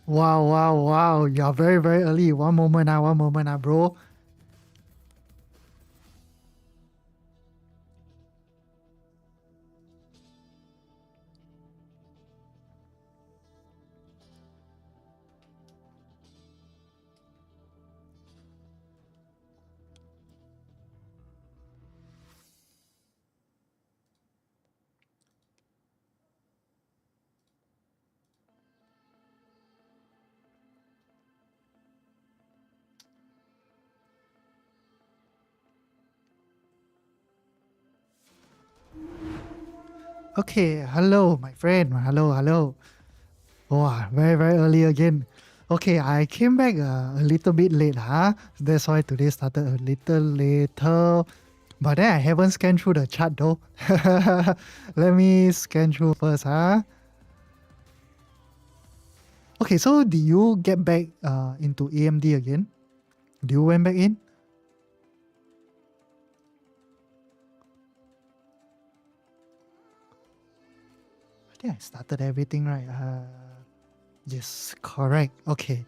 Wow, wow, wow. You're very, very early. One moment, bro. Okay, hello, my friend. Hello, hello. Wow, very, very early again. Okay, I came back a little bit late, huh? That's why today started a little later. But then I haven't scanned through the chat though. Let me scan through first, huh? Okay, so did you get back into AMD again? Do you went back in? I think I started everything right. Yes, correct. Okay.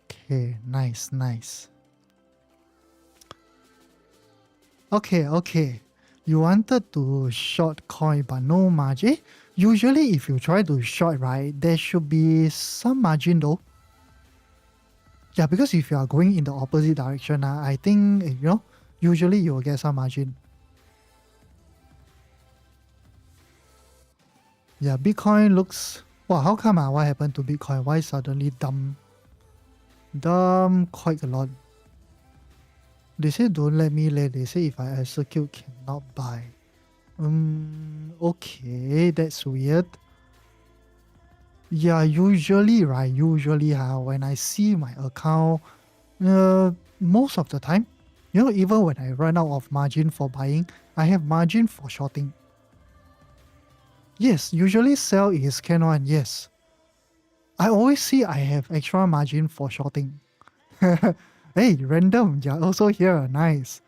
Okay, nice, nice. Okay, okay. You wanted to short coin but no margin? Usually if you try to short, right, there should be some margin though. Yeah, because if you are going in the opposite direction, I think, usually you will get some margin. Yeah, Bitcoin looks... Wow, how come? What happened to Bitcoin? Why suddenly dump? Dump quite a lot. They say don't let me lay. They say if I execute, cannot buy. Okay, that's weird. Yeah, usually, right? Usually, when I see my account, most of the time, even when I run out of margin for buying, I have margin for shorting. Yes, usually sell is can one, yes. I always see I have extra margin for shorting. Hey, random, you're also here. Nice.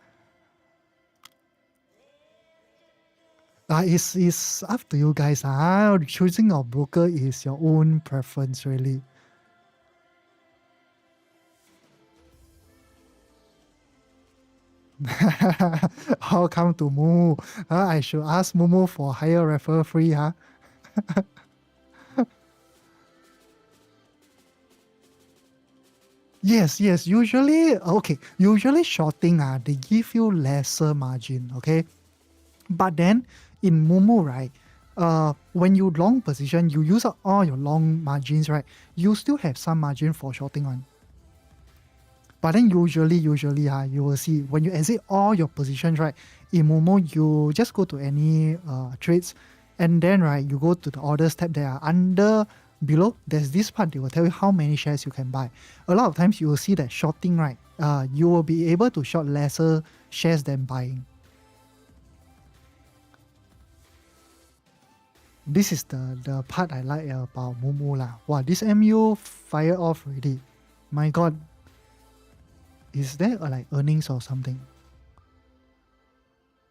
It's up to you guys. Choosing a broker is your own preference, really. How come to Moo? I should ask Momo for higher referral free, huh? Yes, yes. Usually shorting, they give you lesser margin, okay? But then in Momo, right, when you long position, you use up all your long margins, right? You still have some margin for shorting on. But then usually, you will see when you exit all your positions, right? In Momo, you just go to any trades, and then right, you go to the orders tab. There are under below. There's this part. They will tell you how many shares you can buy. A lot of times, you will see that shorting, right? You will be able to short lesser shares than buying. This is the part I like about Momo lah. Wow, this MU fire off already. My God, is there like earnings or something?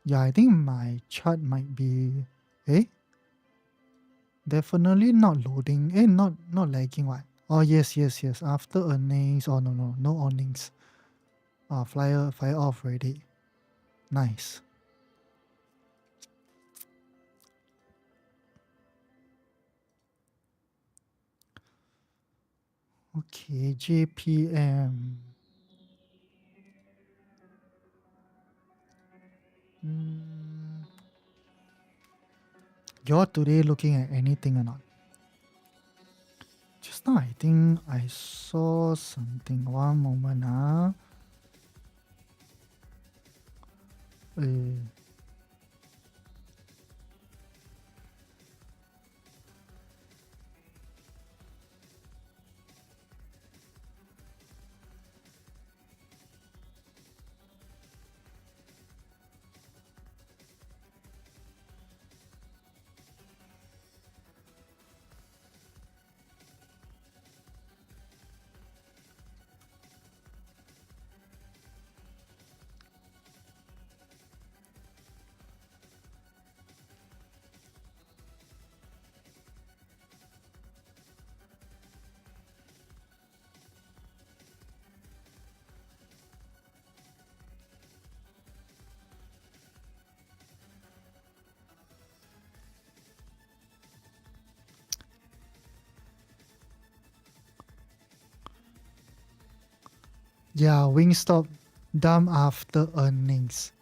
Yeah, I think my chart might be... Eh? Definitely not loading. Not lagging, what? Oh, yes, yes, yes. After earnings... Oh, no earnings. Fire off already. Nice. Okay, JPM. Mm, you're today looking at anything or not? Just now, I think I saw something. One moment, Uh, Yeah, Wingstop dumb after earnings.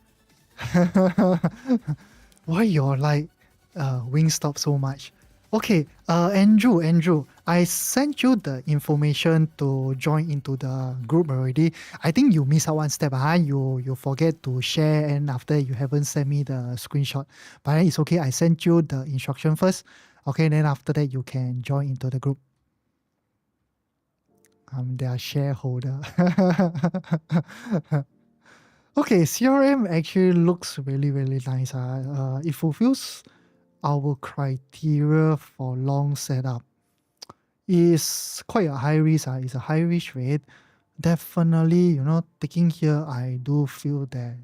Why you're like Wingstop so much? Okay, Andrew, I sent you the information to join into the group already. I think you miss out one step, huh? You forget to share, and after you haven't sent me the screenshot. But it's okay. I sent you the instruction first. Okay, then after that you can join into the group. I'm their shareholder. Okay, CRM actually looks really, really nice. It fulfills our criteria for long setup. It's quite a high risk. It's a high risk rate. Definitely, taking here, I do feel that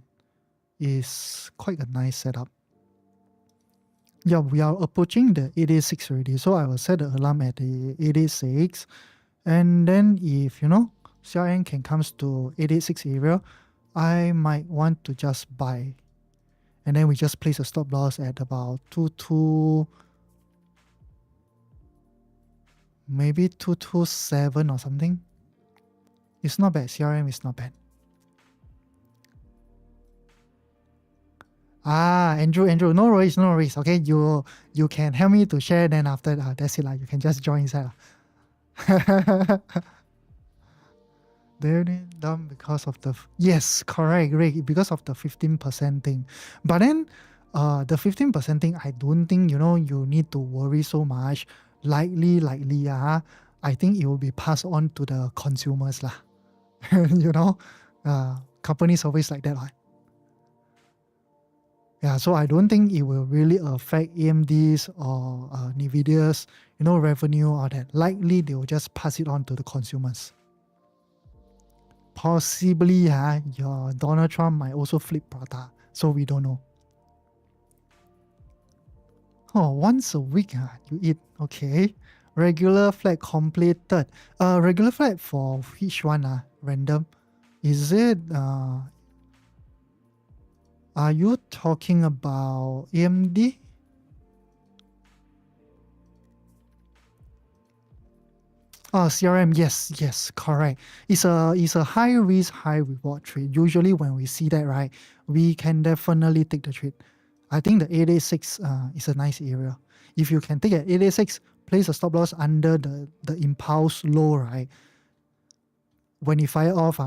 is quite a nice setup. Yeah, we are approaching the 886 already. So I will set the alarm at the 886. And then if, CRM can comes to 886 area, I might want to just buy. And then we just place a stop loss at about 22, maybe 227 or something. It's not bad. CRM is not bad. Andrew, no worries. Okay, you can help me to share. Then after that's it, you can just join inside. They're done because of the yes, correct, because of the 15% thing. But then, the 15% thing, I don't think you need to worry so much. Likely, I think it will be passed on to the consumers lah. Companies always like that, right? Yeah, so I don't think it will really affect AMD's or Nvidia's, revenue or that. Likely they will just pass it on to the consumers. Possibly, your Donald Trump might also flip prata, so we don't know. Oh, once a week, you eat, okay. Regular flight completed. Regular flight for which one? Random. Is it are you talking about AMD? CRM, yes, correct. It's a high risk, high reward trade. Usually when we see that, right, we can definitely take the trade. I think the 886 is a nice area. If you can take an 886, place a stop loss under the impulse low, right? When you fire off,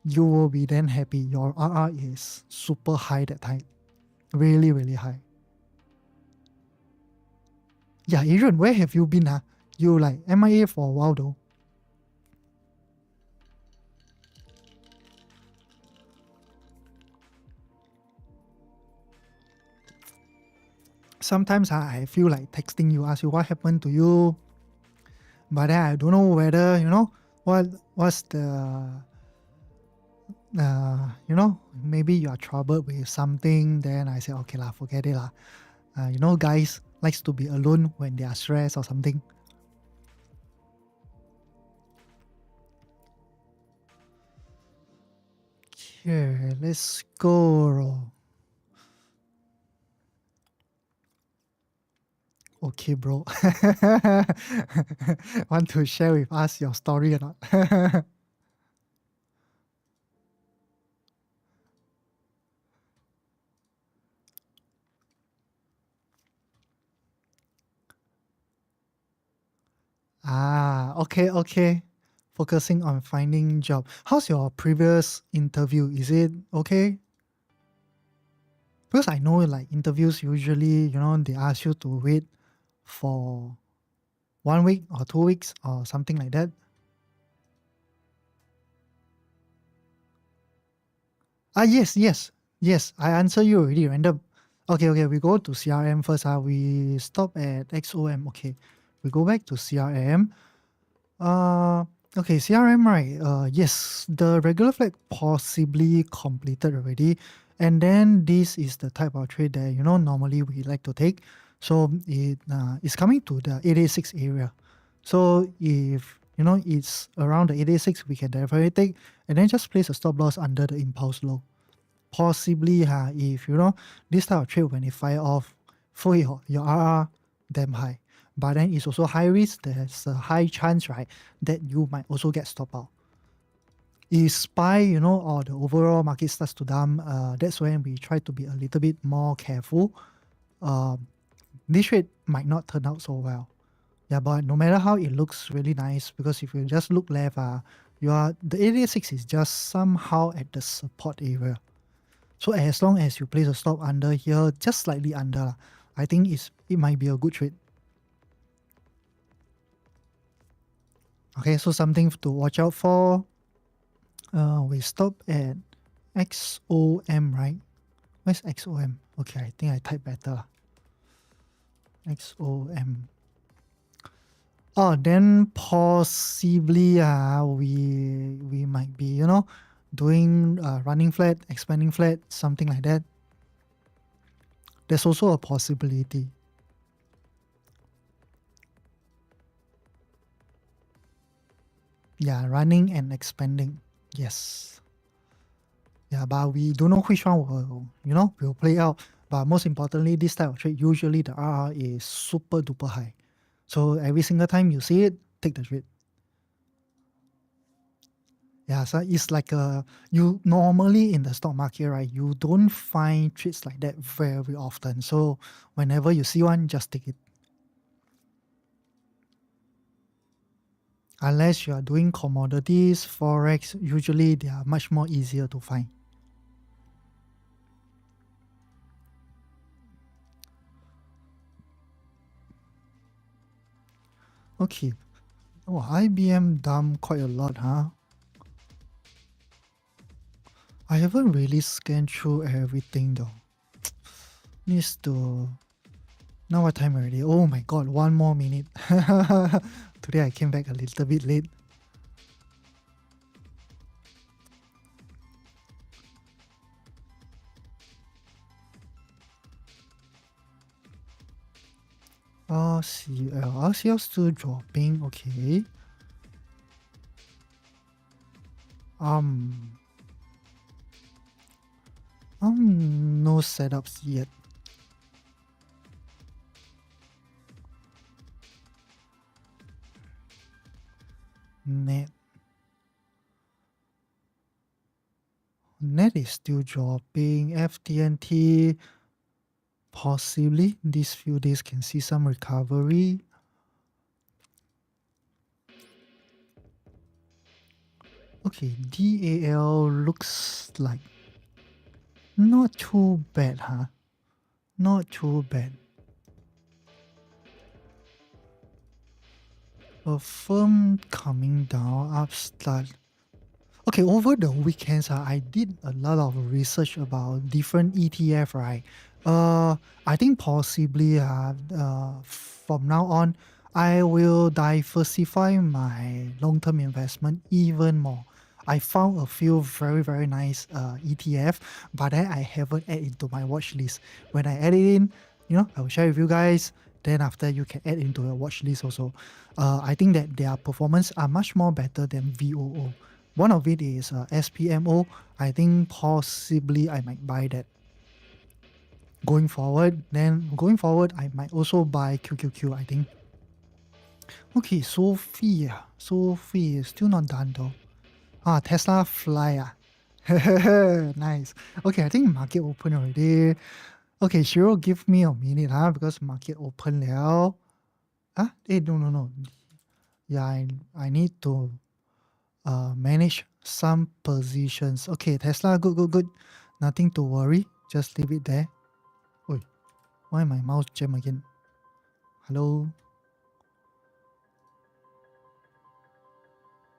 you will be then happy. Your RR is super high that time. Really, really high. Yeah, Adrian, where have you been? You like MIA for a while though. Sometimes I feel like texting you, ask you what happened to you. But then I don't know whether, what's the, maybe you are troubled with something. Then I say, okay lah, forget it lah. Guys likes to be alone when they are stressed or something. Here, let's go. Okay, bro. Want to share with us your story or not? Okay. Focusing on finding job. How's your previous interview? Is it okay? Because I know like interviews usually, they ask you to wait for 1 week or 2 weeks or something like that. Yes. I answer you already, random. Okay. We go to CRM first. We stop at XOM. Okay. We go back to CRM. Okay, CRM, right? Yes, the regular flag possibly completed already. And then this is the type of trade that, normally we like to take. So it is coming to the 886 area. So if, it's around the 886, we can definitely take and then just place a stop loss under the impulse low. Possibly, if, this type of trade, when it fire off, for your RR, damn high. But then it's also high risk. There's a high chance, right, that you might also get stopped out. If SPY, or the overall market starts to dump, that's when we try to be a little bit more careful. This trade might not turn out so well. Yeah, but no matter how, it looks really nice, because if you just look left, the 886 is just somehow at the support area. So as long as you place a stop under here, just slightly under, I think it might be a good trade. Okay, so something to watch out for. We stop at XOM, right? Where's XOM? Okay, I think I type better. XOM. Oh, then possibly we might be, doing running flat, expanding flat, something like that. There's also a possibility. Yeah, running and expanding. Yes. Yeah, but we don't know which one will play out. But most importantly, this type of trade, usually the RR is super duper high. So every single time you see it, take the trade. Yeah, so it's like you normally in the stock market, right? You don't find trades like that very often. So whenever you see one, just take it. Unless you are doing commodities, forex, usually they are much more easier to find. Okay. Oh, IBM dumped quite a lot, huh? I haven't really scanned through everything though. Needs to... Now what time already? Oh my god, 1 more minute. Today I came back a little bit late. RCL still dropping, okay. No setups yet. Net is still dropping. FTNT, possibly these few days can see some recovery. Okay, DAL looks like not too bad, huh? Not too bad. A firm coming down, upstart. Okay, over the weekends, I did a lot of research about different ETF, right? I think possibly from now on, I will diversify my long-term investment even more. I found a few very nice ETF, but then I haven't added into my watch list. When I add it in, I will share with you guys. Then after you can add into your watch list also. I think that their performance are much more better than VOO. One of it is SPMO. I think possibly I might buy that. Going forward, I might also buy QQQ, I think. Okay, Sophia is still not done though. Tesla Fly. Nice. Okay, I think market open already. Okay, Shiro, give me a minute, because market open now. No. Yeah, I need to manage some positions. Okay, Tesla, good. Nothing to worry. Just leave it there. Oi, why my mouse jam again? Hello?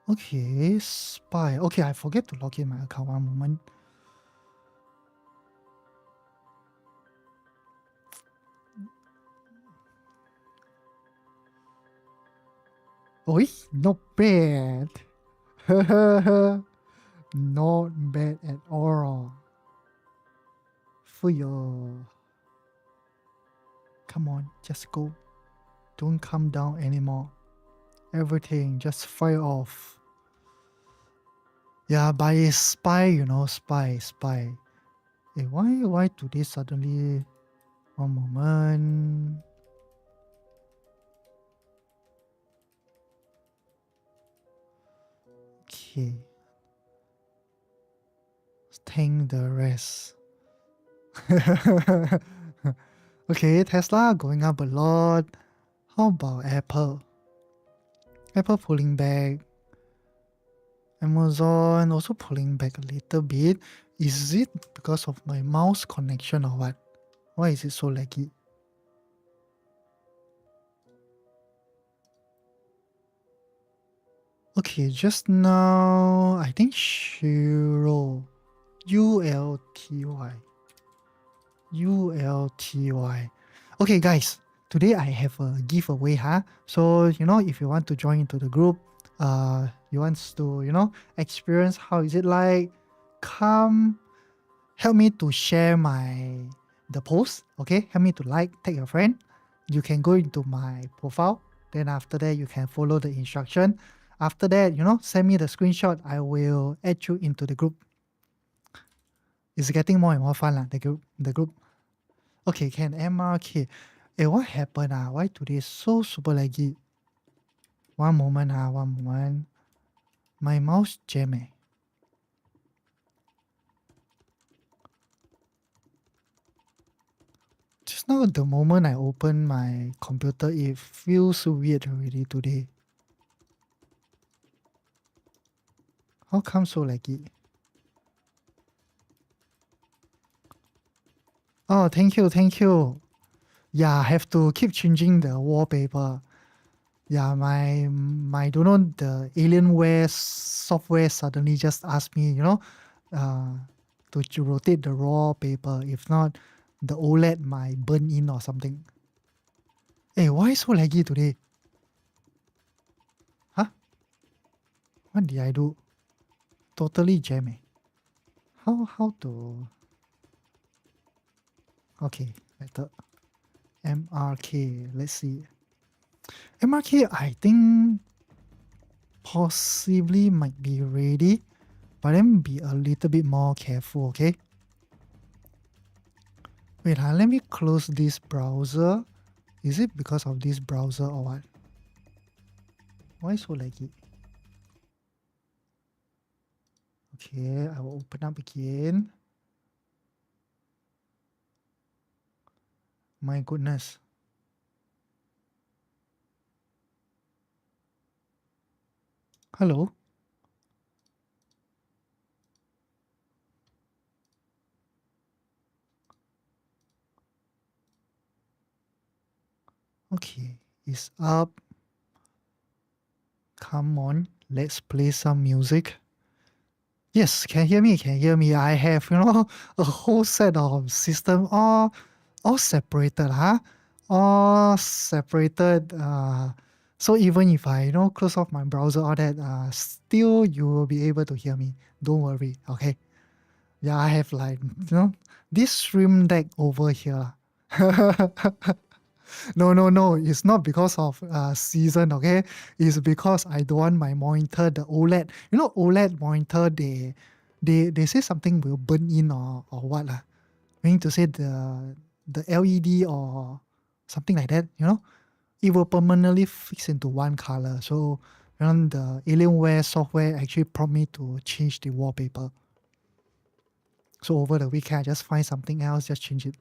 Okay, SPY. Okay, I forget to log in my account. One moment. Oi, not bad. Not bad at all. For your... Come on, just go. Don't come down anymore. Everything, just fire off. Yeah, by SPY, SPY. Hey, why today suddenly... One moment. Okay. tank the rest. Okay, Tesla going up a lot. How about Apple? Apple pulling back. Amazon also pulling back a little bit. Is it because of my mouse connection or what? Why is it so laggy? Okay, just now, I think Shiro. ULTY. ULTY. Okay, guys, today I have a giveaway, huh? So, if you want to join into the group, you want to, experience how is it like, come help me to share the post, okay? Help me to tag your friend. You can go into my profile. Then after that, you can follow the instruction. After that, send me the screenshot. I will add you into the group. It's getting more and more fun, the group. Okay, can MRK. What happened? Why today so super laggy? One moment. My mouse jam. Just now, the moment I open my computer, it feels weird already today. How come so laggy? Oh, thank you. Yeah, I have to keep changing the wallpaper. Yeah, my don't know, the Alienware software suddenly just asked me, to rotate the raw paper. If not, the OLED might burn in or something. Hey, why so laggy today? Huh? What did I do? Totally jam. How to? Okay, better. MRK. Let's see. MRK, I think possibly might be ready, but then be a little bit more careful, okay? Wait, let me close this browser. Is it because of this browser or what? Why so laggy? Okay, I will open up again. My goodness. Hello? Okay, it's up. Come on, let's play some music. Yes, can hear me. I have, a whole set of system all separated, huh? All separated. So even if I, close off my browser, all that, still you will be able to hear me. Don't worry, okay? Yeah, I have this stream deck over here. No. It's not because of season, okay? It's because I don't want my monitor, the OLED. OLED monitor, they say something will burn in or what lah. Meaning to say the LED or something like that, it will permanently fix into one color. So the Alienware software actually prompt me to change the wallpaper. So over the weekend, I just find something else, just change it.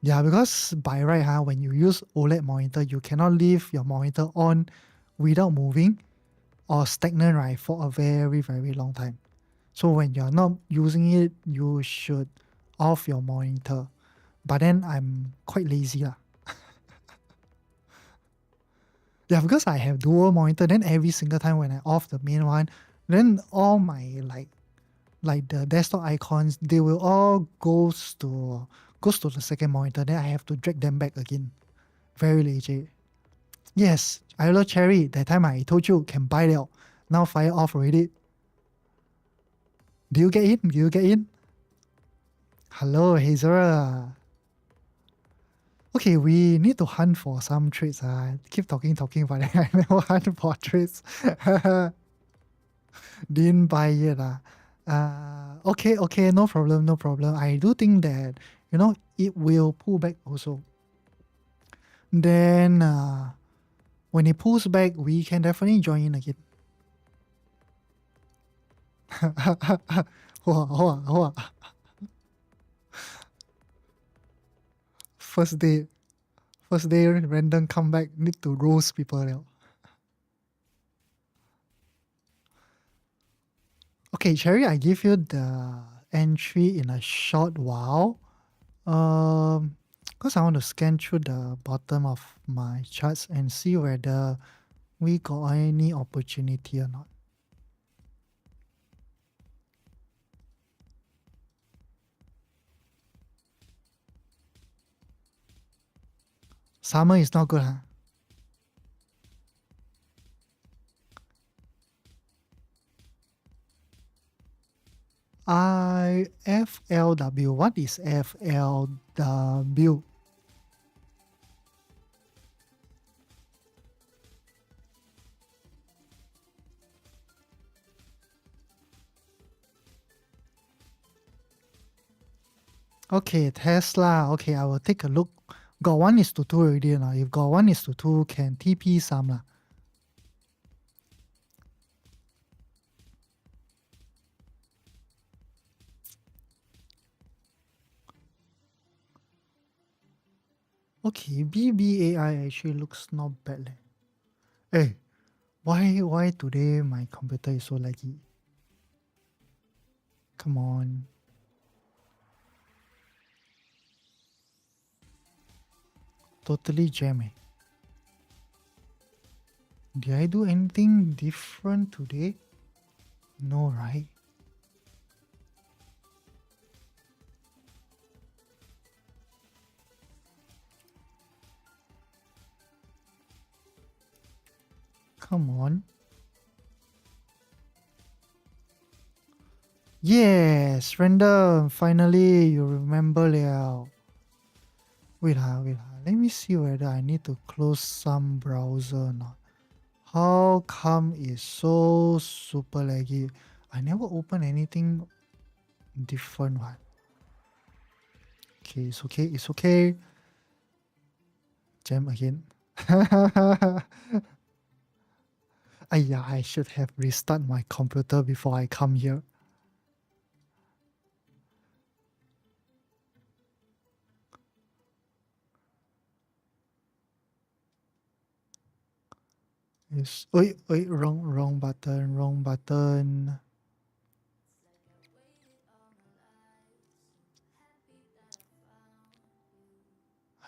Yeah, because by right, when you use OLED monitor, you cannot leave your monitor on without moving or stagnant, right, for a very, very long time. So when you're not using it, you should off your monitor. But then I'm quite lazy lah. Yeah, because I have dual monitor, then every single time when I off the main one, then all my like the desktop icons, they will all goes to the second monitor. Then I have to drag them back again. Very lazy. Yes, I love cherry. That time I told you can buy it. Now fire off already. Do you get in? Hello, Hazel. Okay, we need to hunt for some trades. Keep talking, but I never hunt for trades. Didn't buy it. Okay, no problem. I do think that, it will pull back also. Then, when it pulls back, we can definitely join in again. Wow. First day, first day random comeback need to roast people. Liao. Okay, Cherry, I give you the entry in a short while. Um, because I want to scan through the bottom of my charts and see whether we got any opportunity or not. Summer is not good, huh? FLW. What is FLW? Okay, Tesla. Okay, I will take a look. Got 1:2 already now. If got 1:2, can TP some lah. Okay, BBAI actually looks not bad leh. Hey, why today my computer is so laggy? Come on. Totally jam eh. Did I do anything different today? No, right? Come on. Yes, random. Finally, you remember liao. Wait, let me see whether I need to close some browser or not. How come it's so super laggy? I never open anything different one. Okay, it's okay, it's okay. Jam again. Yeah, I should have restart my computer before I come here. Yes. Wait, wrong button.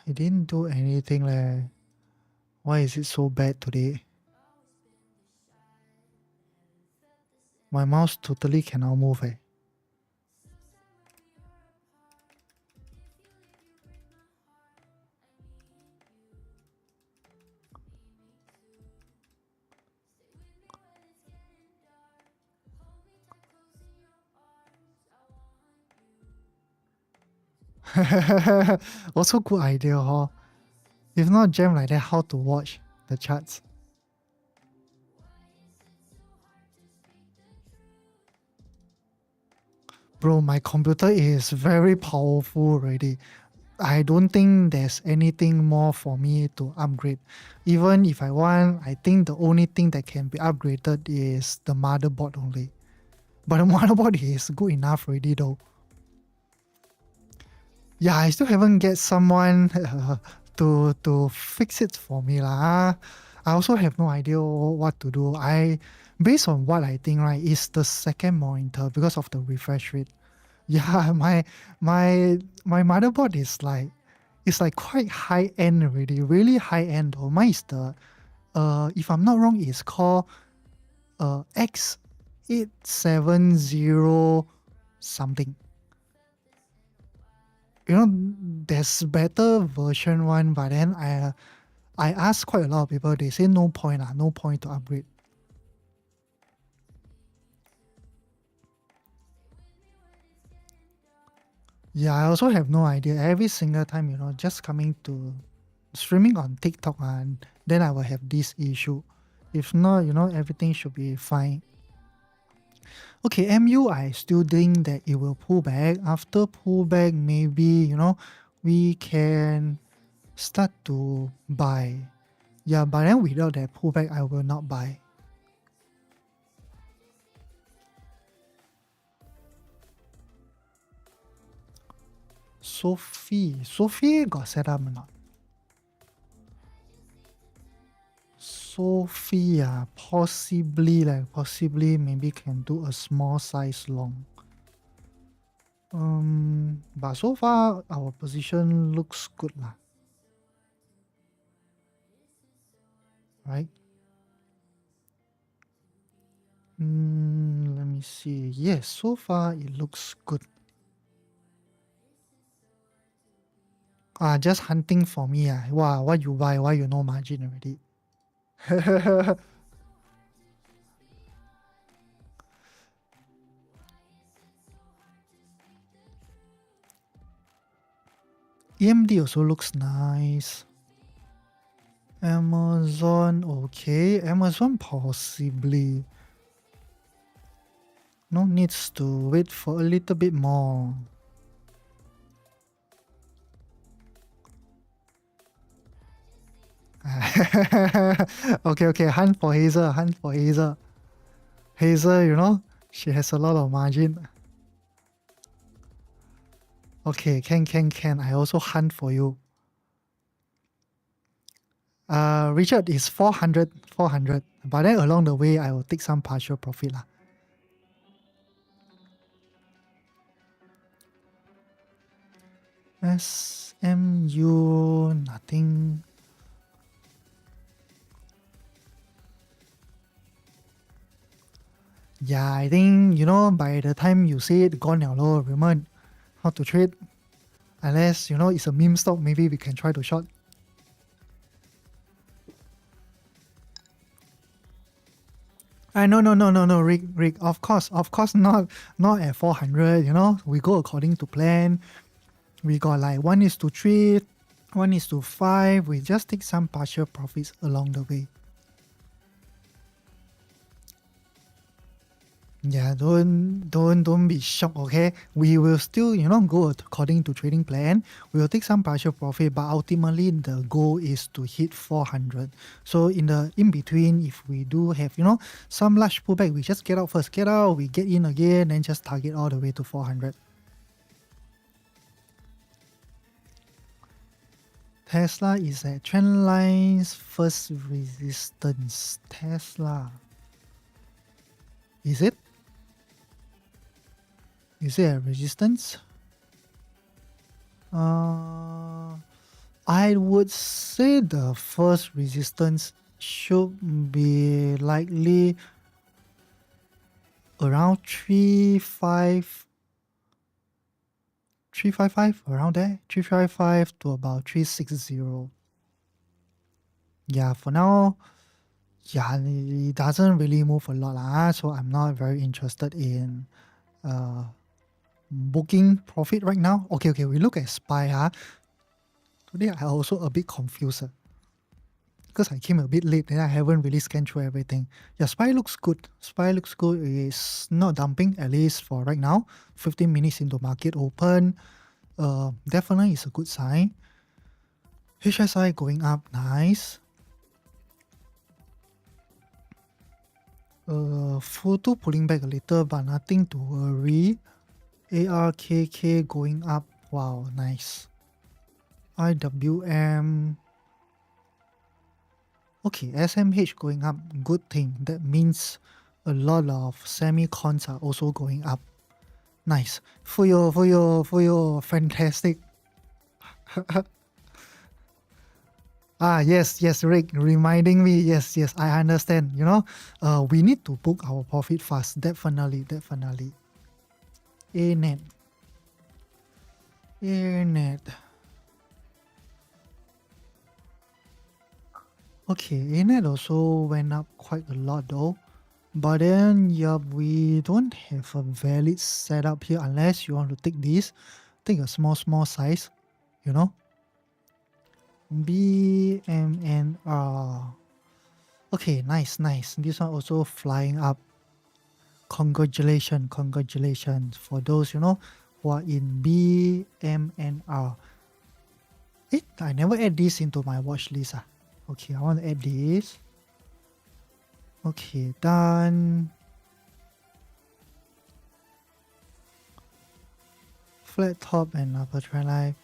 I didn't do anything leh. Why is it so bad today? My mouse totally cannot move eh. Also good idea, huh? If not jam like that, how to watch the charts? Bro, my computer is very powerful already. I don't think there's anything more for me to upgrade. Even if I want, I think the only thing that can be upgraded is the motherboard only. But the motherboard is good enough already though. Yeah, I still haven't get someone to fix it for me lah. I also have no idea what to do. Based on what I think, right, is the second monitor because of the refresh rate. Yeah, my motherboard is like it's like quite high end already, really high end though. Mine is the if I'm not wrong, it's called X870 something. You know, there's better version one, but then I asked quite a lot of people, they say no point lah, no point to upgrade. Yeah, I also have no idea. Every single time, just coming to streaming on TikTok and then I will have this issue. If not, everything should be fine. Okay, MU, I still think that it will pull back. After pull back, maybe, we can start to buy. Yeah, but then without that pullback, I will not buy. Sophie got set up or not? Sophia, possibly maybe can do a small size long. But so far our position looks good lah. Right? Let me see. Yes, so far it looks good. Just hunting for me. Wow, what you buy? Why you no margin already? EMD also looks nice. Amazon, okay. Amazon possibly. No needs to wait for a little bit more. Okay. Hunt for Hazel. Hazel, she has a lot of margin. Okay, can. I also hunt for you. Richard is 400. But then along the way, I will take some partial profit lah. SMU, nothing. Yeah, I think, by the time you say it, gone liao lor, Raymond. How to trade? Unless, it's a meme stock, maybe we can try to short. No, Rick. Of course not at 400, we go according to plan. We got like 1:3, 1:5. We just take some partial profits along the way. Yeah, don't be shocked, okay? We will still, go according to trading plan. We will take some partial profit, but ultimately the goal is to hit 400. So in between, if we do have, some large pullback, we just get out first. Get out, we get in again, then just target all the way to 400. Tesla is at trend line's first resistance. Tesla. Is it? Is it a resistance? I would say the first resistance should be likely around 355, around there. 355 to about 360. Yeah, for now, yeah, it doesn't really move a lot, so I'm not very interested in booking profit right now. Okay, we look at SPY. Today I also a bit confused because I came a bit late and I haven't really scanned through everything. Yeah, SPY looks good. It's not dumping, at least for right now. 15 minutes into market open. Definitely is a good sign. HSI going up, nice. Photo pulling back a little, but nothing to worry. ARKK going up, wow, nice. IWM. Okay, SMH going up, good thing. That means a lot of semi-cons are also going up. Nice. For your fantastic. Yes, Rick, reminding me. Yes, I understand. We need to book our profit fast. Definitely. ANET. Okay, ANET also went up quite a lot though. But then, we don't have a valid setup here unless you want to take this. Take a small size, BMNR. Okay, nice. This one also flying up. Congratulations for those, who are in BMNR. I never add this into my watch list. Okay, I want to add this. Okay, done. flat top and upper trend line.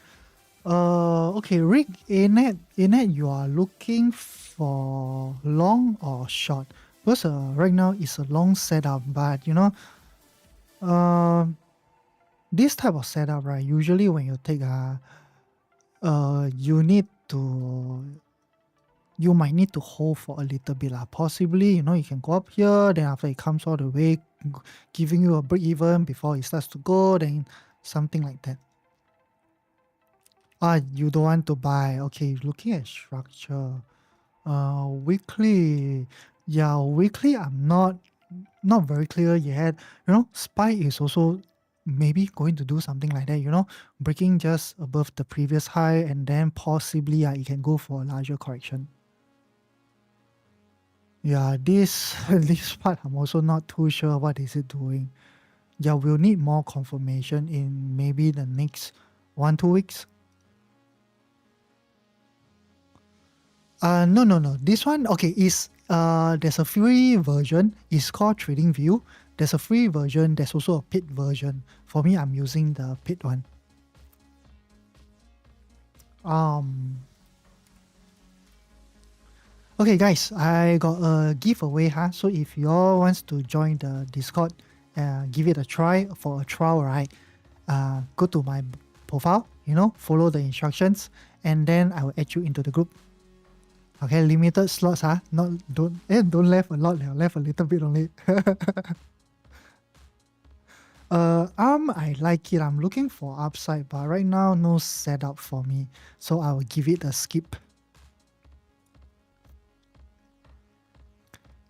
Okay, Rick, in it, you are looking for long or short? Because right now it's a long setup, but um, this type of setup, right? Usually when you take you need to, you might need to hold for a little bit, lah. Possibly, you can go up here, then after it comes all the way, giving you a break even before it starts to go, then something like that. You don't want to buy. Okay, looking at structure. Weekly. Yeah, weekly I'm not very clear yet. SPY is also maybe going to do something like that, breaking just above the previous high, and then possibly it can go for a larger correction. Yeah, this this part I'm also not too sure what is it doing. Yeah, we'll need more confirmation in maybe the next 1-2 weeks. No. This one, okay, is there's a free version. It's called Trading View. There's a free version. There's also a paid version. For me, I'm using the paid one. Okay, guys, I got a giveaway, huh? So if you all wants to join the Discord, give it a try for a trial, right? Go to my profile, follow the instructions, and then I will add you into the group. Okay, limited slots, huh? Don't left a lot, left a little bit only. I like it. I'm looking for upside, but right now no setup for me, so I will give it a skip.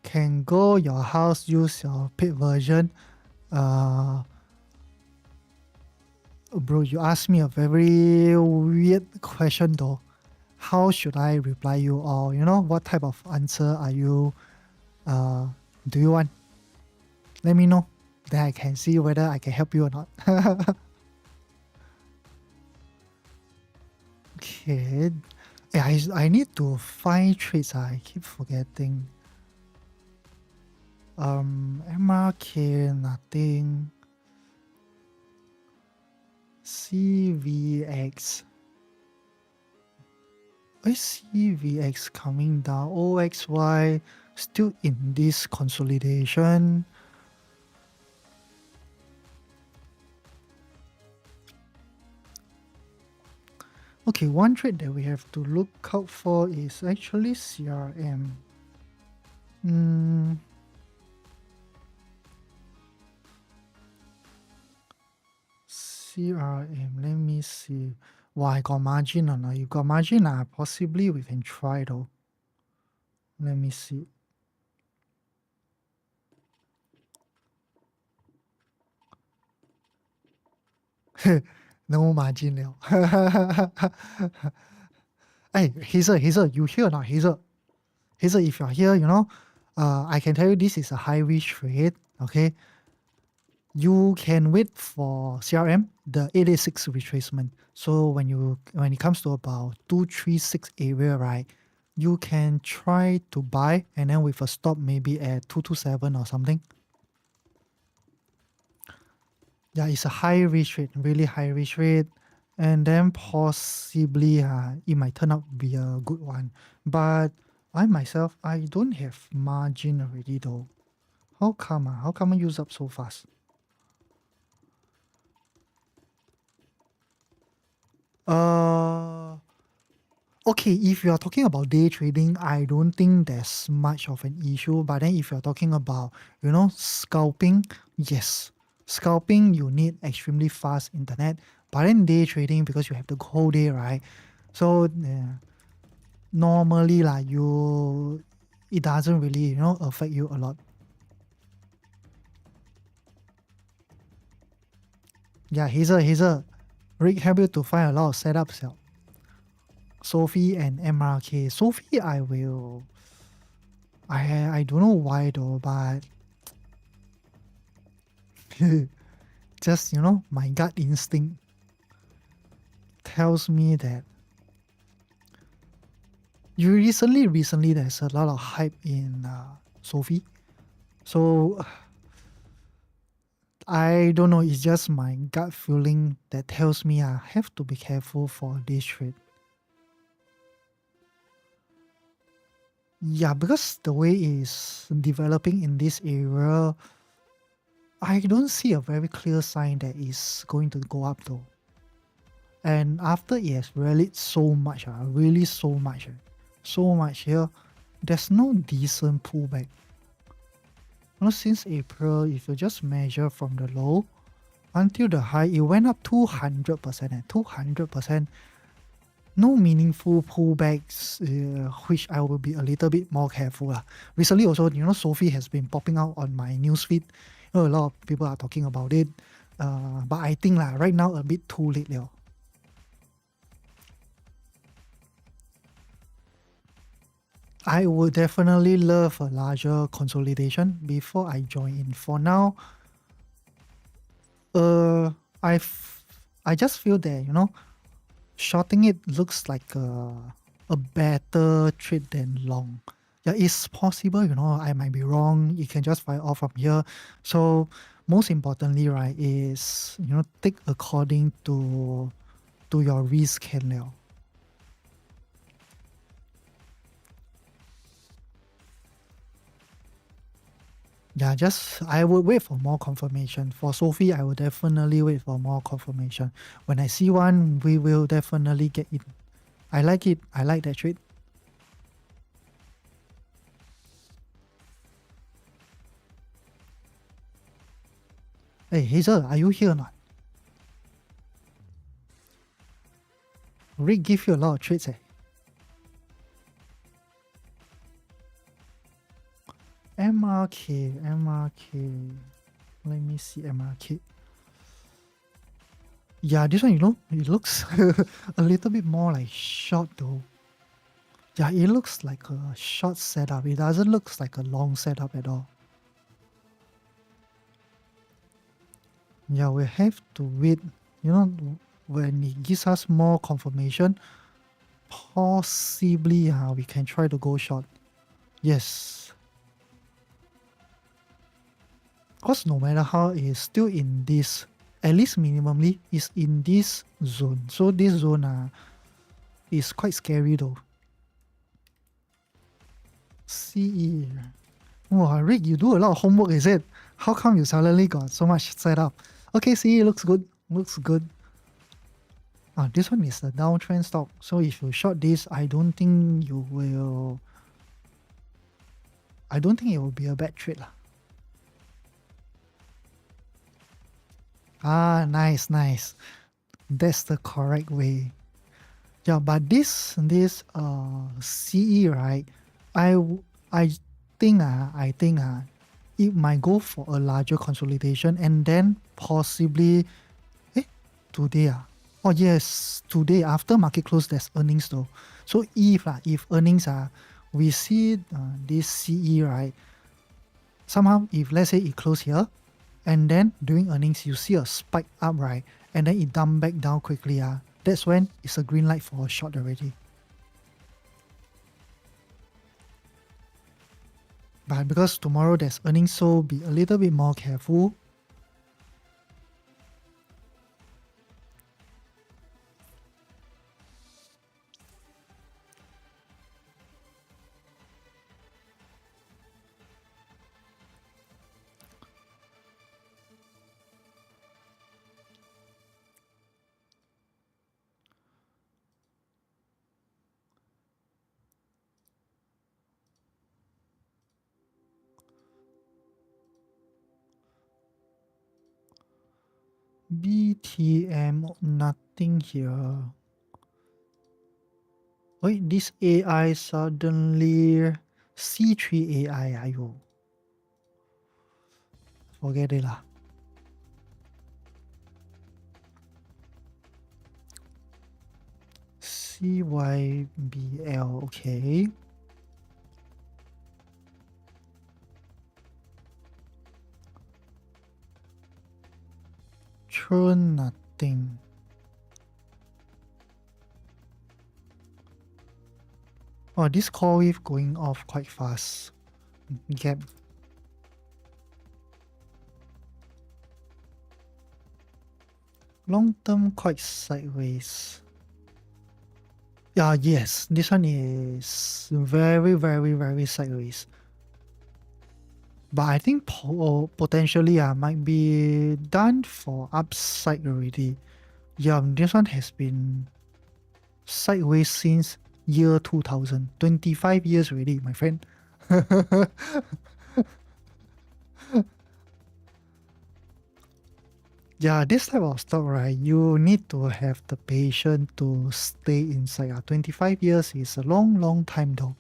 Can go your house, use your paid version. Bro, you asked me a very weird question though. How should I reply you, or what type of answer are you do you want? Let me know, then I can see whether I can help you or not. Okay. I need to find trades. I keep forgetting. MRK, nothing. CVX. CVX coming down. OXY still in this consolidation. Okay, one trade that we have to look out for is actually CRM. CRM, let me see. Wow, I got margin or not? You got margin? Possibly we can try though. Let me see. No margin now. Hey, Hazel, you here or not? Hazel, if you're here, I can tell you this is a high risk trade, okay? You can wait for CRM, the 886 retracement. So when it comes to about 236 area, right, you can try to buy, and then with a stop maybe at 227 or something. Yeah, it's a high risk rate, really high risk rate, and then possibly it might turn out to be a good one. But I myself, I don't have margin already though. How come? How come I use up so fast? Okay, if you are talking about day trading, I don't think there's much of an issue. But then if you're talking about, scalping, yes. Scalping, you need extremely fast internet. But then day trading, because you have the whole day, right? So normally, it doesn't really, affect you a lot. Yeah, Hazel. Rick help you to find a lot of setups. Yeah. Sophie and MRK. Sophie, I don't know why though, but just my gut instinct tells me that recently there's a lot of hype in Sophie, so I don't know, it's just my gut feeling that tells me I have to be careful for this trade. Yeah, because the way it's developing in this area, I don't see a very clear sign that it's going to go up though. And after it has rallied so much, really so much here, there's no decent pullback. Since April, if you just measure from the low until the high, it went up 200%, and 200%. No meaningful pullbacks, which I will be a little bit more careful. Recently also, Sophie has been popping out on my newsfeed. A lot of people are talking about it. But I think right now a bit too late. I would definitely love a larger consolidation before I join in. For now, uh, I just feel that, shorting it looks like a better trade than long. Yeah, it's possible, I might be wrong. You can just fire off from here. So most importantly, right, is, take according to your risk handle. Yeah, just I would wait for more confirmation. For Sophie, I will definitely wait for more confirmation. When I see one, we will definitely get it. I like it. I like that trade. Hey, Hazel, are you here or not? Rick give you a lot of trades, eh? MRK. Let me see MRK. Yeah, this one, it looks a little bit more like short though. Yeah, it looks like a short setup. It doesn't look like a long setup at all. Yeah, we have to wait. When it gives us more confirmation, possibly we can try to go short. Yes. Because no matter how, it's still in this, at least minimally, is in this zone. So this zone is quite scary though. CE. Wow, Rick, you do a lot of homework, is it? How come you suddenly got so much set up? Okay, CE looks good. Looks good. This one is the downtrend stock. So if you short this, I don't think it will be a bad trade. Nice. That's the correct way. Yeah, but this CE, right? I I think it might go for a larger consolidation and then possibly today oh yes, today after market close there's earnings though. So if earnings we see this CE, right, somehow if let's say it close here and then during earnings you see a spike up, right, and then it dump back down quickly, that's when it's a green light for a short already. But because tomorrow there's earnings, so be a little bit more careful. BTM, nothing here. Wait, this AI suddenly C3 AI, ayo. Forget it lah. CYBL, okay. Churn, nothing. Oh, this call wave going off quite fast. Gap. Long term quite sideways. Yeah, yes, this one is very, very, very sideways. But I think potentially might be done for upside already. Yeah, this one has been sideways since year 2000. 25 years already, my friend. Yeah, this type of stock, right, you need to have the patience to stay inside. 25 years is a long, long time though.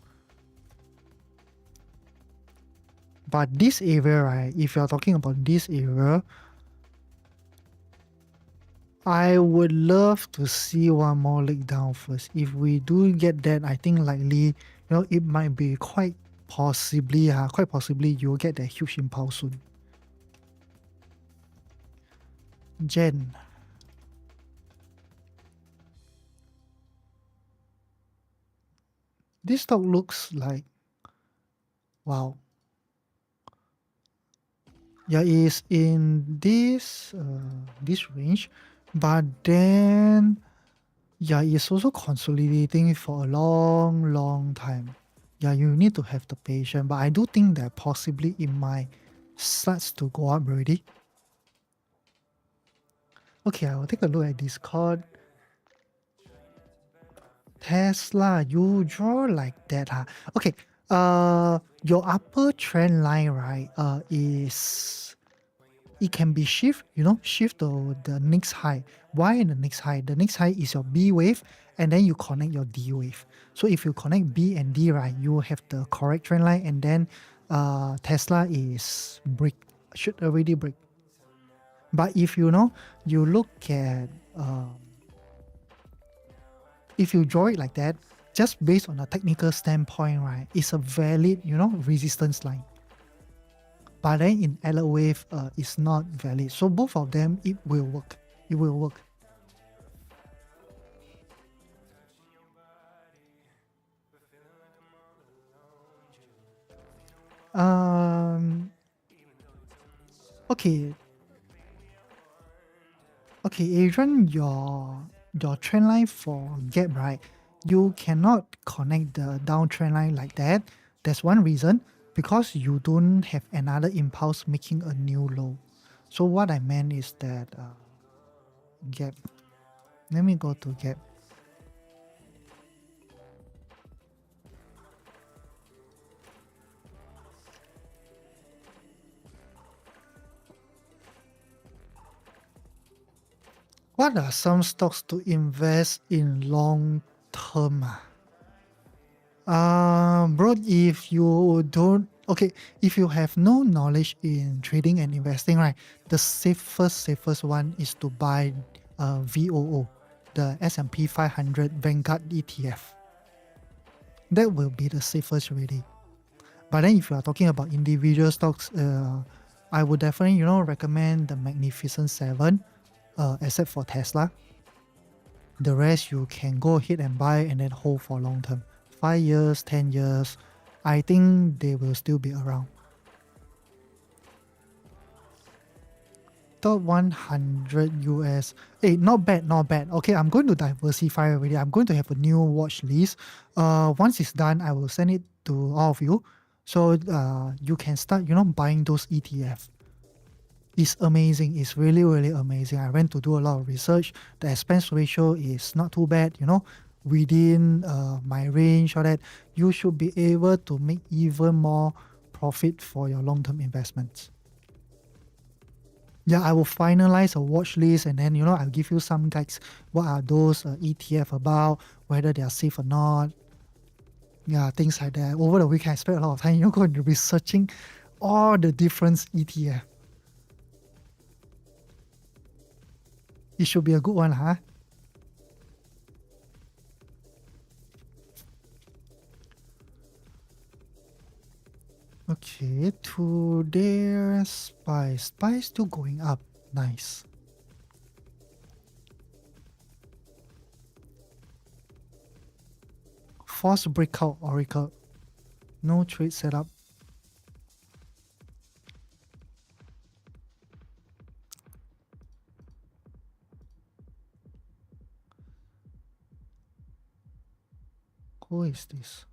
But this area, right, if you're talking about this area, I would love to see one more leg down first. If we do get that, I think likely, it might be quite possibly you'll get that huge impulse soon. Jen, this stock looks like, wow. Yeah, it's in this range, but then yeah, it's also consolidating for a long, long time. Yeah, you need to have the patience, but I do think that possibly it might starts to go up already. Okay, I will take a look at Discord. Tesla, you draw like that, huh? Okay, your upper trend line, right, is it can be shift to the next high. Why in the next high? The next high is your B wave, and then you connect your D wave. So if you connect B and D, right, you have the correct trend line, and then Tesla is should already break. But if you look at if you draw it like that, just based on a technical standpoint, right, it's a valid resistance line. But then in alert wave, it's not valid. So both of them, it will work. It will work. Um. Okay. Okay, Adrian, your trend line for gap, right? You cannot connect the down trend line like that. That's one reason, because you don't have another impulse making a new low. So what I meant is that gap. Let me go to gap. What are some stocks to invest in long term? Bro, if you don't, okay, if you have no knowledge in trading and investing, right, the safest one is to buy VOO, the S&P 500 Vanguard ETF. That will be the safest really. But then if you are talking about individual stocks, I would definitely, recommend the Magnificent Seven, except for Tesla. The rest you can go ahead and buy and then hold for long term. 5 years, 10 years, I think they will still be around. Top 100 US. Hey, not bad, not bad. Okay, I'm going to diversify already. I'm going to have a new watch list. Once it's done, I will send it to all of you. So you can start, buying those ETF. It's amazing. It's really, really amazing. I went to do a lot of research. The expense ratio is not too bad, within my range, or that you should be able to make even more profit for your long-term investments. Yeah, I will finalize a watch list, and then I'll give you some guides. What are those ETF about? Whether they are safe or not? Yeah, things like that. Over the weekend, I spent a lot of time, going to researching all the different ETF. It should be a good one, huh? Okay, today Spice still going up. Nice. Force breakout Oracle. No trade setup. Who is this?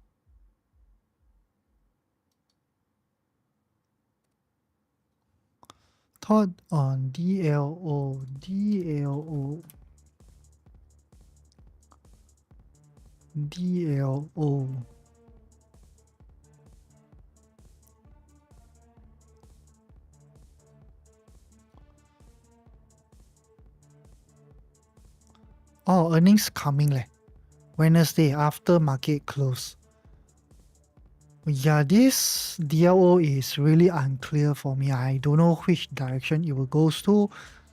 Thought on DLO. DLO. DLO. Oh, earnings coming leh. Wednesday after market close. Yeah, this DLO is really unclear for me. I don't know which direction it will go to.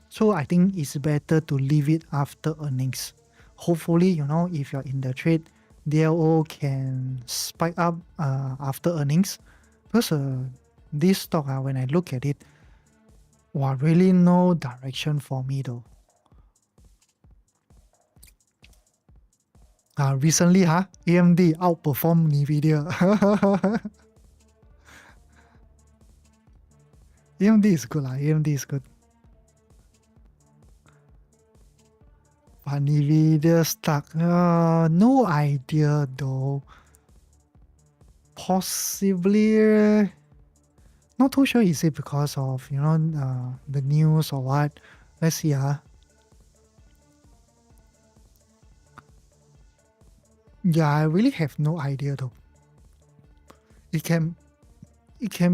So I think it's better to leave it after earnings. Hopefully, if you're in the trade, DLO can spike up after earnings. Because this stock, when I look at it, really no direction for me though. Recently, AMD outperformed NVIDIA. AMD is good AMD is good. But NVIDIA stock, no idea though. Possibly, not too sure is it because of, the news or what. Let's see, Yeah, I really have no idea though. It can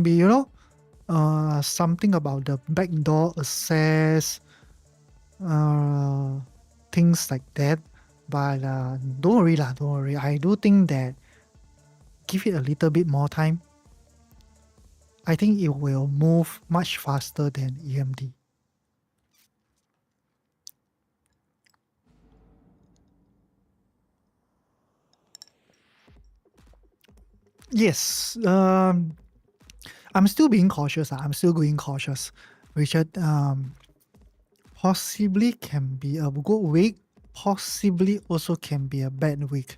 be, something about the backdoor access, things like that. But don't worry. I do think that give it a little bit more time. I think it will move much faster than AMD. Yes, I'm still being cautious. I'm still going cautious. Richard, possibly can be a good week, possibly also can be a bad week.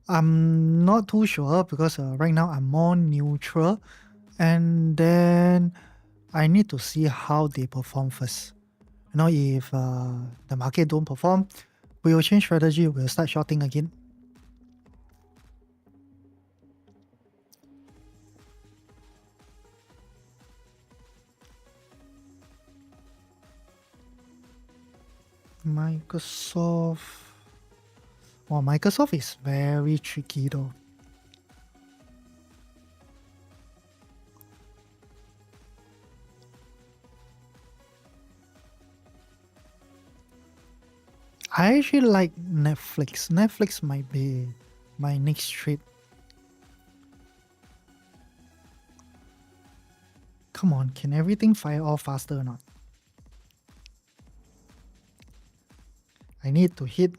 I'm not too sure because right now I'm more neutral, and then I need to see how they perform first. If the market don't perform, we will change strategy. We'll start shorting again. Microsoft. Well, Microsoft is very tricky though. I actually like Netflix. Netflix might be my next trade. Come on, can everything fire off faster or not? I need to hit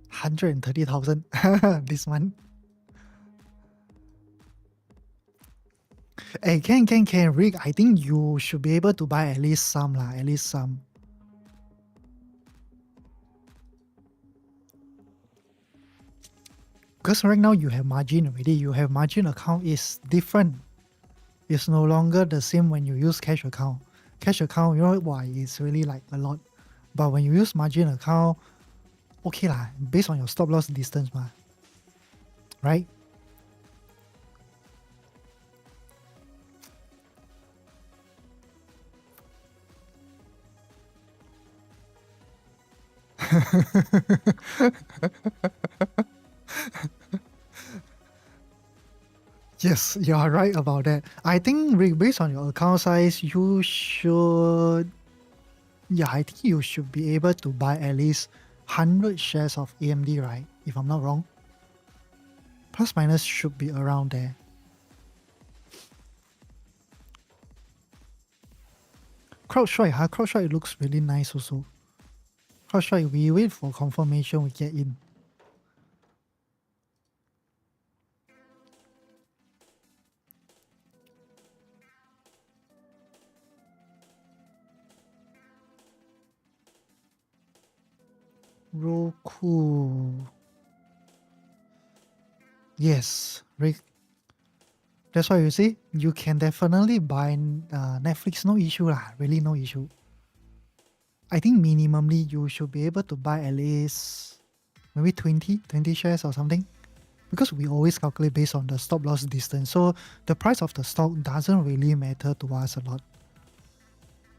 130,000 this month. Hey, can, Rick. I think you should be able to buy at least some lah. At least some. Because right now you have margin already. You have margin account is different. It's no longer the same when you use cash account. Cash account, why it's really like a lot. But when you use margin account, okay lah, based on your stop loss distance ma. Right? Yes, you are right about that. I think based on your account size, you should. Yeah, I think you should be able to buy at least 100 shares of AMD, right? If I'm not wrong. Plus minus should be around there. CrowdStrike, CrowdStrike looks really nice also. CrowdStrike, we wait for confirmation, we get in. Roku. Yes, Rick. That's why you see, you can definitely buy Netflix, no issue lah, really no issue. I think minimally you should be able to buy at least maybe 20 shares or something. because we always calculate based on the stop loss distance. So the price of the stock doesn't really matter to us a lot.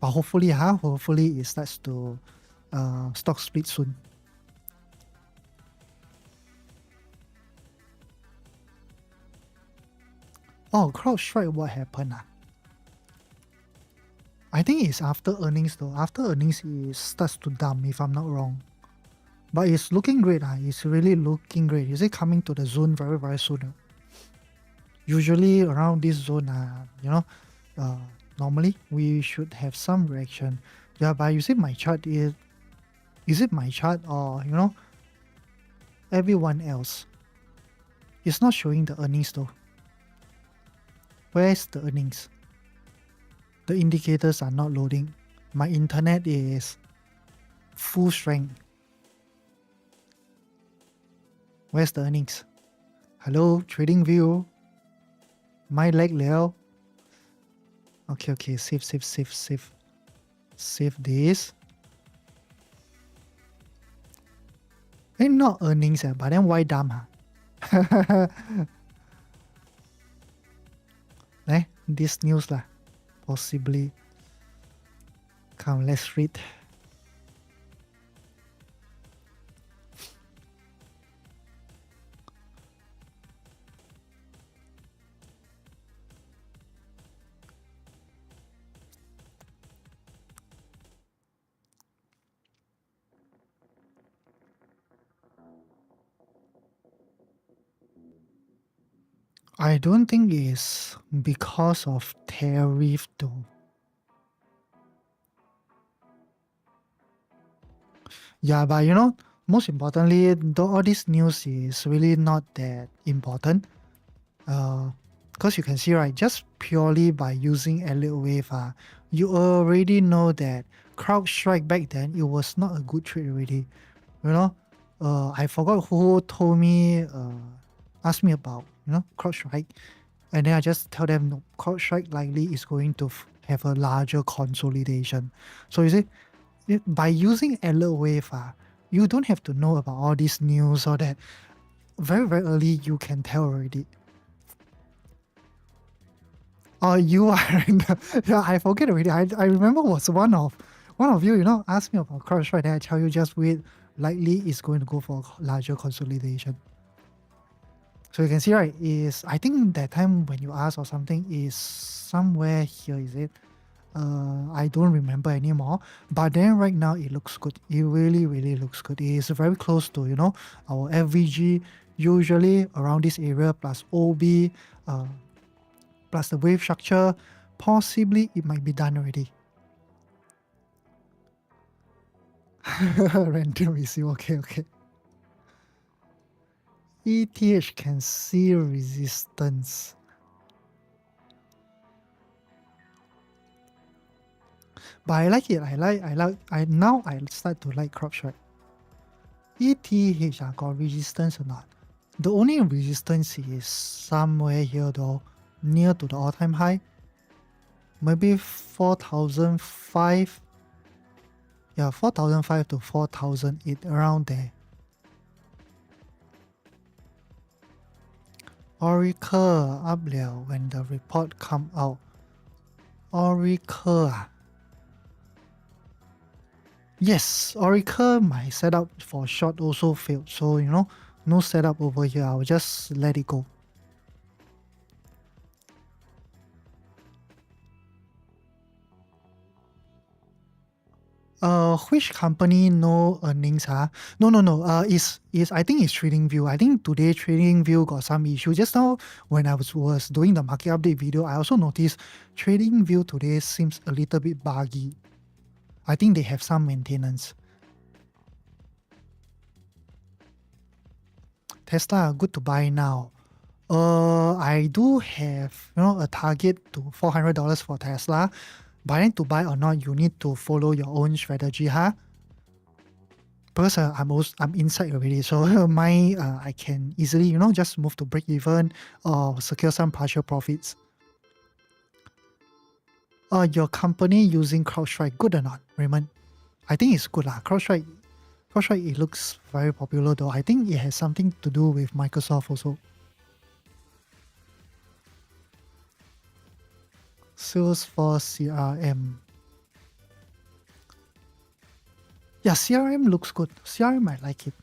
But hopefully it starts to stock split soon. Oh, CrowdStrike, what happened? I think it's after earnings though. After earnings, it starts to dump if I'm not wrong. But it's looking great. It's really looking great. Is it coming to the zone very, very soon? Usually around this zone, normally we should have some reaction. Yeah, but you see my chart is it my chart or everyone else? It's not showing the earnings though. Where's the earnings? The indicators are not loading. My internet is full strength. Where's the earnings? Hello, trading view. My leg liao. Okay, save this. Ain't not earnings, but then why dumb? This news lah. Possibly. Come, let's read. I don't think it's because of tariff though. Yeah, but most importantly, all this news is really not that important. Because you can see, right, just purely by using Elliott Wave, you already know that CrowdStrike back then, it was not a good trade already. I forgot who told me, asked me about, CrowdStrike. And then I just tell them, no, CrowdStrike likely is going to have a larger consolidation. So you see, by using Elliott Wave, you don't have to know about all this news or that. Very, very early, you can tell already. Oh, you are in the, yeah, I forget already. I remember was one of you, asked me about CrowdStrike, then I tell you just wait, likely is going to go for a larger consolidation. So you can see, right, is I think that time when you ask or something is somewhere here, is it? I don't remember anymore. But then right now it looks good. It really, really looks good. It is very close to, our FVG, usually around this area plus OB, plus the wave structure. Possibly it might be done already. Random issue. Okay. ETH can see resistance. But I like it. Now I start to like CrowdStrike. ETH got resistance or not? The only resistance is somewhere here though, near to the all-time high. Maybe 4,005. Yeah, 4,005 to 4,008, around there. Oracle up liao when the report come out. Oracle. Yes, Oracle, my setup for short also failed. So, no setup over here. I'll just let it go. Which company no earnings? No. Is I think it's TradingView. I think today TradingView got some issue. Just now when I was doing the market update video, I also noticed TradingView today seems a little bit buggy. I think they have some maintenance. Tesla, good to buy now. I do have a target to $400 for Tesla. But then to buy or not, you need to follow your own strategy, Because I'm inside already, so I can easily just move to break even or secure some partial profits. Your company using CrowdStrike, good or not, Raymond? I think it's good CrowdStrike, Not sure it looks very popular though. I think it has something to do with Microsoft also. Salesforce CRM. Yeah, CRM looks good. CRM, I like it.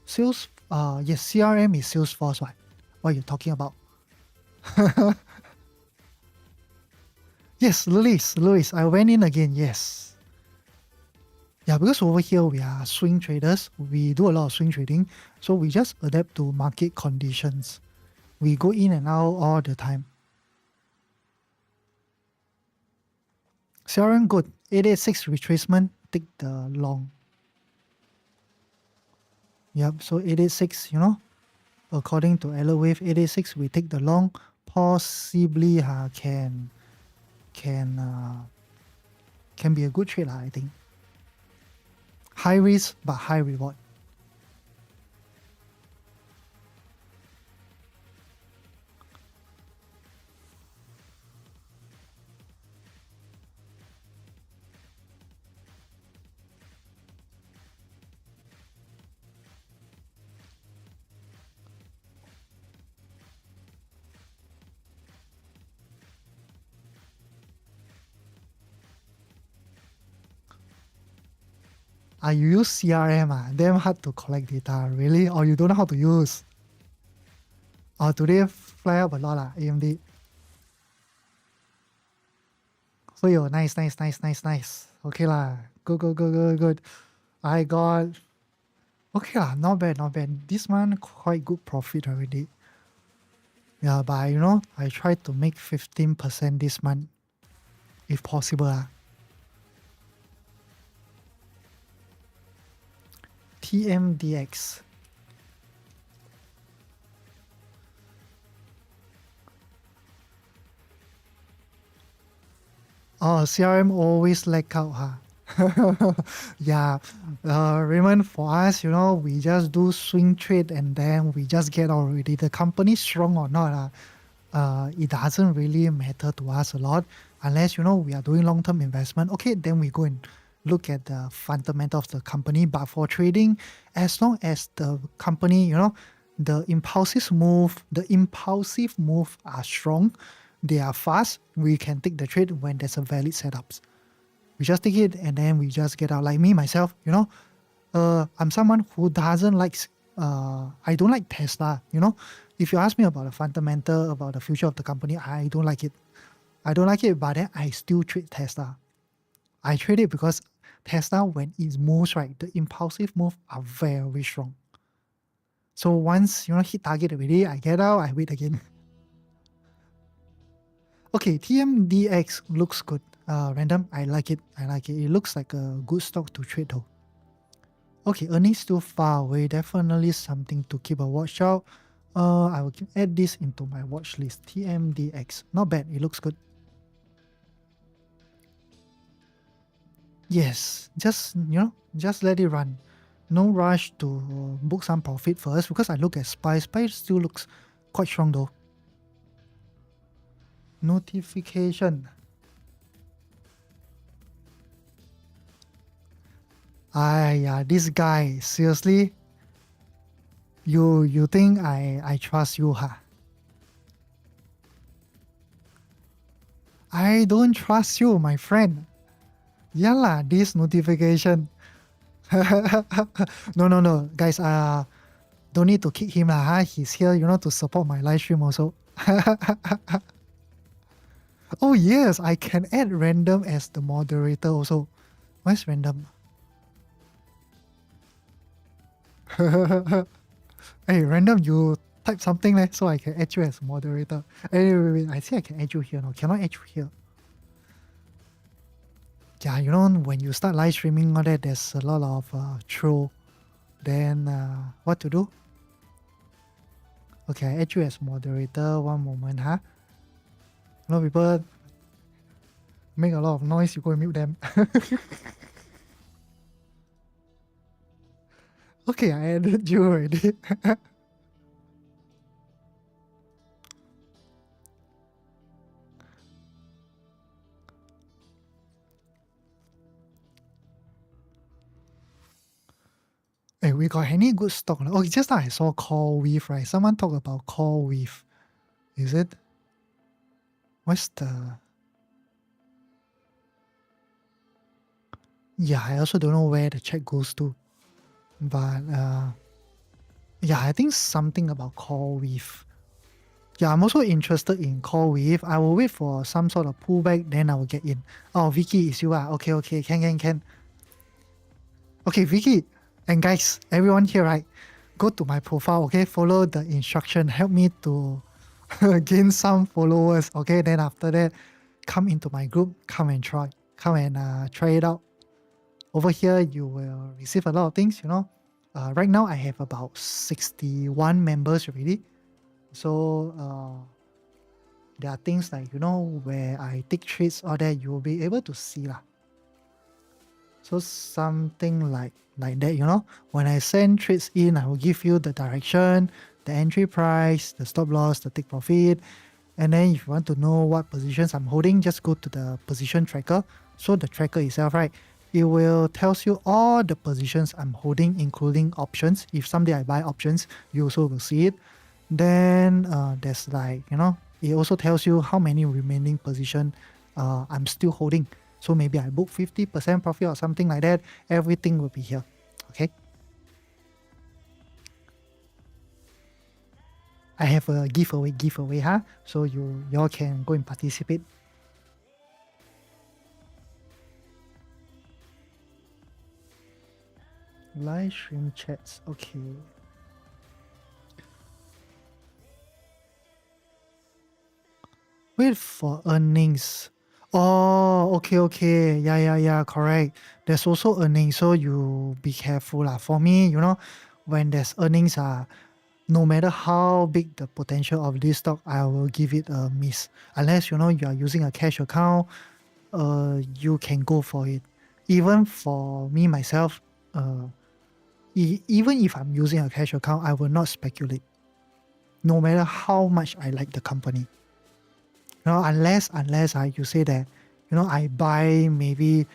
Yes, CRM is Salesforce, right? What are you talking about? Yes, Louis, I went in again, yes. Yeah, because over here we are swing traders. We do a lot of swing trading. So we just adapt to market conditions. We go in and out all the time. CRM good. 886 retracement, take the long. Yep, so 886, according to Eller Wave 886, we take the long. Possibly can uh, can be a good trade, I think. High risk but high reward. You use CRM, damn hard to collect data, really? Or you don't know how to use? Or today fly up a lot, AMD. So yo, nice. Okay lah, good. I got okay lah, not bad. This month quite good profit already. Yeah, but I try to make 15% this month, if possible. TMDX. Oh, CRM always lag out, Yeah, Raymond, for us, we just do swing trade and then we just get already. The company strong or not, it doesn't really matter to us a lot unless we are doing long-term investment. Okay, then we go and look at the fundamental of the company. But for trading, as long as the company, the impulsive move are strong, they are fast, we can take the trade when there's a valid setups. We just take it and then we just get out. Like me myself, I'm someone who doesn't like. I don't like Tesla. If you ask me about the fundamental, about the future of the company, I don't like it. I don't like it, but then I still trade Tesla. I trade it because Tesla, when it moves, right, the impulsive move are very strong. So once hit target already, I get out, I wait again. Okay, TMDX looks good. Random, I like it. It looks like a good stock to trade though. Okay, earnings still far away. Definitely something to keep a watch out. I will add this into my watch list. TMDX. Not bad. It looks good. Yes, just let it run. No rush to book some profit first because I look at SPY. SPY still looks quite strong though. Notification. Yeah, this guy, seriously? You think I trust you, huh? I don't trust you, my friend. Yeah lah, this notification. No, guys. Don't need to kick him lah. He's here, to support my live stream also. Oh yes, I can add random as the moderator also. Where's random? Hey, random, you type something so I can add you as moderator. Hey, wait. I think I can add you here. No, cannot add you here. Yeah, when you start live streaming all that, there's a lot of troll. Then what to do? Okay, I add you as moderator. One moment, people make a lot of noise. You go and mute them. Okay, I added you already. Hey, we got any good stock? Oh, just now I saw call with, right? Someone talk about call with. Is it? What's the... Yeah, I also don't know where the check goes to. But yeah, I think something about call with. Yeah, I'm also interested in call with. I will wait for some sort of pullback, then I will get in. Oh, Vicky, is you ah? Okay, okay, can. Okay, Vicky, and guys, everyone here, right? Go to my profile, okay? Follow the instruction. Help me to gain some followers, okay? Then after that, come into my group, come and try. Come and try it out. Over here, you will receive a lot of things, you know. Right now, I have about 61 members already. So there are things like, you know, where I take trades, all that, you will be able to see lah. So something like that, you know. When I send trades in, I will give you the direction, the entry price, the stop loss, the take profit. And then if you want to know what positions I'm holding, just go to the position tracker. So the tracker itself, right, it will tells you all the positions I'm holding, including options. If someday I buy options, you also will see it. Then there's like, you know, it also tells you how many remaining position I'm still holding. So maybe I book 50% profit or something like that. Everything will be here. Okay. I have a giveaway, huh? So y'all can go and participate. Live stream chats. Okay. Wait for earnings. Oh, okay. Yeah, correct. There's also earnings, so you be careful lah. For me, you know, when there's earnings, no matter how big the potential of this stock, I will give it a miss. Unless you know you are using a cash account, you can go for it. Even for me myself, even if I'm using a cash account, I will not speculate. No matter how much I like the company. You know, unless you say that, you know, I buy maybe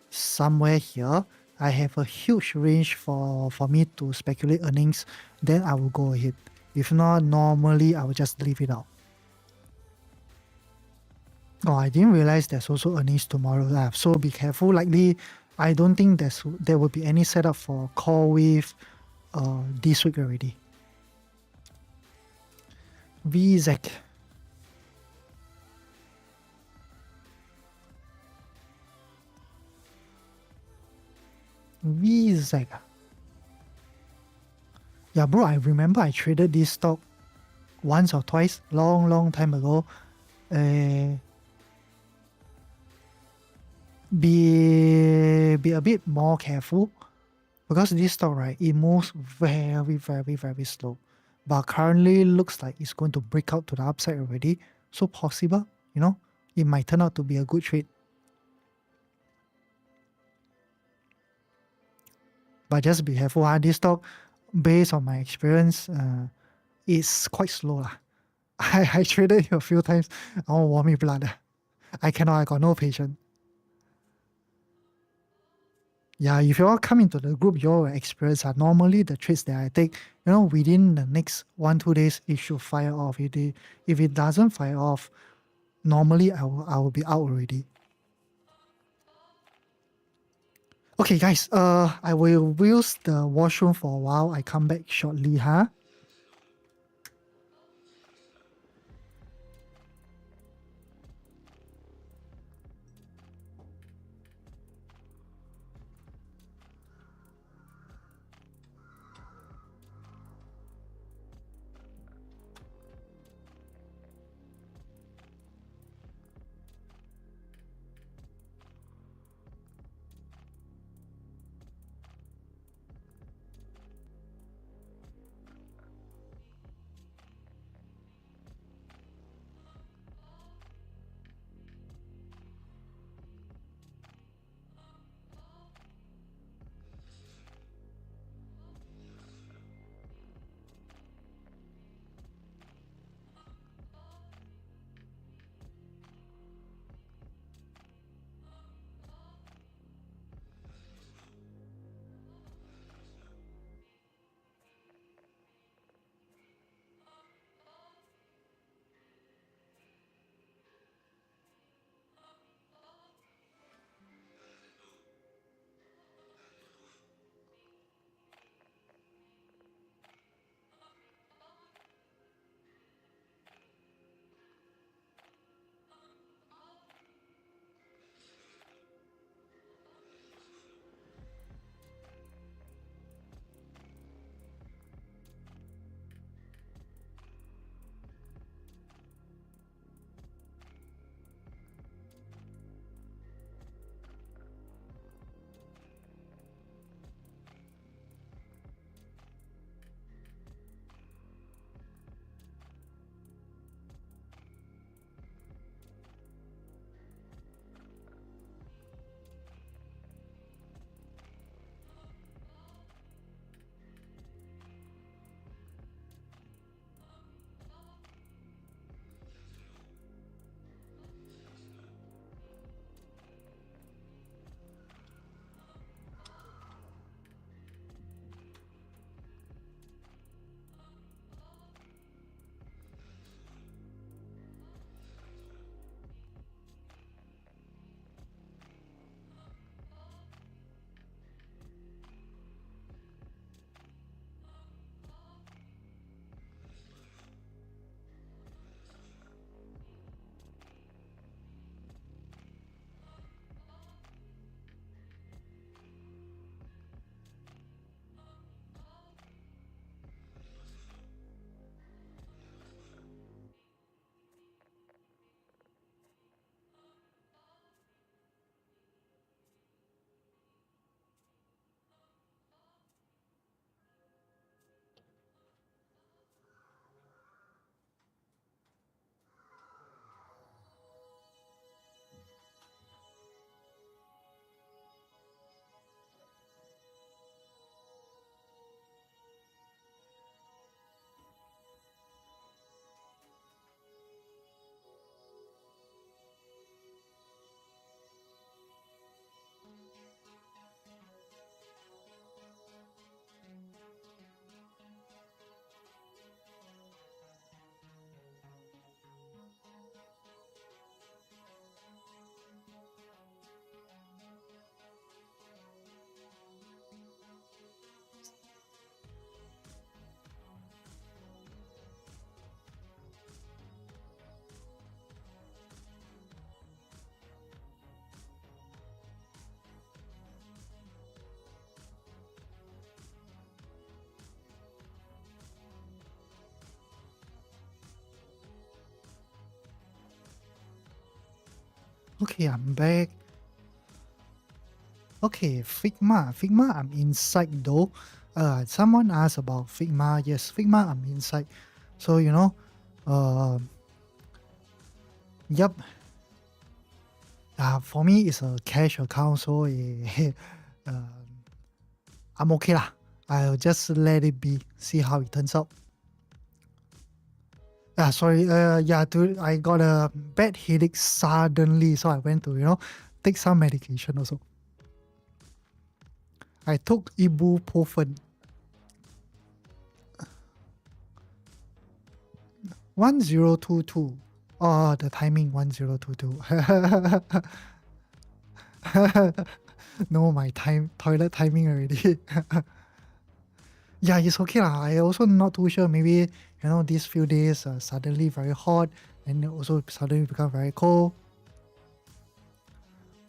somewhere here, I have a huge range for me to speculate earnings, then I will go ahead. If not, normally I will just leave it out. Oh, I didn't realize there's also earnings tomorrow. So be careful. Likely, I don't think there will be any setup for call with this week already. VZEC. VZEC. Yeah, bro, I remember I traded this stock once or twice, long time ago. Be a bit more careful because this stock, right, it moves very slow. But currently looks like it's going to break out to the upside already. So possible, you know, it might turn out to be a good trade. But just be careful. This stock, based on my experience, is quite slow. I traded it a few times. Oh, warm me blood. I cannot, I got no patience. Yeah, if you all come into the group, you all will experience normally the trades that I take, you know, within the next 1-2 days, it should fire off. If it doesn't fire off, normally I will be out already. Okay, guys, I will use the washroom for a while. I come back shortly, huh? Okay, I'm back. Okay, Figma, I'm inside though. Someone asked about Figma. Yes, Figma, I'm inside. So, uh, yep. For me, it's a cash account, so uh, I'm okay lah. I'll just let it be, see how it turns out. Sorry, dude, I got a bad headache suddenly, so I went to, take some medication also. I took ibuprofen. 1022. Oh, the timing 1022. No, my toilet timing already. Yeah, it's okay lah. I also not too sure. Maybe these few days suddenly very hot and also suddenly become very cold.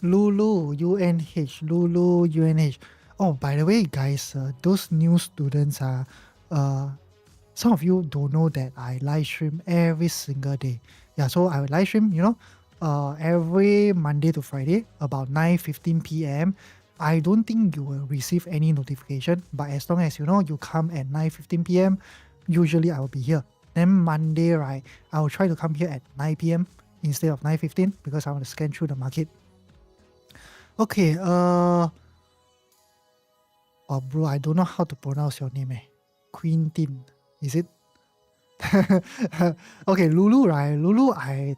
Lulu UNH Lulu UNH. Oh, by the way, guys, those new students are. Some of you don't know that I live stream every single day. Yeah, so I will live stream, every Monday to Friday about 9:15 p.m. I don't think you will receive any notification, but as long as you come at 9:15 p.m., usually I will be here. Then Monday, right, I will try to come here at 9 p.m. instead of 9:15 because I want to scan through the market. Okay, oh bro, I don't know how to pronounce your name. Quintin, is it? Okay, Lulu, right? Lulu, I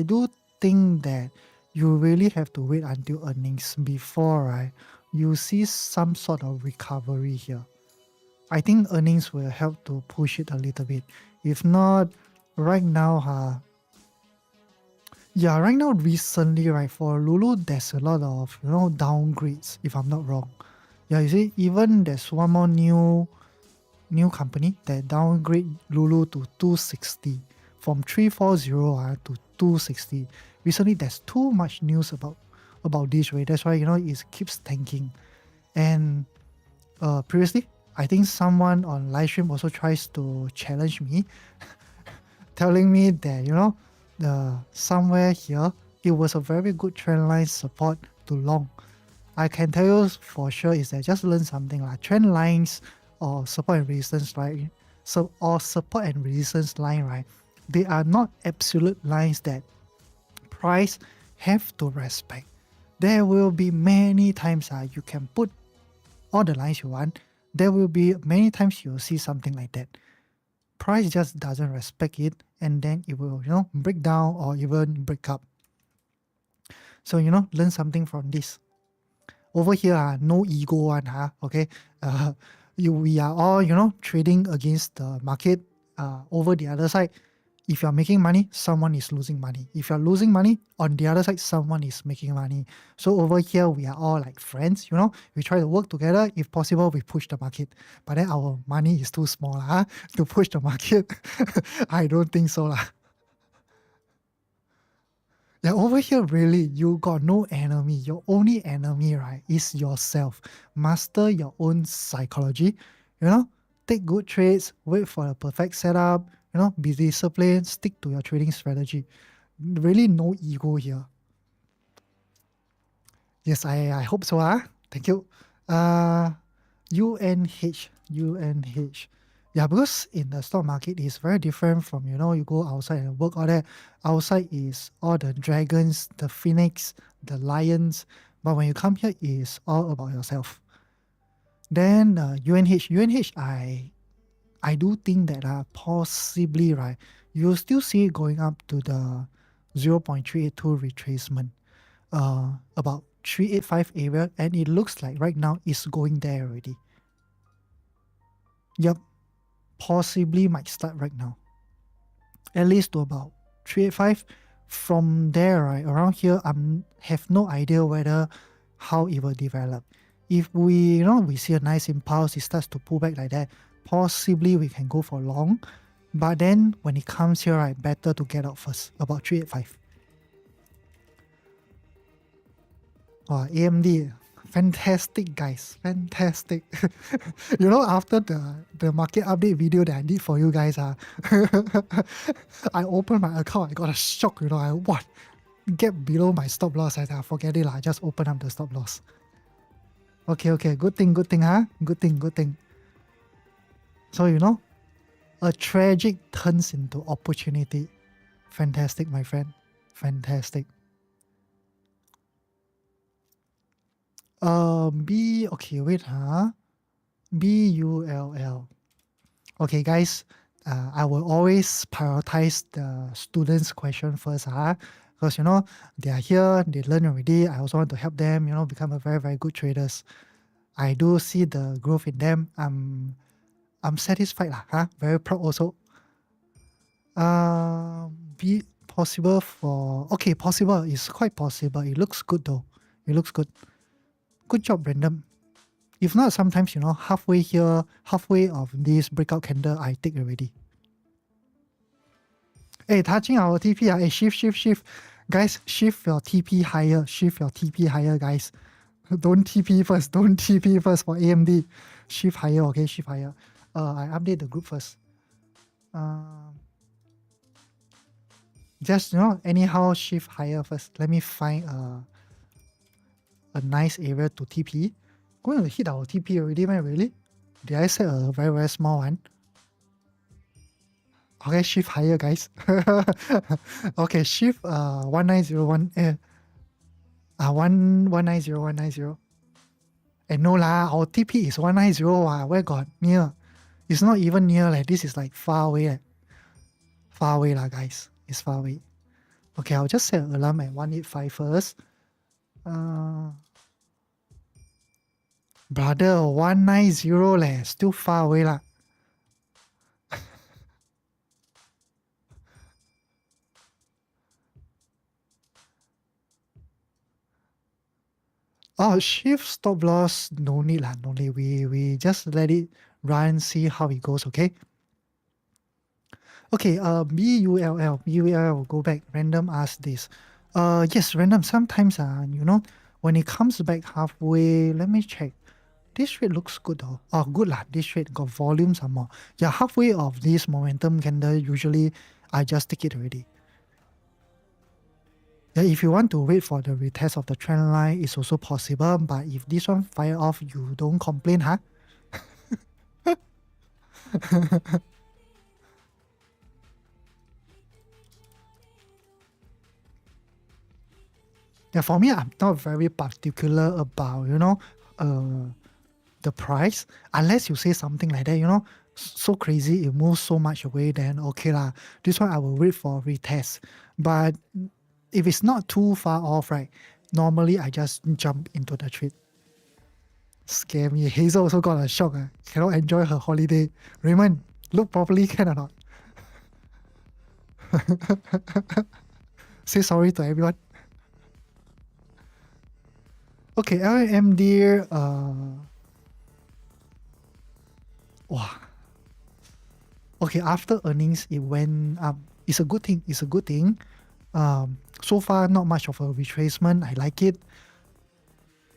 do think that you really have to wait until earnings before, right, you see some sort of recovery here. I think earnings will help to push it a little bit. If not, right now, right now, recently, right, for Lulu, there's a lot of, downgrades, if I'm not wrong. Yeah, you see, even there's one more new company that downgrade Lulu to 260 from 340 to 260. Recently, there's too much news about this, right? That's why it keeps tanking. And previously, I think someone on live stream also tries to challenge me, telling me that somewhere here it was a very good trend line support to long. I can tell you for sure is that just learn something like trend lines or support and resistance line, support and resistance line, right? They are not absolute lines that price have to respect. There will be many times you can put all the lines you want. There will be many times you'll see something like that. Price just doesn't respect it, and then it will break down or even break up. So learn something from this. Over here, no ego one, okay? We are all, trading against the market. Over the other side, if you're making money, someone is losing money. If you're losing money, on the other side, someone is making money. So over here, we are all like friends, we try to work together. If possible, we push the market. But then our money is too small to push the market. I don't think so. Yeah, over here, really, you got no enemy. Your only enemy, right, is yourself. Master your own psychology. Take good trades, wait for a perfect setup, be disciplined, stick to your trading strategy. Really no ego here. Yes, I hope so. Thank you. UNH. Yeah, because in the stock market it's very different from you go outside and work all that. Outside is all the dragons, the phoenix, the lions, but when you come here it's all about yourself. Then UNH, I do think that possibly, right, you'll still see it going up to the 0.382 retracement, about 385 area, and it looks like right now it's going there already. Yep, possibly might start right now. At least to about 385. From there, right, around here, I have no idea whether how it will develop. If we see a nice impulse, it starts to pull back like that, possibly we can go for long. But then when it comes here, right, better to get out first, about 385. AMD, fantastic guys, fantastic. After the market update video that I did for you guys, I opened my account, I got a shock, what? get below my stop loss. I forget it. I just open up the stop loss. Okay. Good thing, huh? Good thing. So, a tragic turns into opportunity. Fantastic, my friend. Fantastic. Okay, wait, huh? BULL. Okay, guys, I will always prioritize the students' question first, because they are here, they learn already. I also want to help them, become a very, very good traders. I do see the growth in them. I'm satisfied, very proud also. Be possible for possible. It's quite possible. It looks good though. It looks good. Good job, Random. If not, sometimes halfway here, halfway of this breakout candle, I take already. Hey, touching our TP, hey, shift. Guys, shift your TP higher, guys. Don't TP first for AMD. Shift higher, okay, shift higher. I update the group first. Just, anyhow shift higher first. Let me find a nice area to TP. Going to hit our TP already, man, really? Did I set a very, very small one? Okay, shift higher, guys. Okay, shift 1901 190. And no lah, our TP is 190. Where got near? It's not even near, like this is like far away. Far away lah, guys. It's far away. Okay, I'll just set an alarm at 185 first. Brother, 190 leh, still far away lah. Oh, shift stop loss, no need lah, no need. We just let it run, see how it goes, okay? Okay, BULL, will go back. Random ask this. Yes, Random, sometimes, when it comes back halfway, let me check. This trade looks good though. Oh, good lah. This trade got volume some more. Yeah, halfway of this momentum candle, usually I just take it already. Yeah, if you want to wait for the retest of the trend line, it's also possible. But if this one fire off, you don't complain, huh? Yeah, for me, I'm not very particular about, the price. Unless you say something like that, so crazy, it moves so much away, then okay lah. This one I will wait for retest. But if it's not too far off, right, normally I just jump into the trade. Scare me. Hazel also got a shock. Cannot enjoy her holiday. Raymond, look properly, can or not? Say sorry to everyone. Okay, LMD, wow. Okay, after earnings, it went up. It's a good thing. So far, not much of a retracement. I like it.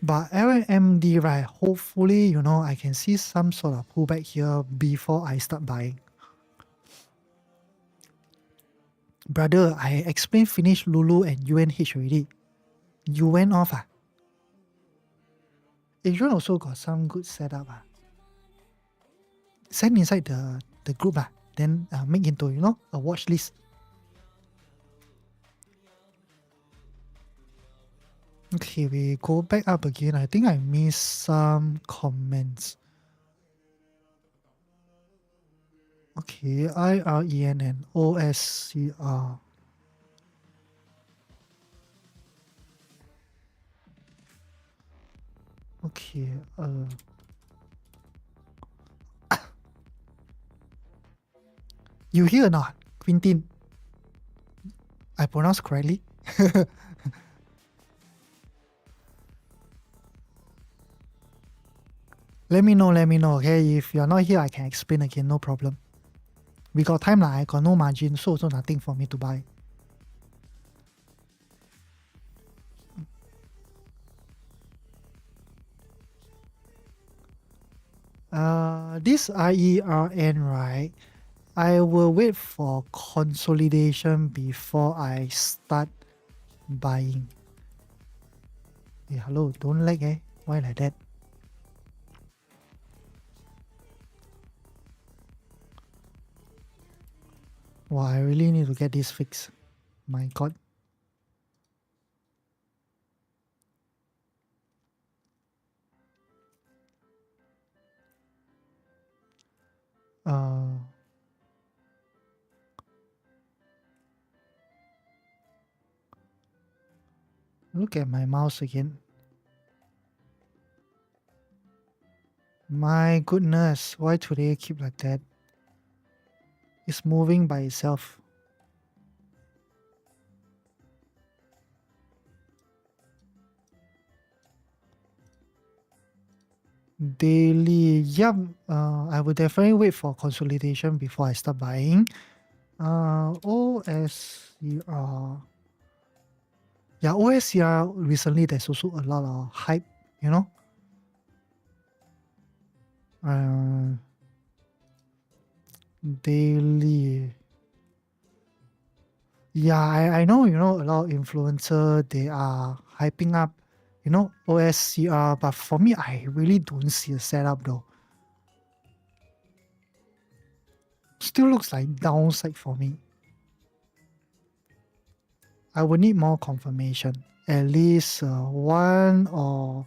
But LMD, right, hopefully, I can see some sort of pullback here before I start buying. Brother, I explained finish Lulu and UNH already. You went off, Adrian also got some good setup. Send inside the group, then make into, a watch list. Okay, we go back up again. I think I missed some comments. Okay, IREN and OSCR. Okay, you hear or not, Quintin? I pronounced correctly? Let me know, okay? If you're not here, I can explain again, no problem. We got time, I got no margin, so also nothing for me to buy. This IERN, right? I will wait for consolidation before I start buying. Hey, hello, don't lag Why like that? Wow, I really need to get this fixed. My god. Look at my mouse again. My goodness, why today keep like that? It's moving by itself. Daily, yep. I will definitely wait for consolidation before I start buying. OSCR. Yeah, OSCR recently there's also a lot of hype, you know. Daily. Yeah, I know, a lot of influencer they are hyping up, OSCR, but for me, I really don't see a setup though. Still looks like downside for me. I would need more confirmation. At least one or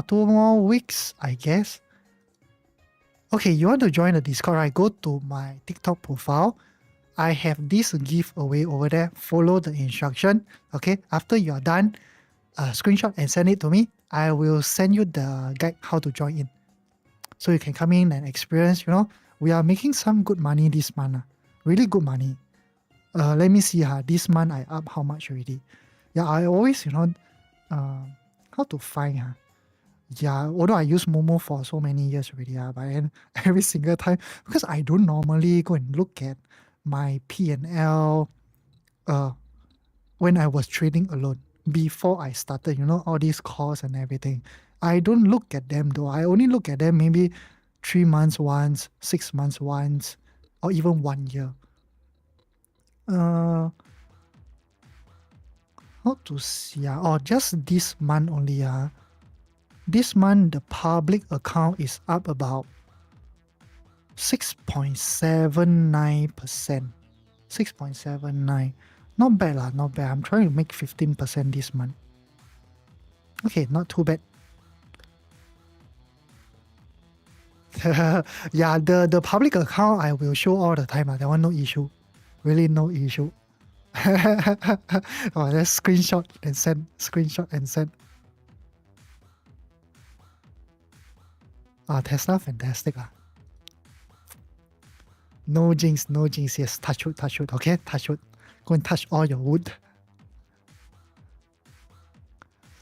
two more weeks, I guess. Okay, you want to join the Discord, right? Go to my TikTok profile. I have this giveaway over there. Follow the instruction. Okay, after you are done, screenshot and send it to me. I will send you the guide how to join in. So you can come in and experience, we are making some good money this month. Really good money. Let me see. This month I up how much already? Yeah, I always, how to find. Yeah, although I use Momo for so many years already, but then every single time, because I don't normally go and look at my P&L when I was trading alone before I started, all these calls and everything. I don't look at them though. I only look at them maybe 3 months once, 6 months once, or even 1 year. How to see? Just this month only. This month, the public account is up about 6.79%. 6.79. Not bad, not bad. I'm trying to make 15% this month. Okay, not too bad. Yeah, the public account I will show all the time. That one no issue. Really no issue. Let's screenshot and send. Screenshot and send. Tesla, fantastic. No jinx, no jinx. Yes, touch wood, okay? Touch wood. Go and touch all your wood.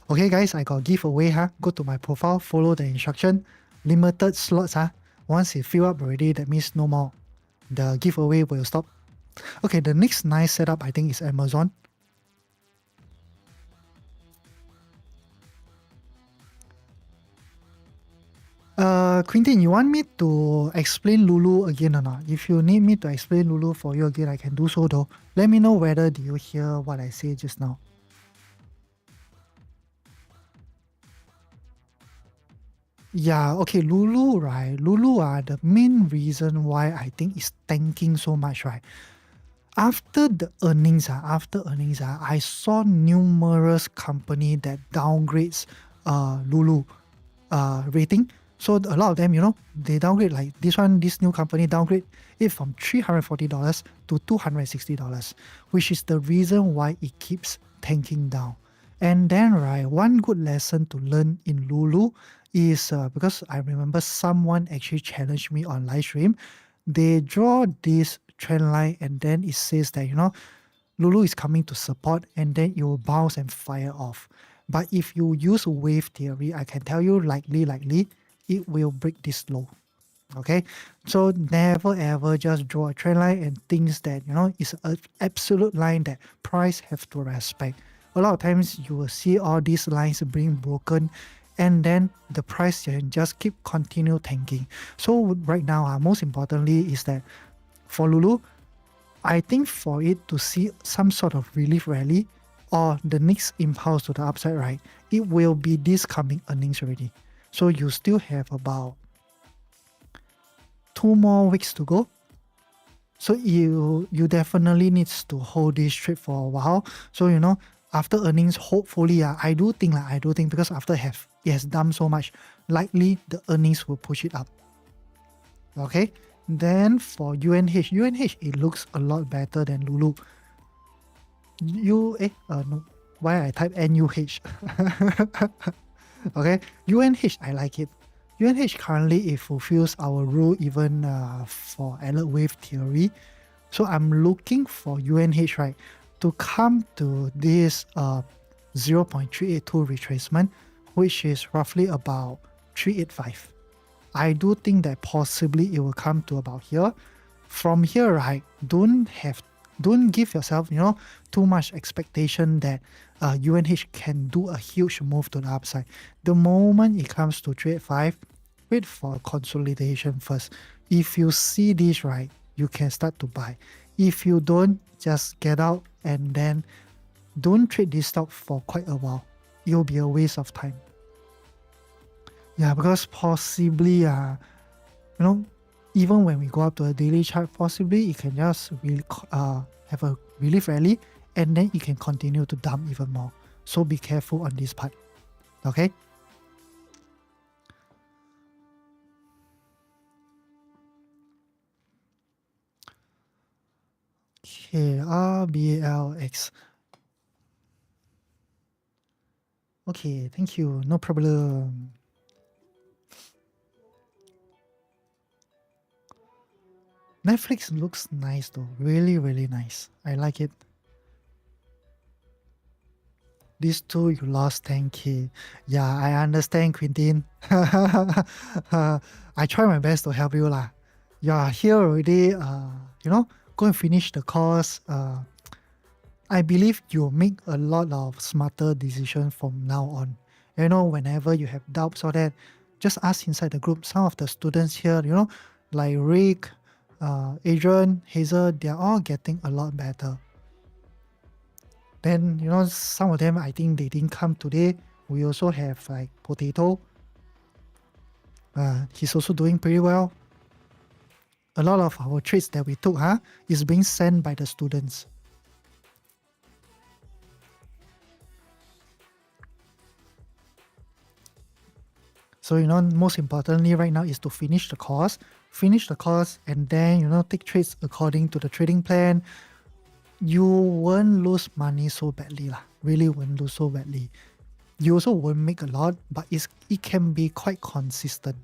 Okay, guys, I got a giveaway. Go to my profile, follow the instruction. Limited slots. Once it fill up already, that means no more. The giveaway will stop. Okay, the next nice setup, I think, is Amazon. Quintin, you want me to explain Lulu again or not? If you need me to explain Lulu for you again, I can do so though. Let me know whether do you hear what I say just now. Yeah, okay, Lulu, right? Lulu, the main reason why I think is tanking so much, right? After earnings, I saw numerous company that downgrades Lulu rating. So a lot of them, they downgrade like this new company downgrade it from $340 to $260, which is the reason why it keeps tanking down. And then, right, one good lesson to learn in Lulu is because I remember someone actually challenged me on live stream. They draw this trend line and then it says that, Lulu is coming to support and then it will bounce and fire off. But if you use wave theory, I can tell you likely, it will break this low. Okay, so never ever just draw a trend line and thinks that it's an absolute line that price have to respect. A lot of times you will see all these lines being broken and then the price just keep continue tanking. So right now, most importantly is that for Lulu, I think for it to see some sort of relief rally or the next impulse to the upside, right, it will be this coming earnings already. So you still have about 2 more weeks to go. So you definitely needs to hold this trade for a while. So after earnings, hopefully, I do think because after it has dumped so much, likely the earnings will push it up. Okay. Then for UNH, it looks a lot better than Lulu. No, why I type NUH? Okay, UNH, I like it. UNH currently it fulfills our rule even for alert wave theory. So I'm looking for UNH, right, to come to this 0.382 retracement, which is roughly about 385. I do think that possibly it will come to about here. From here, right, don't give yourself too much expectation that UNH can do a huge move to the upside. The moment it comes to 385, wait for consolidation first. If you see this, right, you can start to buy. If you don't, just get out and then don't trade this stock for quite a while. It'll be a waste of time. Yeah, because possibly even when we go up to a daily chart, possibly it can just really have a relief rally and then it can continue to dump even more. So be careful on this part. Okay. Okay, RBLX. Okay, thank you. No problem. Netflix looks nice though. Really, really nice. I like it. These two, you lost 10K. Yeah, I understand, Quintin. I try my best to help you lah. You are here already. Go and finish the course. I believe you'll make a lot of smarter decisions from now on. Whenever you have doubts or that, just ask inside the group. Some of the students here, like Rick, Adrian, Hazel, they're all getting a lot better. Then, some of them, I think they didn't come today. We also have like Potato. He's also doing pretty well. A lot of our trades that we took is being sent by the students. So, most importantly right now is to finish the course, and then, take trades according to the trading plan. You won't lose money so badly lah. Really won't lose so badly. You also won't make a lot, but it can be quite consistent.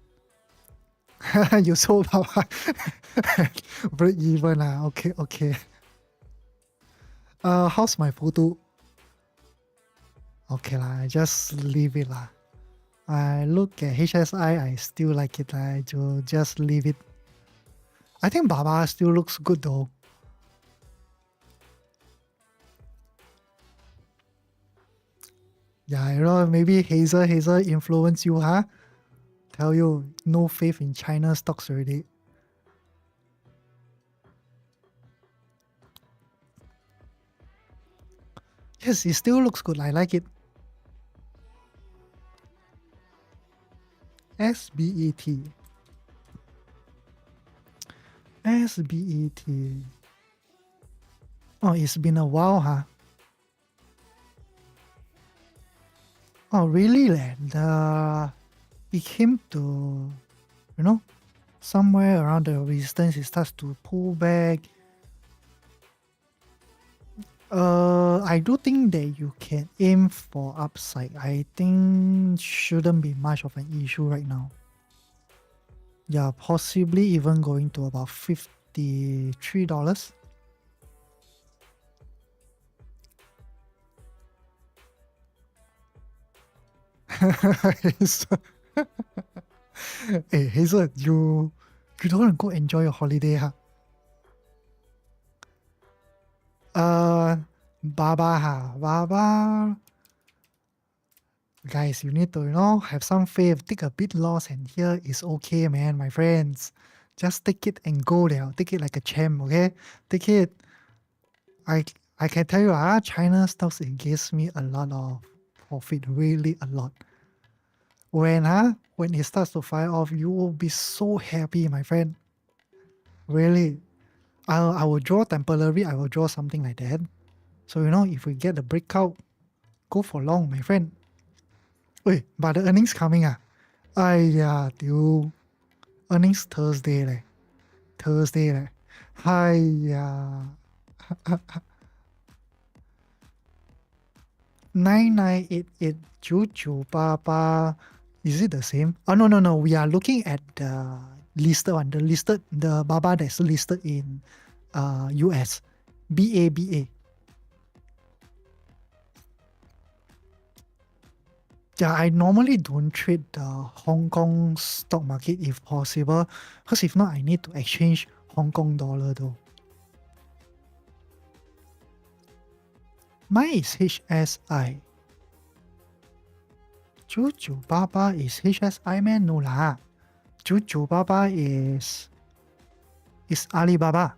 You sold out. Break even lah. Okay. How's my photo? Okay lah, I just leave it lah. I look at HSI, I still like it. I just leave it. I think Baba still looks good though. Yeah, maybe Hazel influence you, huh? Tell you, no faith in China stocks already. Yes, it still looks good. I like it. SBET. Oh, it's been a while, huh? Oh, really? It came to, somewhere around the resistance, it starts to pull back. I do think that you can aim for upside. I think shouldn't be much of an issue right now. Yeah, possibly even going to about $53. Hey Hazel, you don't want to go enjoy your holiday, huh? Baba. Guys, you need to, have some faith. Take a bit loss, and here is okay, man, my friends. Just take it and go there. Take it like a champ, okay? Take it. I can tell you, China stocks, it gives me a lot of profit, really a lot. When it starts to fire off, you will be so happy, my friend. Really. I will draw temporary, I will draw something like that. So, if we get the breakout, go for long, my friend. Wait, but the earnings coming, dude. Earnings Thursday, leh. Thursday, leh. Hiya. 99889988. Is it the same? Oh, no, no, no. We are looking at the listed one. The Baba that's listed in US. BABA. Yeah, I normally don't trade the Hong Kong stock market if possible, because if not, I need to exchange Hong Kong dollar though. Mine is HSI. Juju Baba is HSI man? No lah. Juju Baba is Alibaba.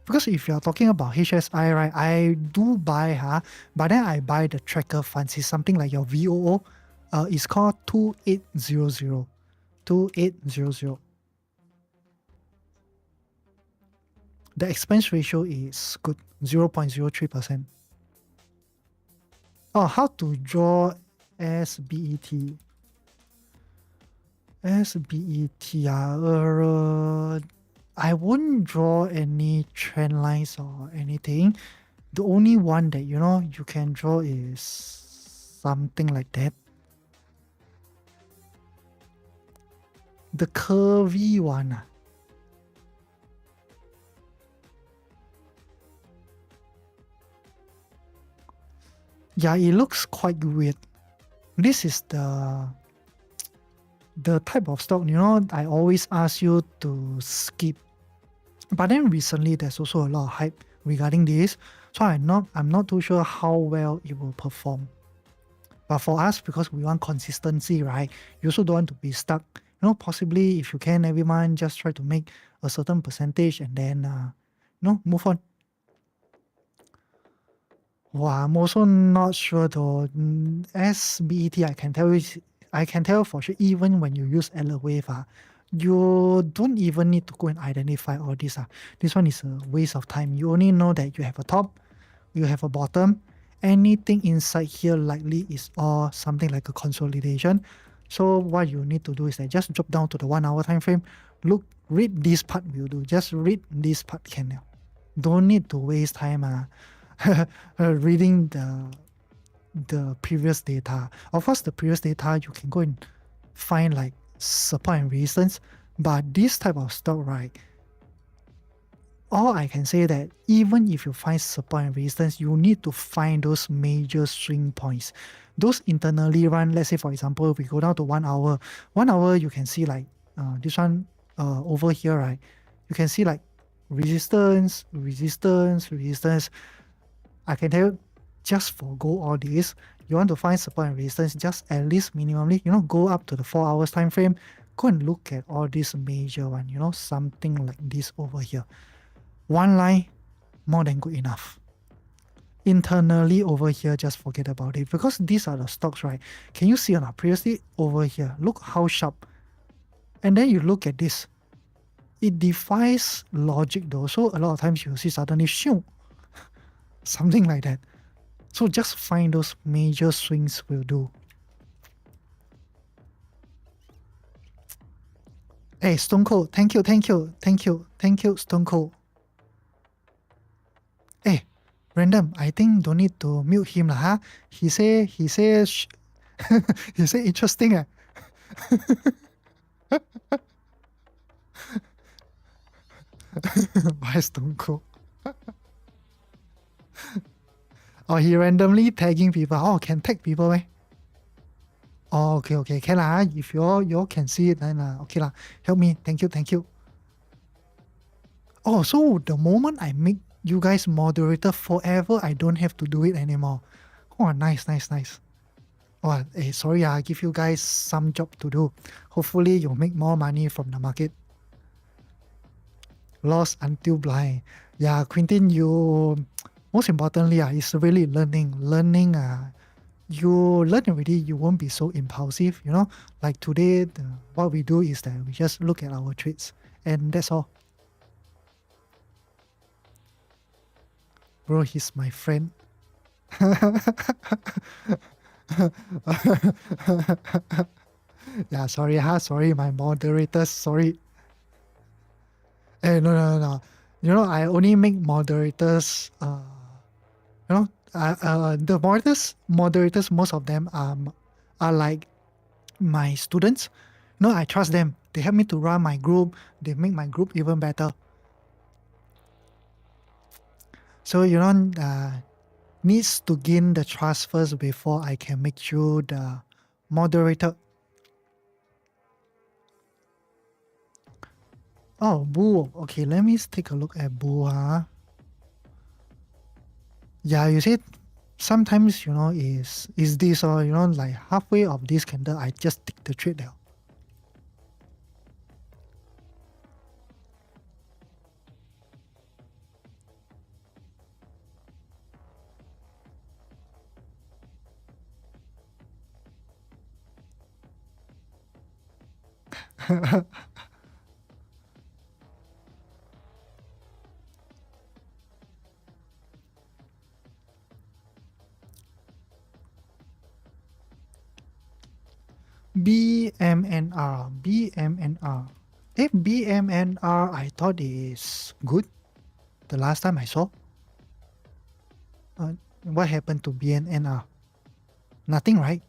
Because if you're talking about HSI, right, I do buy, but then I buy the tracker funds. It's something like your VOO. It's called 2800. 2800. The expense ratio is good, 0.03%. Oh, how to draw SBET? SBET, I won't draw any trend lines or anything. The only one that you can draw is something like that. The curvy one. Yeah, it looks quite weird. This is the type of stock, I always ask you to skip. But then recently there's also a lot of hype regarding this. So I'm not too sure how well it will perform. But for us, because we want consistency, right? You also don't want to be stuck. Possibly if you can every month, just try to make a certain percentage and then move on. Well, I'm also not sure though. SBET, I can tell for sure, even when you use Wave, you don't even need to go and identify all this. This one is a waste of time. You only know that you have a top, you have a bottom. Anything inside here likely is all something like a consolidation. So what you need to do is that just drop down to the 1 hour time frame. Read this part will do. Just read this part can now. Don't need to waste time reading the previous data. Of course, the previous data you can go and find like support and resistance, but this type of stock, right? All I can say that even if you find support and resistance, you need to find those major swing points. Those internally run, let's say for example, we go down to 1 hour. 1 hour you can see like this one over here, right? You can see like resistance, resistance, resistance. I can tell you, just forgo all this. You want to find support and resistance, just at least minimally, go up to the 4 hours time frame. Go and look at all these major one, something like this over here. One line, more than good enough. Internally over here, just forget about it, because these are the stocks, right? Can you see on our previously over here? Look how sharp. And then you look at this. It defies logic though. So a lot of times you'll see suddenly shoo, something like that. So just find those major swings will do. Hey, Stone Cold, thank you, Stone Cold. Hey, Random, I think don't need to mute him lah, huh? He say he say interesting. Why Stone Cold? Oh, he randomly tagging people. Oh, can tag people, eh? Oh, okay. Can lah. If you can see it, then okay lah. Help me. Thank you. Oh, so the moment I make you guys moderator forever, I don't have to do it anymore. Oh, nice. Oh, sorry, I give you guys some job to do. Hopefully, you'll make more money from the market. lost until blind. Yeah, Quentin, you most importantly, is really learning. Learning, you learn already, you won't be so impulsive. Like today, what we do is that we just look at our traits, and that's all. Bro, he's my friend. Yeah, sorry, sorry, my moderators, sorry. No, no, no, no. I only make moderators. The moderators, most of them are like my students. I trust them. They help me to run my group. They make my group even better. So needs to gain the trust first before I can make you the moderator. Oh, Boo. Okay, let me take a look at Boo. Yeah, you said sometimes is this, or like halfway of this candle I just take the trade there. BMNR, BMNR. If BMNR, I thought is good the last time I saw. What happened to BNNR? Nothing, right?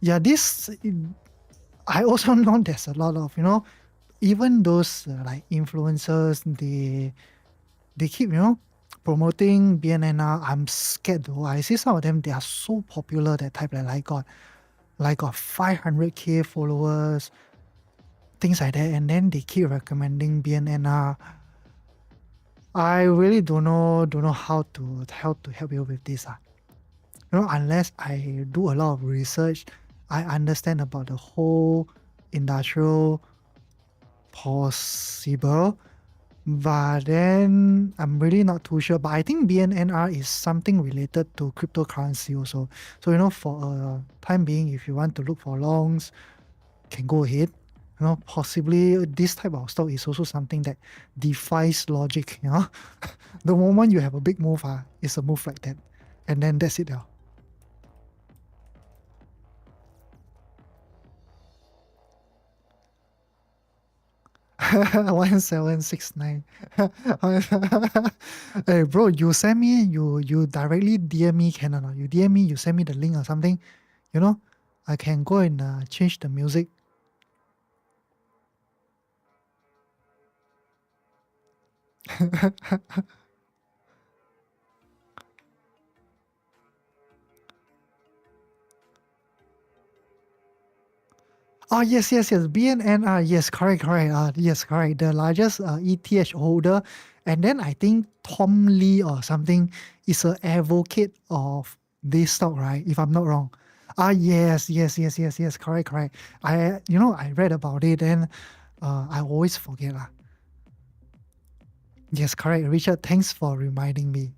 Yeah, this I also know there's a lot of even those like influencers, they keep promoting BNNR. I'm scared though. I see some of them, they are so popular, that type, like got 500k followers, things like that, and then they keep recommending BNNR. I really don't know how to help you with this. Unless I do a lot of research, I understand about the whole industrial possible. But then I'm really not too sure. But I think BNNR is something related to cryptocurrency also. So for a time being, if you want to look for longs, can go ahead. Possibly this type of stock is also something that defies logic. The moment you have a big move, it's a move like that, and then that's it. 1769. Hey bro, you send me, you directly DM me, can or not? You DM me, you send me the link or something. You know, I can go and change the music. Oh yes, yes, yes. BNNR, yes, correct, correct. Yes, correct. The largest ETH holder, and then I think Tom Lee or something is an advocate of this stock, right? If I'm not wrong. Yes, yes, yes, yes, yes. Correct, correct. I read about it, and I always forget lah. Yes, correct. Richard, thanks for reminding me.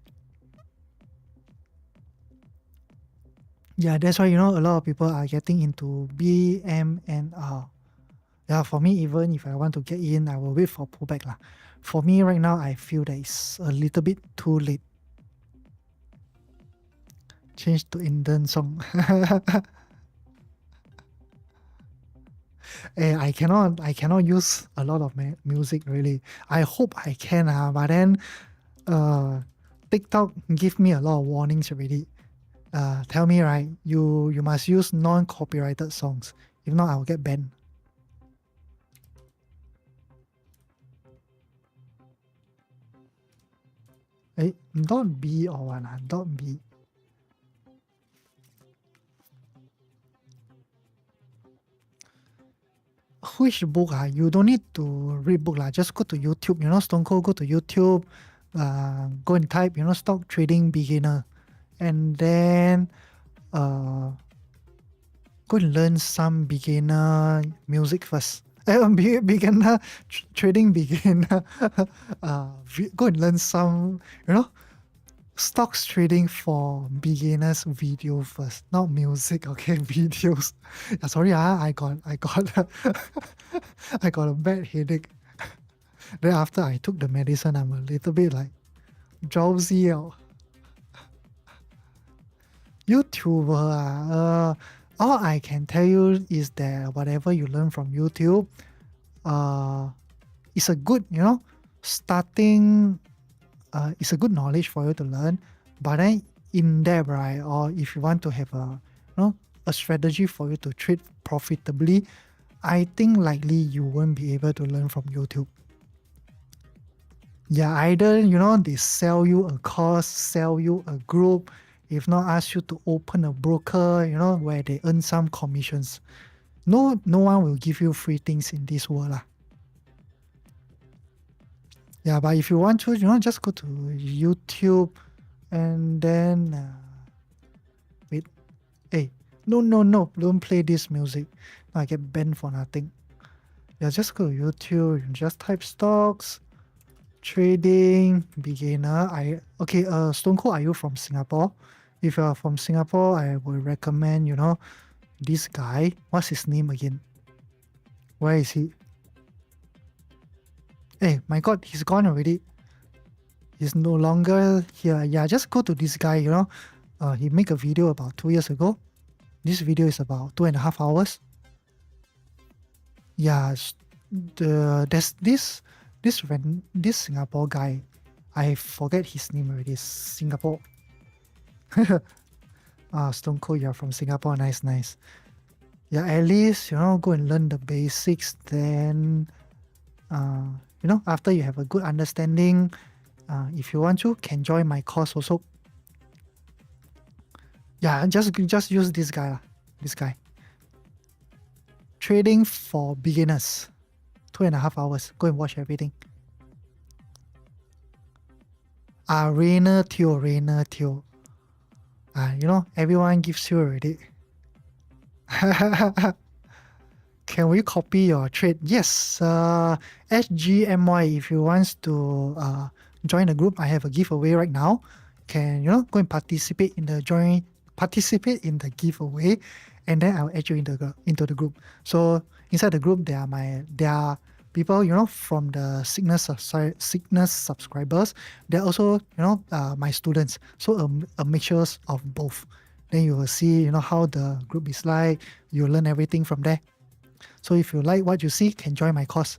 Yeah, that's why a lot of people are getting into BMNR. Yeah, for me, even if I want to get in, I will wait for pullback lah. For me right now, I feel that it's a little bit too late. Change to Indian song. I cannot use a lot of music really. I hope I can, but then TikTok give me a lot of warnings already. Tell me, right, you must use non-copyrighted songs. If not, I will get banned. Dot B or what? Dot B. Which book? You don't need to read book lah. Just go to YouTube. Stone Cold, go to YouTube. Go and type, stock trading beginner, and then go and learn some beginner music first, Beginner trading beginner. Go and learn some, stocks trading for beginners video first, not music. Okay, videos. Sorry, I got I got a bad headache. Then after I took the medicine, I'm a little bit like drowsy. YouTuber, all I can tell you is that whatever you learn from YouTube, uh, it's a good, starting. It's a good knowledge for you to learn. But then in depth, right, or if you want to have a strategy for you to trade profitably, I think likely you won't be able to learn from YouTube. Yeah, either they sell you a course, sell you a group, if not ask you to open a broker, where they earn some commissions. No one will give you free things in this world lah. Yeah, but if you want to, just go to YouTube and then wait. Hey, no, don't play this music. I get banned for nothing. Yeah, just go to YouTube and just type stocks, trading, beginner. Stone Cold, are you from Singapore? If you are from Singapore, I would recommend, this guy. What's his name again? Where is he? Hey, my God, he's gone already. He's no longer here. Yeah, just go to this guy, he made a video about 2 years ago. This video is about 2.5 hours. Yeah, there's this Singapore guy. I forget his name already. Singapore. Stone Cold, you're from Singapore. Nice. Yeah, at least, go and learn the basics. Then, after you have a good understanding, if you want to, can join my course also. Yeah, just use this guy. This guy. Trading for beginners. 2.5 hours. Go and watch everything. Rainer Teo. Everyone gives you already. Can we copy your trade? Yes. SGMY, if you want to join the group, I have a giveaway right now. Can go and participate in the giveaway, and then I'll add you into the group. So inside the group, there are people from the sickness subscribers. They're also my students. So a mixture of both. Then you will see how the group is like. You'll learn everything from there. So if you like what you see, can join my course.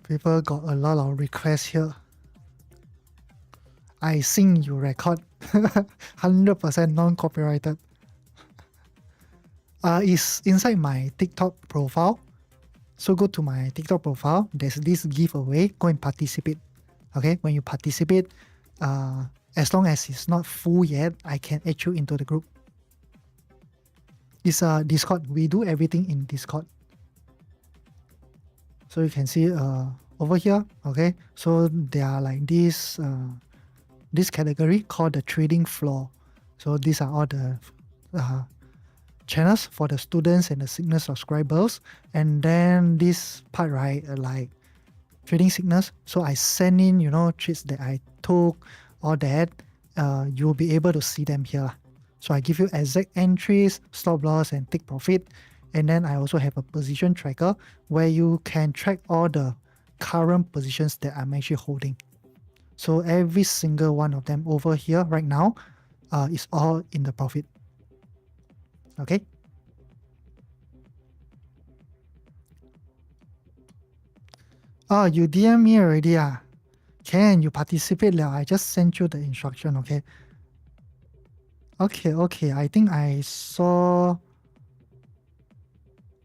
People got a lot of requests here. I sing, you record. 100% non-copyrighted. It's inside my TikTok profile. So go to my TikTok profile. There's this giveaway. Go and participate. Okay, when you participate, as long as it's not full yet, I can add you into the group. It's Discord. We do everything in Discord. So you can see over here. Okay, so there are like this category called the trading floor. So these are all the channels for the students and the signal subscribers. And then this part, right, like trading signals. So I send in, trades that I took, all that. You'll be able to see them here. So I give you exact entries, stop loss, and take profit. And then I also have a position tracker where you can track all the current positions that I'm actually holding. So every single one of them over here right now is all in the profit. Okay. Oh, you DM me already. Can you participate? I just sent you the instruction. Okay. Okay. I think I saw.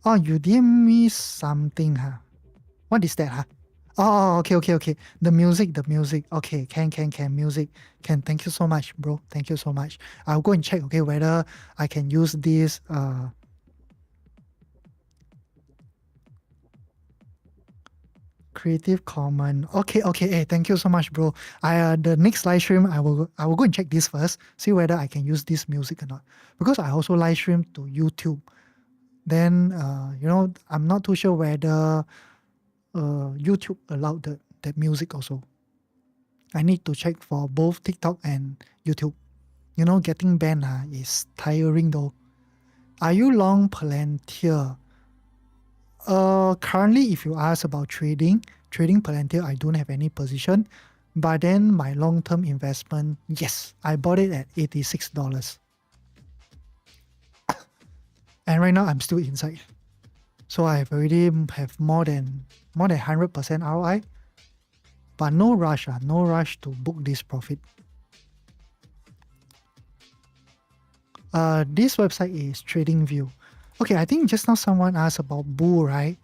Oh, you DM me something. What is that? Oh, okay. The music. Okay, can music. Can, thank you so much, bro. Thank you so much. I'll go and check, okay, whether I can use this. Creative Common. Okay, okay. Hey, thank you so much, bro. The next live stream, I will go and check this first, see whether I can use this music or not. Because I also live stream to YouTube. Then I'm not too sure whether YouTube allowed that music also. I need to check for both TikTok and YouTube. Getting banned is tiring though. Are you long Palantir? Currently, if you ask about trading Palantir, I don't have any position. But then my long-term investment, yes, I bought it at $86. And right now I'm still inside. So I've already have more than 100% ROI. But no rush, no rush to book this profit. This website is TradingView. Okay, I think just now someone asked about Bull, right?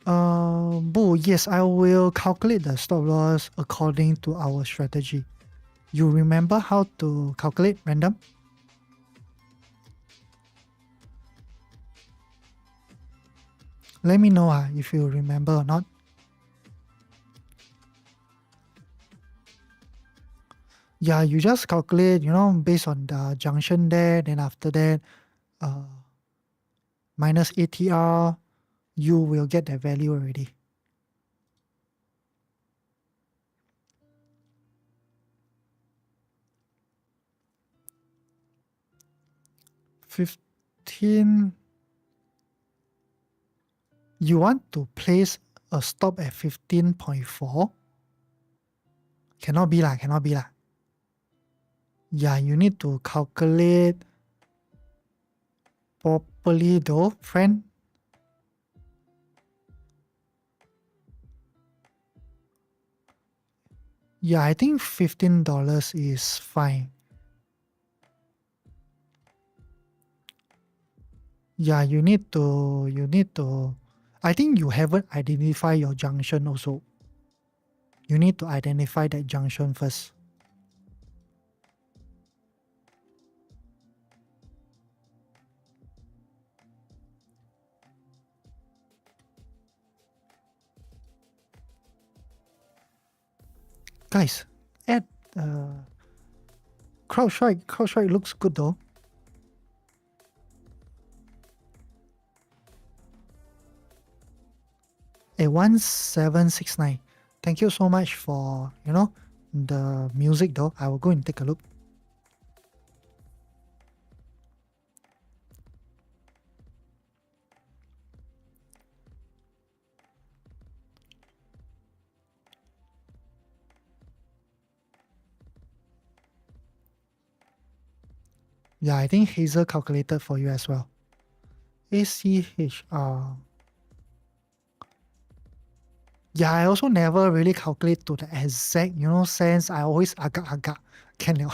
Bull, yes, I will calculate the stop loss according to our strategy. You remember how to calculate random? Let me know if you remember or not. Yeah, you just calculate, based on the junction there, then after that, minus ATR, you will get that value already. $15. You want to place a stop at 15.4? Cannot be lah. Yeah, you need to calculate properly though, friend. Yeah, I think $15 is fine. Yeah, you need to, I think you haven't identified your junction also. You need to identify that junction first. Guys, add CrowdStrike looks good though. A 1769. Thank you so much for the music though. I will go and take a look. Yeah, I think Hazel calculated for you as well. ACHR. Yeah, I also never really calculate to the exact, sense. I always agak. Can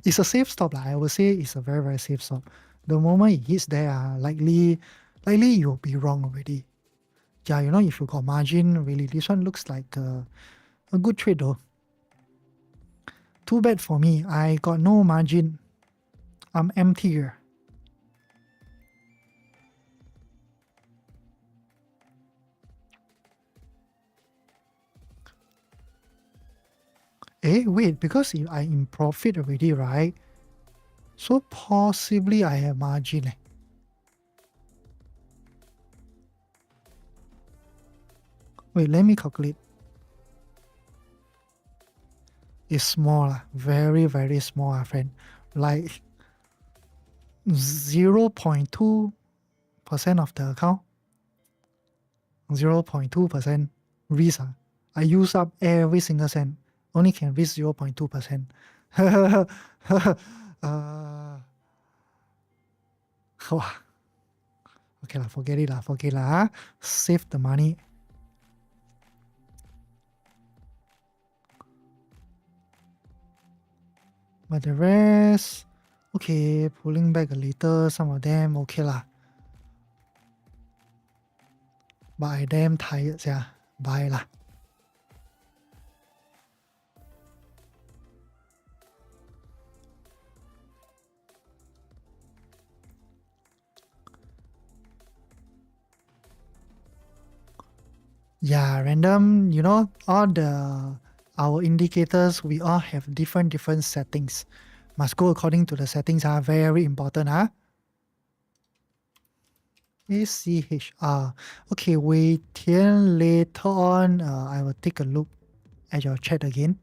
It's a safe stop. I would say it's a very, very safe stop. The moment it hits there, likely you'll be wrong already. Yeah, if you got margin, really, this one looks like a good trade though. Too bad for me. I got no margin. I'm empty here. Wait, because if I in profit already, right? So possibly I have margin. Wait, let me calculate. It's small, very, very small, friend. Like 0.2% of the account. 0.2% risk. I use up every single cent. Only can risk 0.2%. Okay, forget it. Save the money. But the rest, okay, pulling back a little, some of them, okay lah. But I damn tired, yeah. Bye lah. Yeah, random, all our indicators, we all have different settings. Must go according to the settings, are very important, huh? ACHR. Okay, wait till later on. I will take a look at your chat again.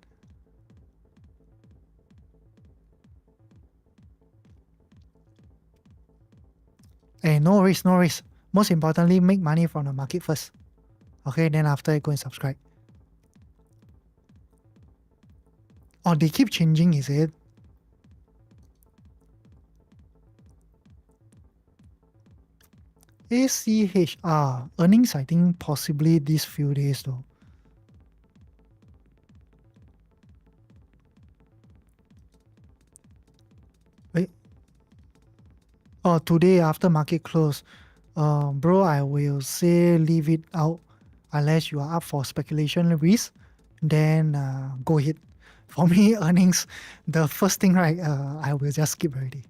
Hey, no worries, no worries. Most importantly, make money from the market first. Okay, then after go and subscribe. Oh, they keep changing, is it? ACHR. Earnings, I think possibly these few days though. Wait. Oh, today after market close. Bro, I will say leave it out unless you are up for speculation risk. Then go ahead. For me, earnings, the first thing, right, I will just skip already.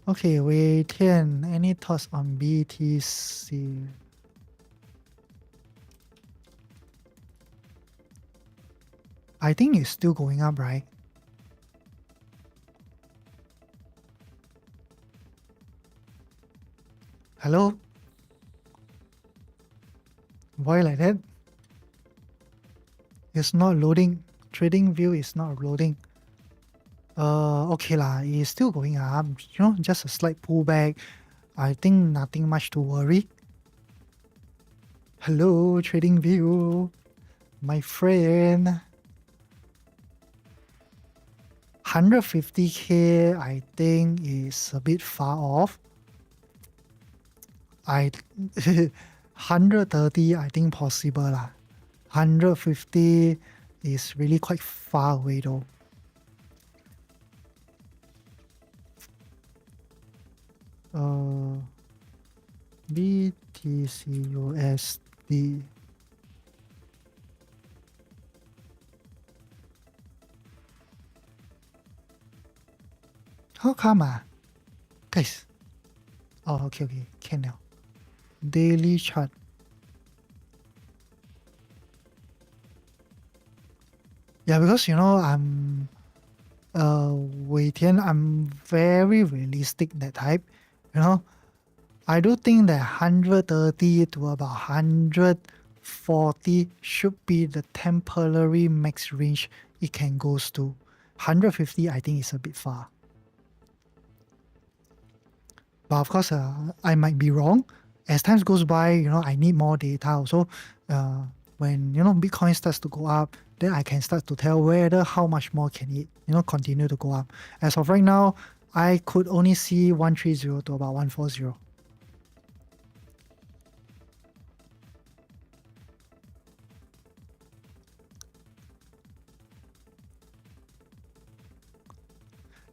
Okay, Wei Tian, any thoughts on BTC? I think it's still going up, right? Hello? Why like that? It's not loading. Trading view is not loading. Okay lah, it's still going up. Just a slight pullback. I think nothing much to worry. Hello, trading view, my friend. 150k, I think is a bit far off. 130, I think possible lah. 150 is really quite far away though. BTCUSD. How come guys? Oh, okay, can now. Daily chart. Yeah, because I'm Wei Tian, I'm very realistic that type. I do think that 130 to about 140 should be the temporary max range it can goes to. 150, I think is a bit far. But of course, I might be wrong. As time goes by, I need more data also. When Bitcoin starts to go up, then I can start to tell whether how much more can it continue to go up. As of right now, I could only see 130 to about 140.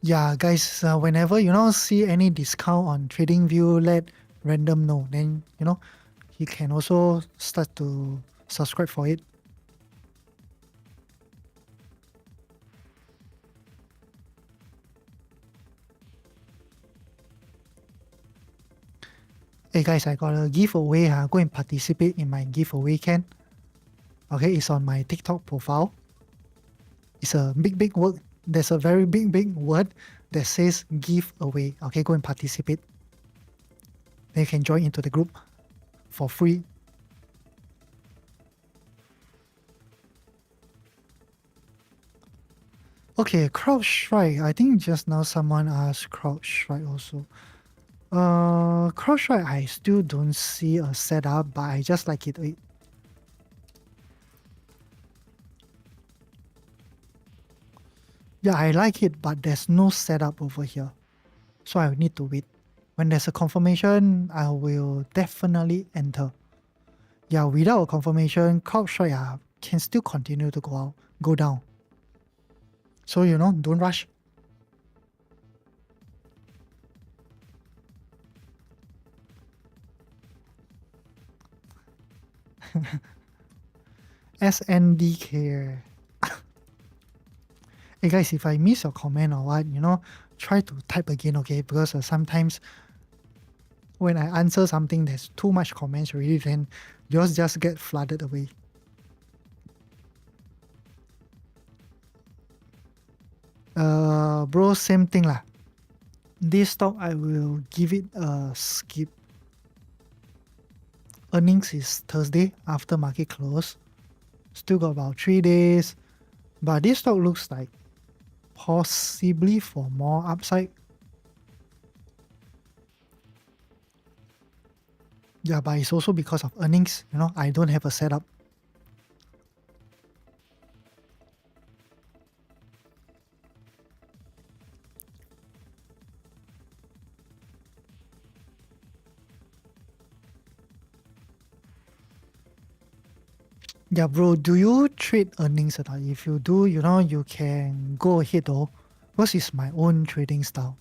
Yeah, guys, whenever see any discount on TradingView, let random know. Then he can also start to subscribe for it. Hey guys, I got a giveaway. Go and participate in my giveaway, can? Okay, it's on my TikTok profile. It's a big word. There's a very big word that says giveaway. Okay, go and participate. Then you can join into the group for free. Okay, CrowdStrike. I think just now someone asked CrowdStrike also. CrowdStrike, I still don't see a setup, but I just like it. Yeah, I like it, but there's no setup over here. So I need to wait. When there's a confirmation, I will definitely enter. Yeah, without a confirmation, CrowdStrike can still continue to go down. So, don't rush. SNDK. Hey guys, if I miss your comment or what, try to type again, okay? Because sometimes when I answer something there's too much comments already, then yours just get flooded away. Bro, same thing lah. This stock I will give it a skip. Earnings is Thursday after market close. Still got about 3 days. But this stock looks like possibly for more upside. Yeah, but it's also because of earnings. I don't have a setup. Yeah, bro, do you trade earnings or not? If you do, you can go ahead though. Because it's my own trading style.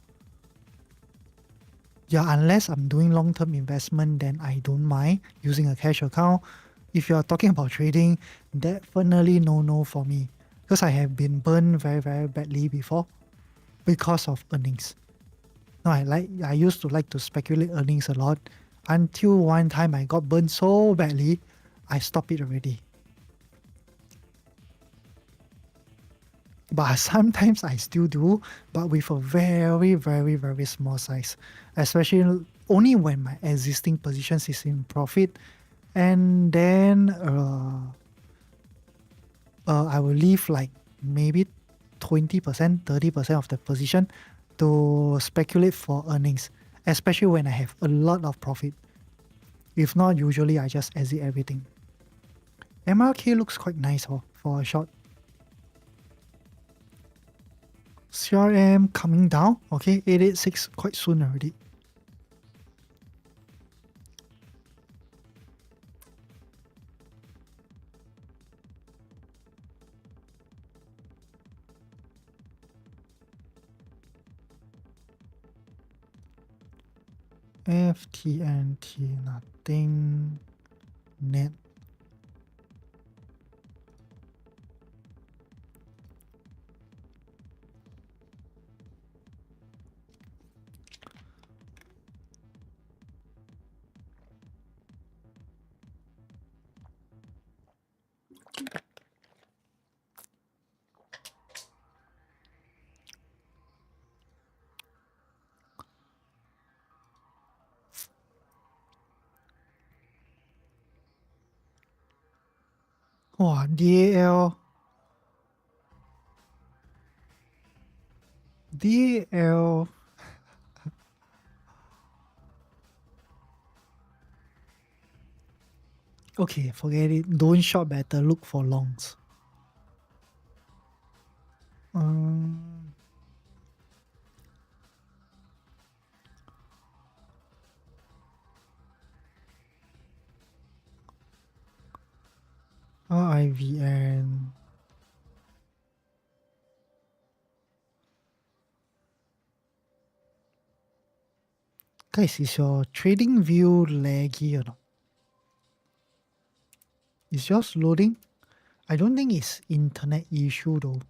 Yeah, unless I'm doing long-term investment, then I don't mind using a cash account. If you're talking about trading, definitely no for me. Because I have been burned very, very badly before because of earnings. No, I used to like to speculate earnings a lot until one time I got burned so badly, I stopped it already. But sometimes I still do, but with a very, very, very small size. Especially only when my existing positions is in profit. And then I will leave like maybe 20%, 30% of the position to speculate for earnings, especially when I have a lot of profit. If not, usually I just exit everything. MRK looks quite nice for a short. CRM coming down. Okay, 886 quite soon already. FTNT, nothing. Net. Wow, DAL. DAL. Okay, forget it. Don't short better, look for longs. Um, IVN. Guys, is your trading view laggy or not? Is yours loading? I don't think it's internet issue though.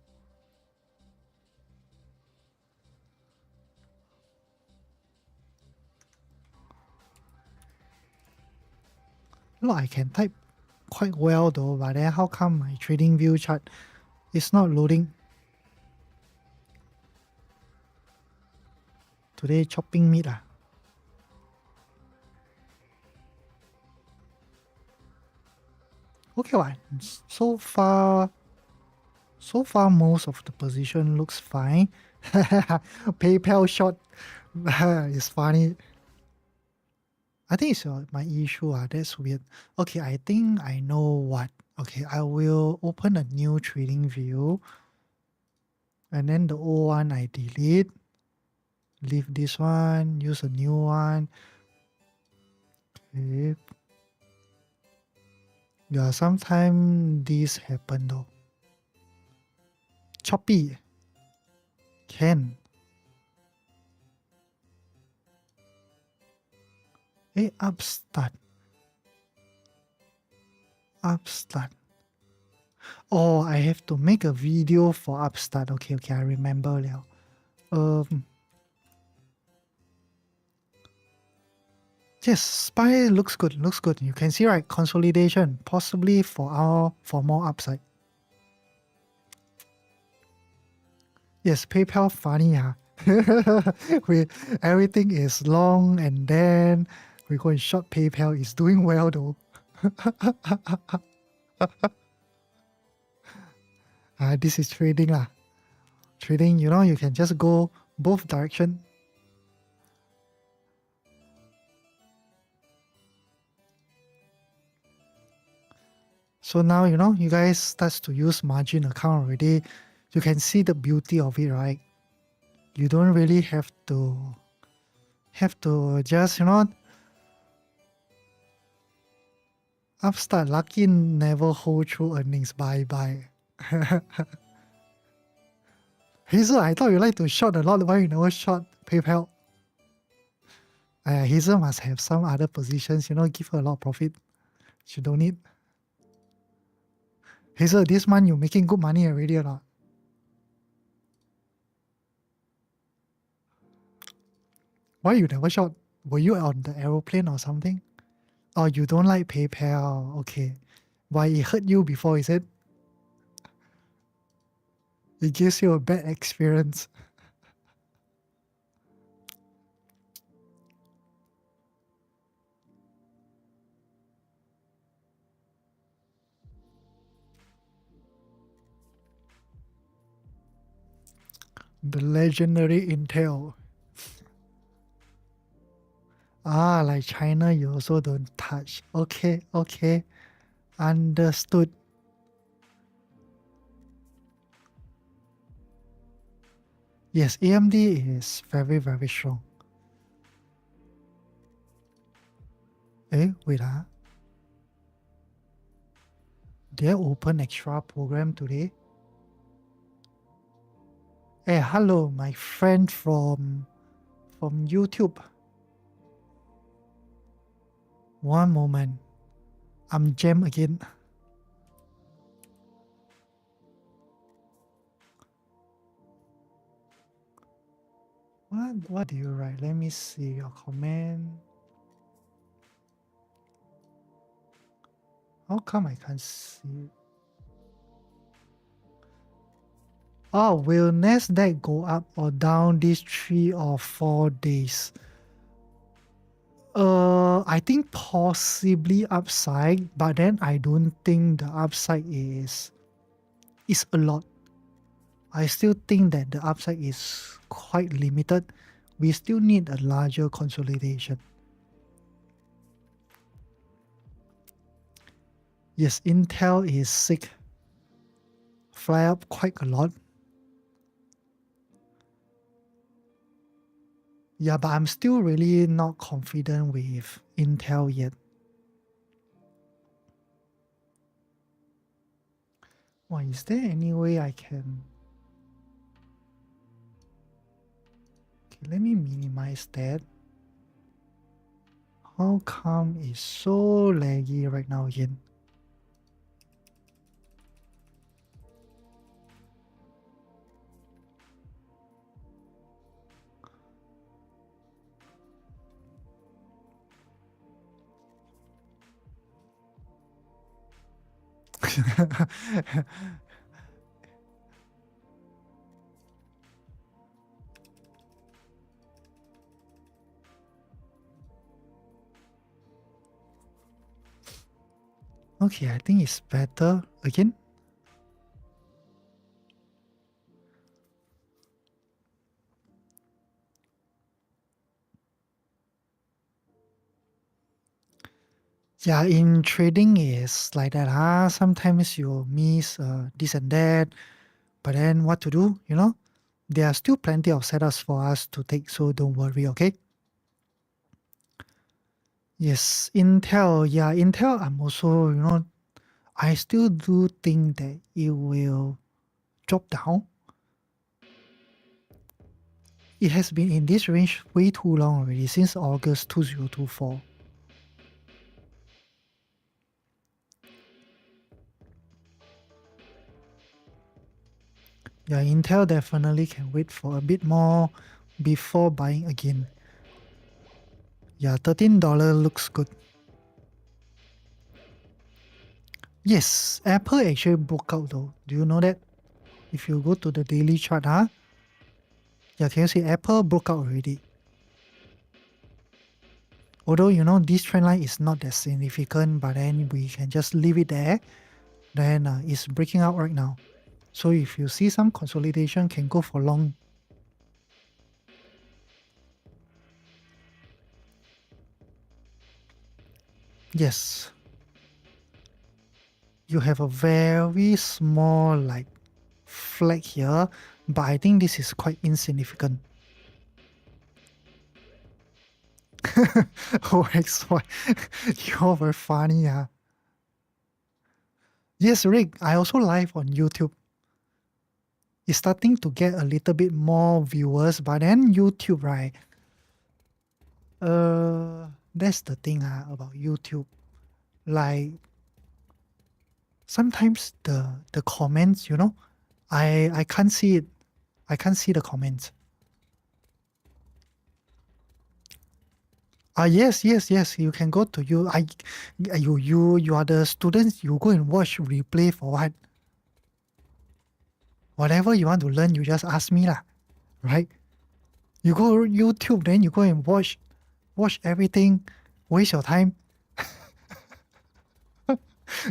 Look, I can type quite well though, but then how come my trading view chart is not loading? Today chopping meat ah. Okay, what? So far most of the position looks fine. PayPal short is funny. I think it's my issue. That's weird. Okay, I think I know what. Okay, I will open a new trading view. And then the old one I delete. Leave this one. Use a new one. Okay. Yeah, sometimes this happen though. Choppy. Can. Hey, upstart. Upstart. Oh, I have to make a video for Upstart. Okay, I remember now. Yes, SPY looks good, looks good. You can see, right, consolidation, possibly for more upside. Yes, PayPal funny, huh? we everything is long and then we go and short PayPal. It's doing well though. This is trading lah. Trading, you can just go both direction. So now, you guys starts to use margin account already. You can see the beauty of it, right? You don't really have to just, upstart lucky never hold through earnings. Bye bye. Hazel, I thought you like to short a lot. Why you never short PayPal? Hazel must have some other positions, give her a lot of profit. She don't need. Hazel, this month you making good money already or not? Why you never short? Were you on the aeroplane or something? Oh, you don't like PayPal. Okay. Why it hurt you before, is it? It gives you a bad experience. The legendary Intel. Like China, you also don't touch. Okay. Understood. Yes, AMD is very, very strong. Wait Did I open extra program today? Hello, my friend from YouTube. One moment. I'm jam again. What do you write? Let me see your comment. How come I can't see? Oh, will Nasdaq go up or down these 3 or 4 days? I think possibly upside, but then I don't think the upside is a lot. I still think that the upside is quite limited. We still need a larger consolidation. Yes, Intel is sick. Fly up quite a lot. Yeah, but I'm still really not confident with Intel yet. Is there any way I can... Okay, let me minimize that. How come it's so laggy right now again? Okay, I think it's better again. Yeah, in trading is like that. Sometimes you miss this and that, but then what to do, There are still plenty of setups for us to take, so don't worry, okay? Yes, Intel. Yeah, Intel, I'm also, I still do think that it will drop down. It has been in this range way too long already, since August 2024. Yeah, Intel definitely can wait for a bit more before buying again. Yeah, $13 looks good. Yes, Apple actually broke out though. Do you know that? If you go to the daily chart, yeah, can you see Apple broke out already? Although this trend line is not that significant, but then we can just leave it there. Then it's breaking out right now. So if you see some consolidation, can go for long. Yes, you have a very small like flag here, but I think this is quite insignificant. Oh, XY, you're very funny, Yes, Rick, I also live on YouTube. It's starting to get a little bit more viewers, but then YouTube, right? That's the thing about YouTube. Like sometimes the comments, I can't see it. I can't see the comments. Yes, yes, yes. You can go to you are the students. You go and watch replay for what? Whatever you want to learn, you just ask me lah, right? You go YouTube, then you go and watch everything. Waste your time.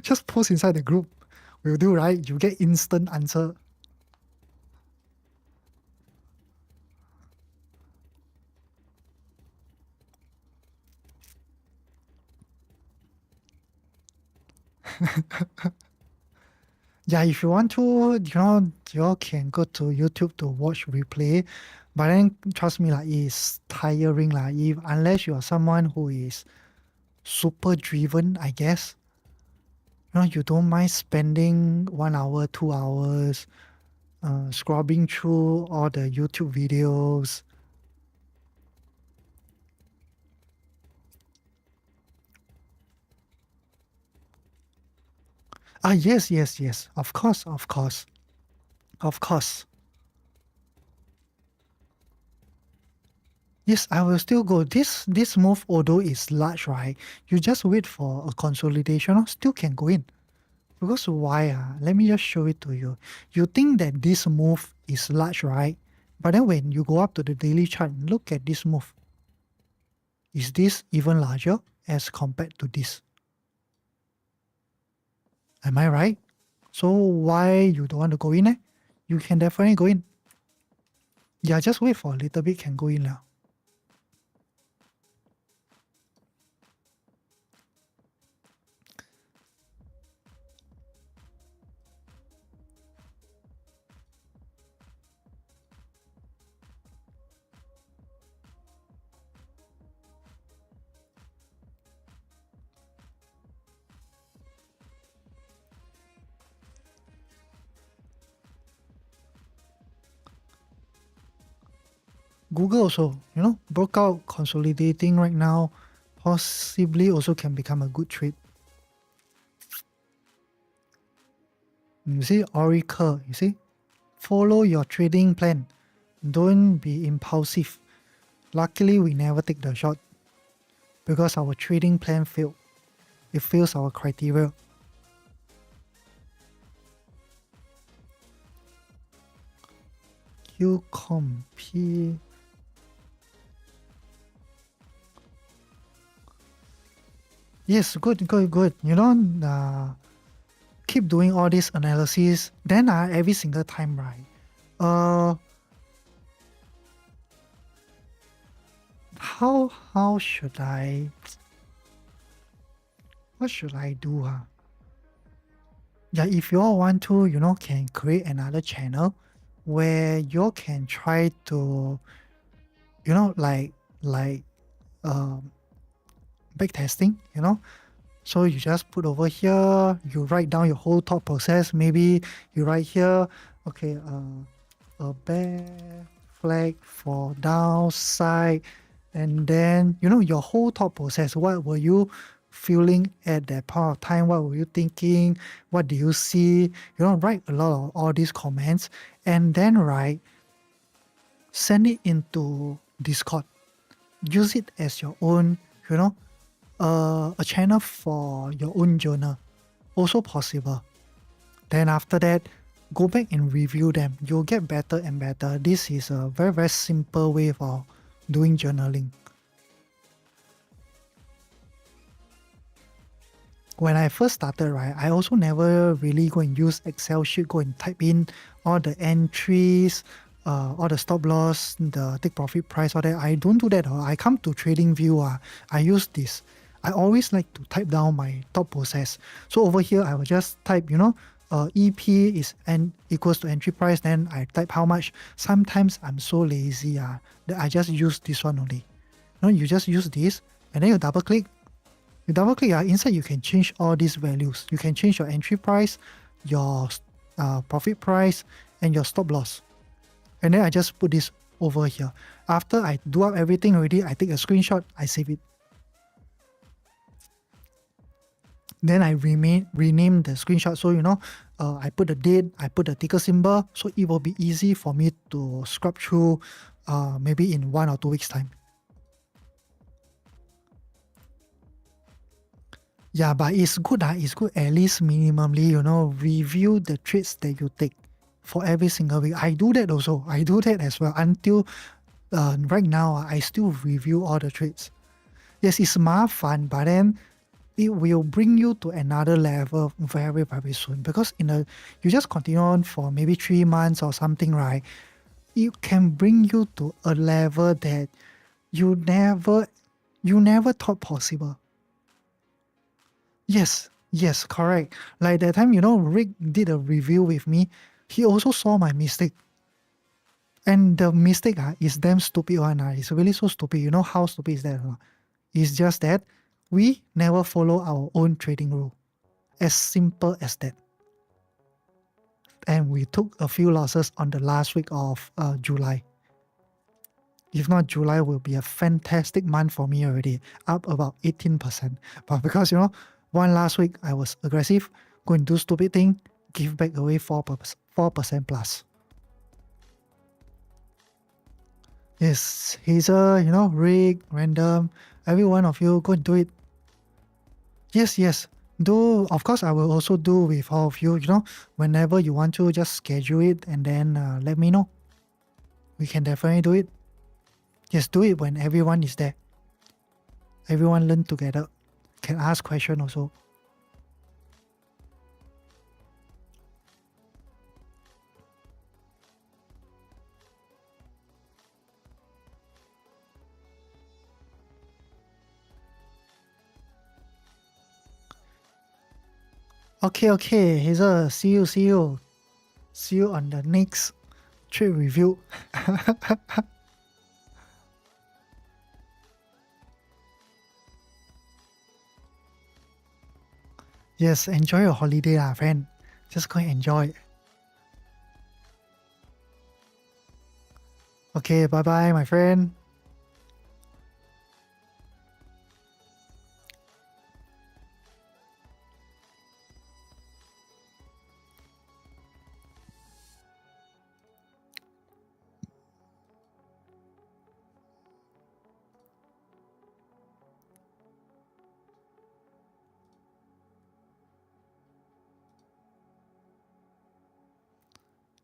Just post inside the group. Will do, right? You get instant answer. Yeah, if you want to, you can go to YouTube to watch replay. But then trust me, like it's tiring. Like if unless you are someone who is super driven, I guess. You don't mind spending 1 hour, 2 hours, scrubbing through all the YouTube videos. Yes, yes, yes. Of course, of course, of course. Yes, I will still go. This move, although it's large, right? You just wait for a consolidation, still can go in. Because why? Let me just show it to you. You think that this move is large, right? But then when you go up to the daily chart, look at this move. Is this even larger as compared to this? Am I right? So why you don't want to go in? You can definitely go in. Yeah, just wait for a little bit, can go in now. Google also, broke out consolidating right now, possibly also can become a good trade. You see, Oracle, you see, follow your trading plan. Don't be impulsive. Luckily, we never take the shot because our trading plan failed. It fails our criteria. QCOM P. Yes, good, good, good. Keep doing all this analysis. Then every single time, right? How should I? What should I do? Yeah, if you all want to, can create another channel where you can try to, like back testing, So you just put over here, you write down your whole thought process. Maybe you write here, okay, a bear flag for downside, and then your whole thought process. What were you feeling at that point of time? What were you thinking? What do you see? Write a lot of all these comments, and then send it into Discord. use it as your own, you know, a channel for your own journal. Also possible. Then after that, go back and review them. You'll get better and better. This is a very, very simple way for doing journaling. When I first started, right, I also never really go and use Excel sheet, go and type in all the entries, all the stop loss, the take profit price, all that. I don't do that. I come to trading view. I use this. I always like to type down my thought process. So over here, I will just type, EP is equals to entry price. Then I type how much. Sometimes I'm so lazy that I just use this one only. You just use this and then you double click. Inside you can change all these values. You can change your entry price, your profit price, and your stop loss. And then I just put this over here. After I do up everything already, I take a screenshot, I save it. Then I rename the screenshot. So, I put the date, I put the ticker symbol. So it will be easy for me to scrub through maybe in 1 or 2 weeks time. Yeah, but it's good at least minimally, review the trades that you take for every single week. I do that also. I do that as well. Until right now, I still review all the trades. Yes, it's fun, but then it will bring you to another level very, very soon. Because you just continue on for maybe 3 months or something, right? It can bring you to a level that you never thought possible. Yes, correct. Like that time, Rick did a review with me. He also saw my mistake. And the mistake is damn stupid one. It's really so stupid. You know how stupid is that? It's just that we never follow our own trading rule. As simple as that. And we took a few losses on the last week of July. If not, July will be a fantastic month for me already, up about 18%. But because, one last week I was aggressive, go and do stupid thing, give back away 4% plus. Yes, Hazel, Rick, Random, every one of you, go and do it. Yes. Do, of course, I will also do with all of you, whenever you want to, just schedule it and then let me know. We can definitely do it. Just do it when everyone is there. Everyone learn together. Can ask question also. Okay, Hazel, see you. See you on the next trade review. Yes, enjoy your holiday, friend. Just go and enjoy. Okay, bye-bye, my friend.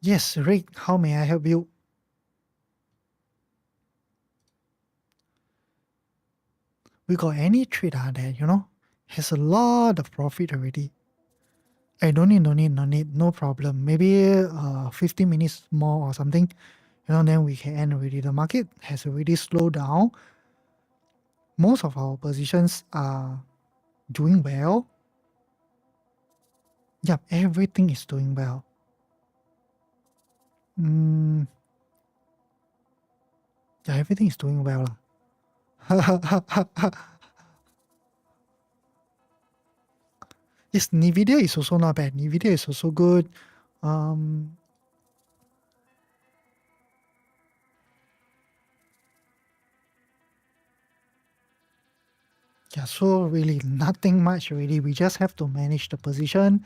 Yes, Rick, how may I help you? We got any trade that, has a lot of profit already. I don't need, no problem. Maybe 15 minutes more or something, then we can end already. The market has already slowed down. Most of our positions are doing well. Yep, everything is doing well. Yeah, everything is doing well. Yes, NVIDIA is also not bad. NVIDIA is also good. Yeah, so really nothing much really. We just have to manage the position.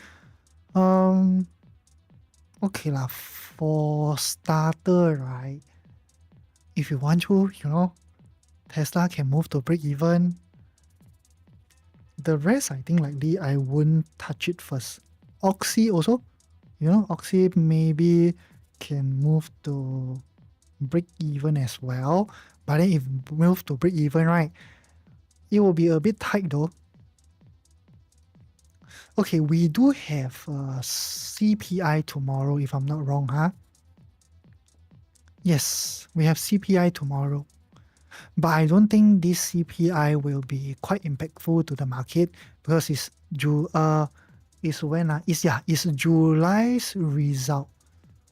Okay lah. For starter, right? If you want to, Tesla can move to break even. The rest, I think likely I wouldn't touch it first. Oxy also, Oxy maybe can move to break even as well. But then if move to break even, right, it will be a bit tight though. Okay, we do have CPI tomorrow, if I'm not wrong, huh? Yes, we have CPI tomorrow. But I don't think this CPI will be quite impactful to the market because it's when it's July's result.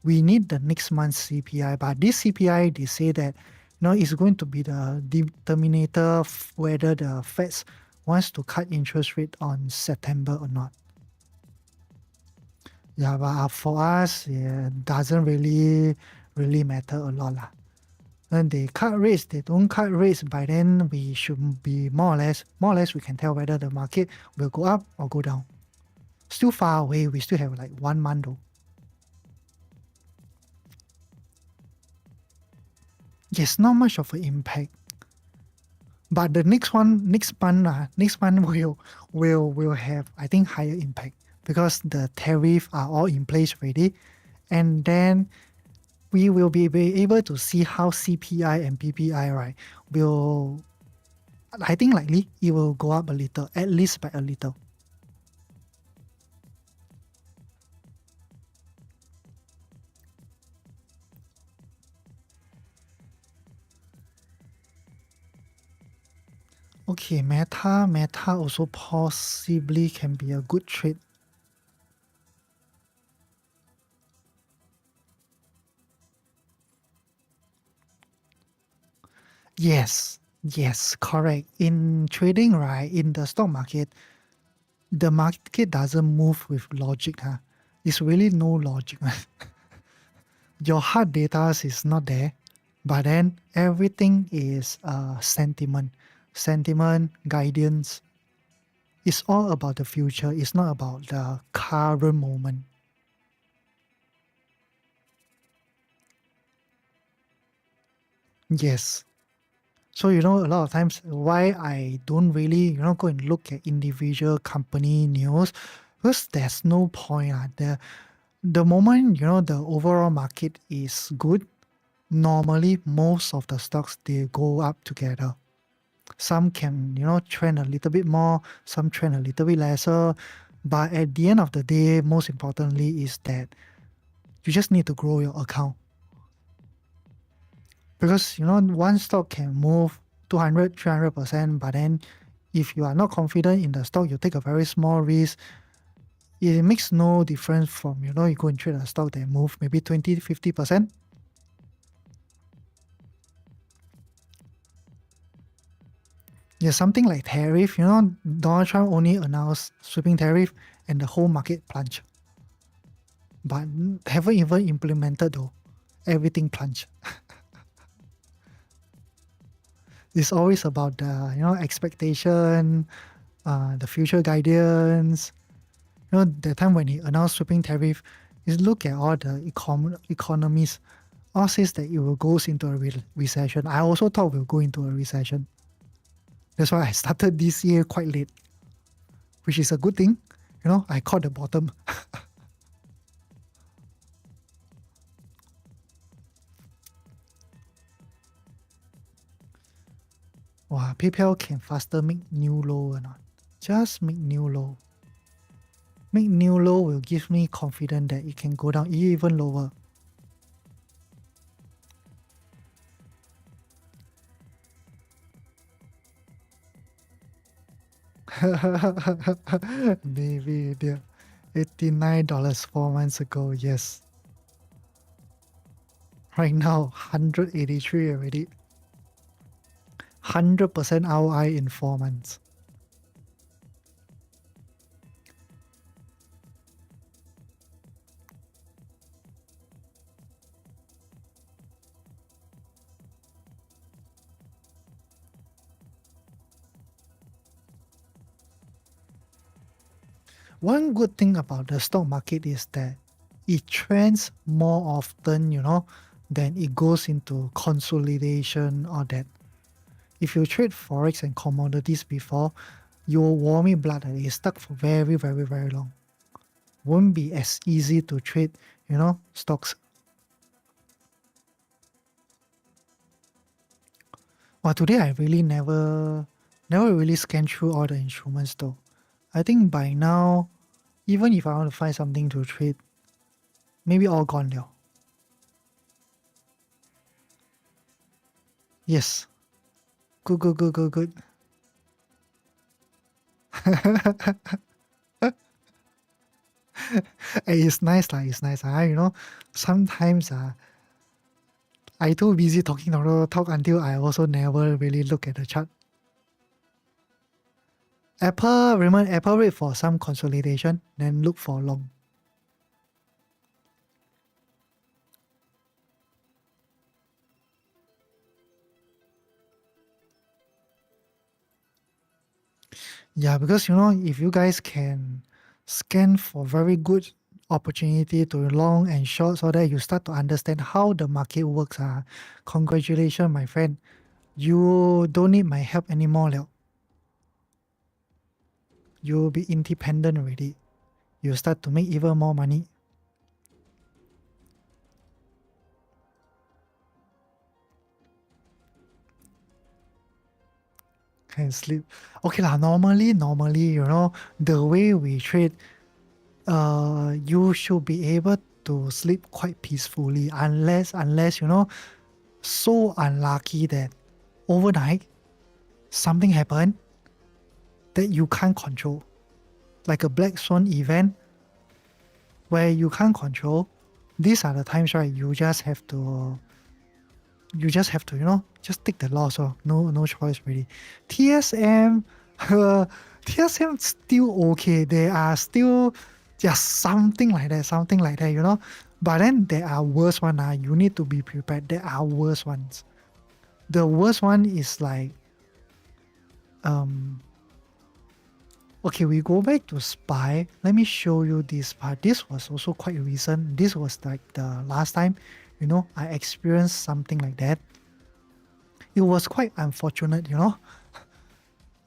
We need the next month's CPI, but this CPI they say that it's going to be the determinator whether the Fed wants to cut interest rate on September or not. Yeah, but for us, yeah, doesn't really matter a lot lah. When they cut rates, they don't cut rates. By then, we should be more or less, we can tell whether the market will go up or go down. Still far away. We still have like 1 month though. Yes, not much of an impact. But the next month will have, I think, higher impact because the tariff are all in place already, and then we will be able to see how CPI and PPI right will. I think likely it will go up a little, at least by a little. Okay, Meta also possibly can be a good trade. Yes, correct. In trading, right, in the stock market, the market doesn't move with logic, huh? It's really no logic. Your hard data is not there, but then everything is sentiment, guidance. It's all about the future. It's not about the current moment. Yes. So, a lot of times why I don't really, go and look at individual company news, because there's no point. The moment, the overall market is good, normally most of the stocks, they go up together. Some can, trend a little bit more, some trend a little bit lesser. But at the end of the day, most importantly is that you just need to grow your account. Because, one stock can move 200, 300%, but then if you are not confident in the stock, you take a very small risk, it makes no difference from, you go and trade a stock that move maybe 20, 50%. Yeah, something like tariff, Donald Trump only announced sweeping tariff and the whole market plunged. But haven't even implemented though. Everything plunged. It's always about the, expectation, the future guidance. The time when he announced sweeping tariff, is look at all the economies. All says that it will go into a recession. I also thought we'll go into a recession. That's why I started this year quite late, which is a good thing. I caught the bottom. Wow, PayPal can faster make new low or not? Just make new low. Make new low will give me confidence that it can go down even lower. Maybe yeah. $89 4 months ago, yes. Right now, 183 already. 100% ROI in 4 months. One good thing about the stock market is that it trends more often, than it goes into consolidation or that. if you trade forex and commodities before, your warm blood is stuck for very, very, very long. Won't be as easy to trade, stocks. Well, today I really never really scanned through all the instruments though. I think by now, even if I want to find something to trade, maybe all gone now. Yes. Good, good, good, good, good. It's nice, like it's nice. Sometimes I too busy talk until I also never really look at the chart. Apple wait for some consolidation, then look for long. Yeah, because if you guys can scan for very good opportunity to long and short so that you start to understand how the market works. Congratulations, my friend. You don't need my help anymore. You'll be independent already. You start to make even more money. Can sleep. Okay lah, normally, the way we trade, you should be able to sleep quite peacefully unless so unlucky that overnight something happened that you can't control, like a black swan event where you can't control. These are the times, right? You just have to just take the loss. No choice really. TSM TSM still okay. They are still just something like that. But then there are worse ones. You need to be prepared. There are worse ones. The worst one is like okay, we go back to SPY. Let me show you this part. This was also quite recent. This was like the last time, I experienced something like that. It was quite unfortunate.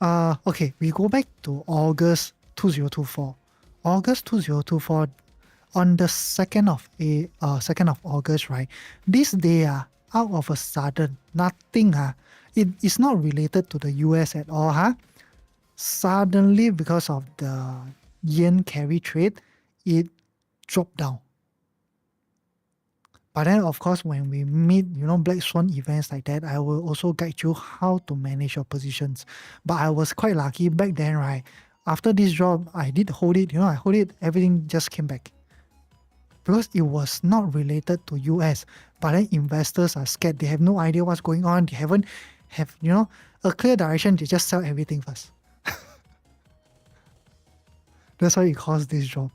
Okay, we go back to August 2024. August 2024, on the 2nd of August, right? This day, out of a sudden, nothing, it is not related to the US at all, Suddenly, because of the yen carry trade, it dropped down. But then, of course, when we meet, black swan events like that, I will also guide you how to manage your positions. But I was quite lucky back then, right? After this drop, I did hold it. I hold it. Everything just came back because it was not related to US. But then investors are scared. They have no idea what's going on. They haven't have a clear direction. They just sell everything first. That's why it caused this drop.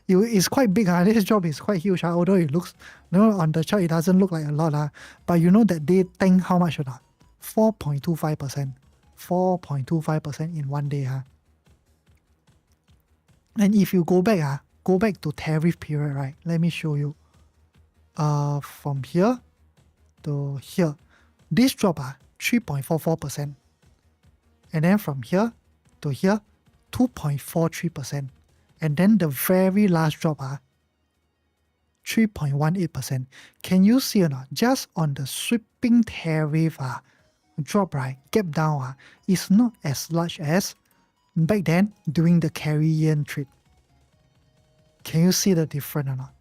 It's quite big. This drop is quite huge. Although it looks, on the chart, it doesn't look like a lot. But that they tanked how much? 4.25%. 4.25% in one day. And if you go back to tariff period, right? Let me show you. From here to here, this drop 3.44%. And then from here to here, 2.43%. And then the very last drop 3.18%. Can you see or not? Just on the sweeping tariff drop, right? Gap down is not as large as back then during the carry yen trade. Can you see the difference or not?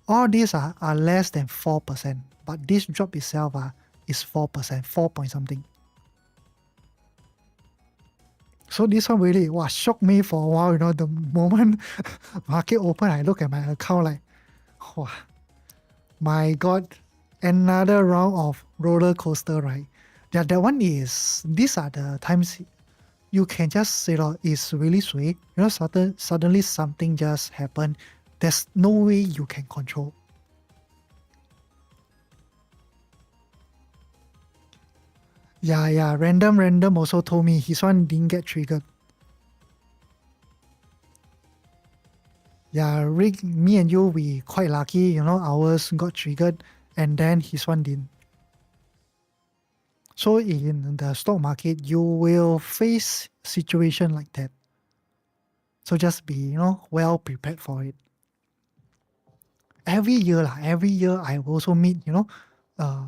All these are less than 4%, but this drop itself is 4%, 4 point something. So this one really shocked me for a while. The moment market open, I look at my account like, wow, my God, another round of roller coaster, right? Yeah, that one is, these are the times you can just say, it's really sweet. Suddenly something just happened. There's no way you can control. Yeah. Random also told me his one didn't get triggered. Yeah, Rick, me and you, we quite lucky. Ours got triggered and then his one didn't. So in the stock market, you will face situation like that. So just be, well prepared for it. Every year I also meet, uh,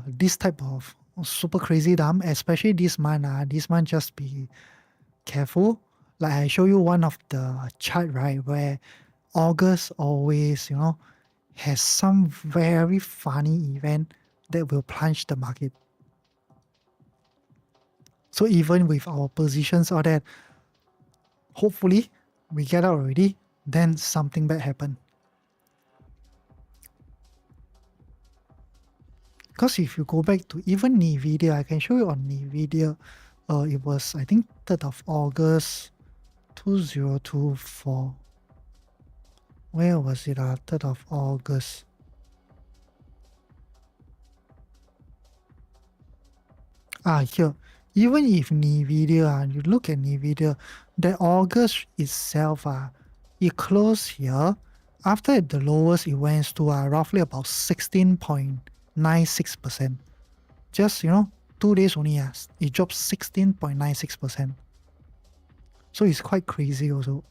this type of super crazy dumb, especially this month. This month just be careful. Like I show you one of the chart, right, where August always, has some very funny event that will plunge the market. So even with our positions all that, hopefully we get out already, then something bad happen. Because if you go back to even NVIDIA, I can show you on NVIDIA, it was, I think, 3rd of August 2024. Where was it? 3rd of August. Here. Even if NVIDIA, you look at NVIDIA, the August itself, it closed here. After the lowest, it went to roughly about 16.96%. Just, 2 days only, it dropped 16.96%. So it's quite crazy also.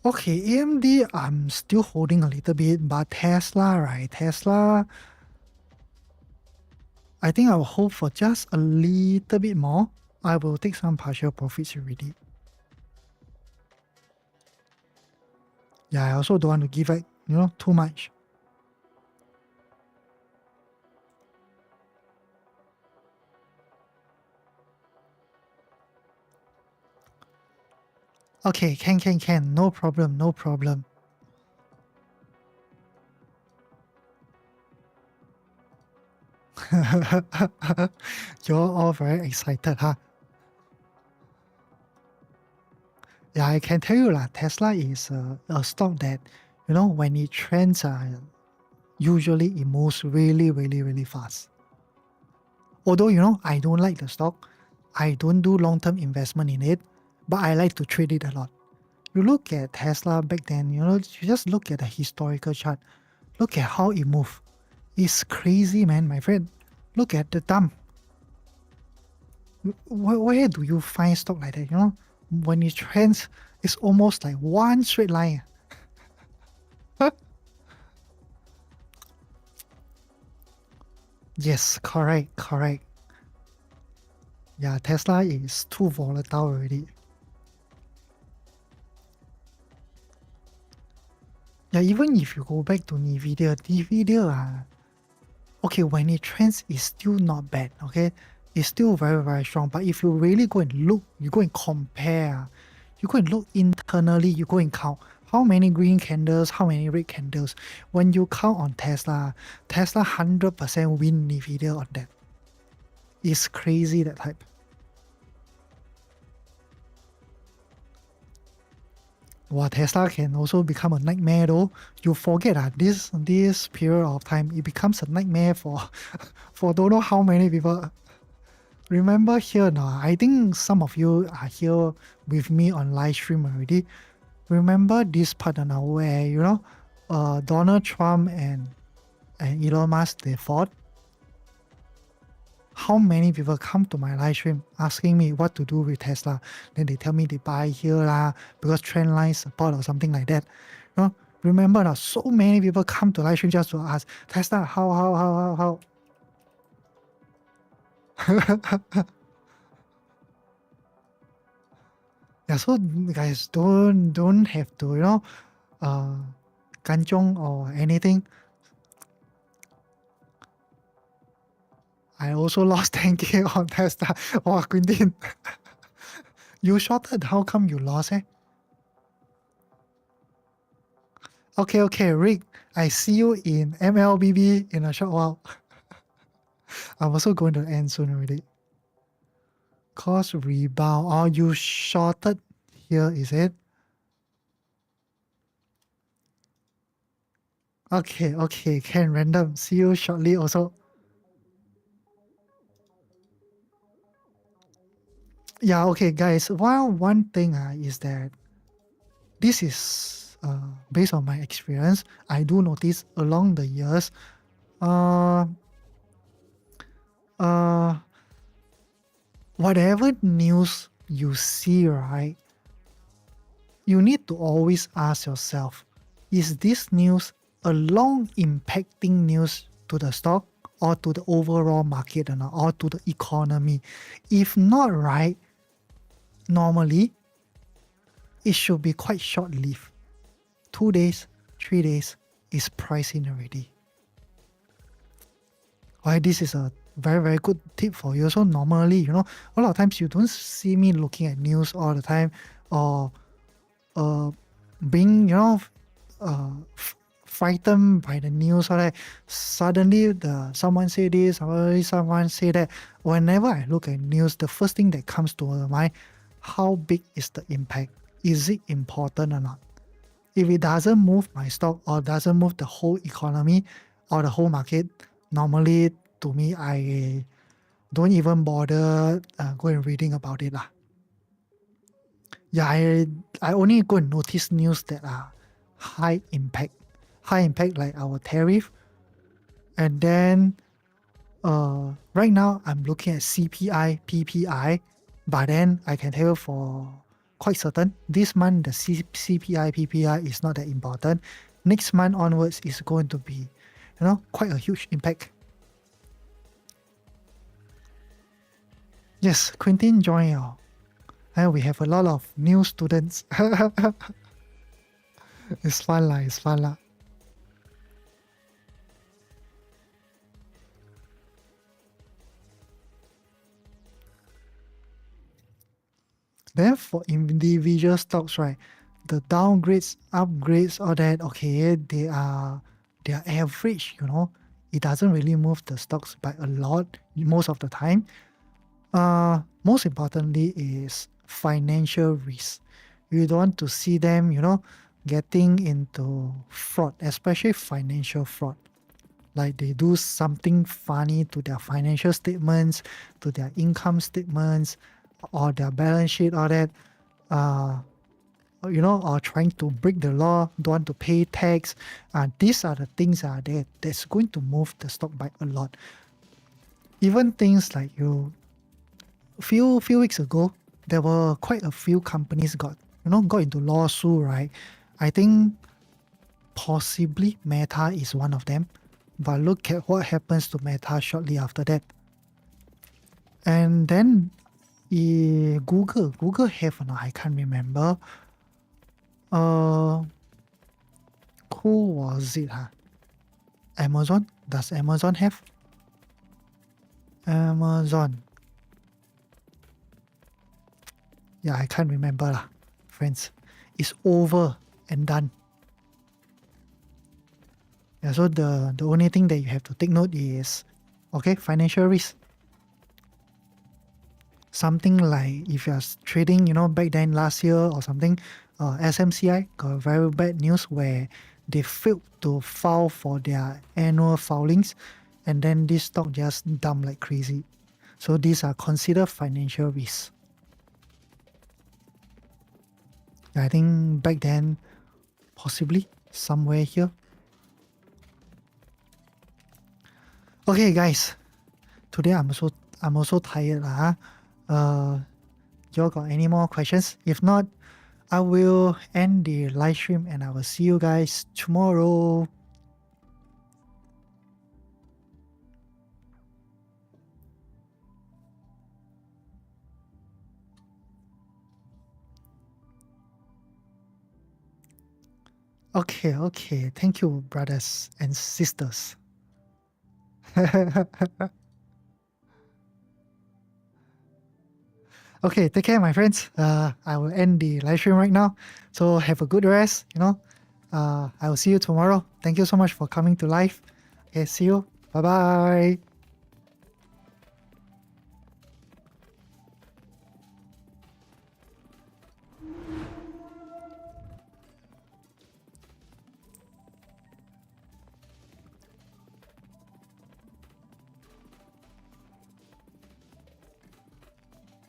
Okay, AMD, I'm still holding a little bit, but Tesla, right? Tesla, I think I will hold for just a little bit more. I will take some partial profits already. Yeah, I also don't want to give it, too much. Okay, can. No problem, no problem. You're all very excited, huh? Yeah, I can tell you that Tesla is a stock that, when it trends, usually it moves really, really, really fast. Although, I don't like the stock, I don't do long-term investment in it, but I like to trade it a lot. You look at Tesla back then, you just look at the historical chart. Look at how it moved. It's crazy, man, my friend. Look at the thumb. Where do you find stock like that? When it trends, it's almost like one straight line. Yes, correct. Yeah, Tesla is too volatile already. Yeah, even if you go back to NVIDIA, okay, when it trends, it's still not bad, okay? It's still very, very strong. But if you really go and look, you go and compare, you go and look internally, you go and count how many green candles, how many red candles. When you count on Tesla 100% win NVIDIA on that. It's crazy, that type. Well, Tesla can also become a nightmare though. You forget this period of time, it becomes a nightmare for for don't know how many people. Remember here now, I think some of you are here with me on live stream already. Remember this part now where Donald Trump and Elon Musk they fought. How many people come to my live stream asking me what to do with Tesla? Then they tell me they buy here lah because trend line support or something like that. Remember now, so many people come to live stream just to ask Tesla how. Yeah, so guys don't have to kanchong or anything. I also lost 10k on Tesla. Oh, Quintin, you shorted. How come you lost? Okay, Rick. I see you in MLBB in a short while. I'm also going to end soon already. Cost rebound. Oh, you shorted here, is it? Okay. Can random. See you shortly also. Yeah, okay, guys. One thing is that this is based on my experience, I do notice along the years, uh, uh, whatever news you see, right, you need to always ask yourself, is this news a long impacting news to the stock or to the overall market or to the economy? If not, right, normally it should be quite short-lived. 2 days, 3 days is priced in already. Why this is a very, very good tip for you. So normally, a lot of times you don't see me looking at news all the time or being, frightened by the news or like suddenly someone say this, someone say that. Whenever I look at news, the first thing that comes to my mind, how big is the impact? Is it important or not? If it doesn't move my stock or doesn't move the whole economy or the whole market, normally to me, I don't even bother going reading about it. Yeah, I only go and notice news that are high impact. High impact like our tariff. And then right now I'm looking at CPI, PPI, but then I can tell for quite certain this month the CPI, PPI is not that important. Next month onwards is going to be, quite a huge impact. Yes, Quentin joined. And we have a lot of new students. It's fun lah, it's fun lah. Then for individual stocks, right, the downgrades, upgrades, all that, okay, they are average, It doesn't really move the stocks by a lot most of the time. Most importantly is financial risk. You don't want to see them, getting into fraud, especially financial fraud. Like they do something funny to their financial statements, to their income statements, or their balance sheet, or that, or trying to break the law, don't want to pay tax. These are the things that's going to move the stock by a lot. Even things like few weeks ago, there were quite a few companies got into lawsuit, right? I think possibly Meta is one of them. But look at what happens to Meta shortly after that. And then Google have or not, I can't remember. Who was it? Amazon? Does Amazon have? Amazon. Yeah, I can't remember, friends. It's over and done. Yeah, so the only thing that you have to take note is, okay, financial risk. Something like if you're trading, back then last year or something, SMCI got very bad news where they failed to file for their annual filings, and then this stock just dumped like crazy. So these are considered financial risks. I think back then, possibly somewhere here. Okay, guys. Today I'm also tired. Y'all got any more questions? If not, I will end the live stream and I will see you guys tomorrow. Okay. Thank you, brothers and sisters. Okay, take care, my friends. I will end the live stream right now. So have a good rest. I will see you tomorrow. Thank you so much for coming to live. Okay, see you. Bye bye.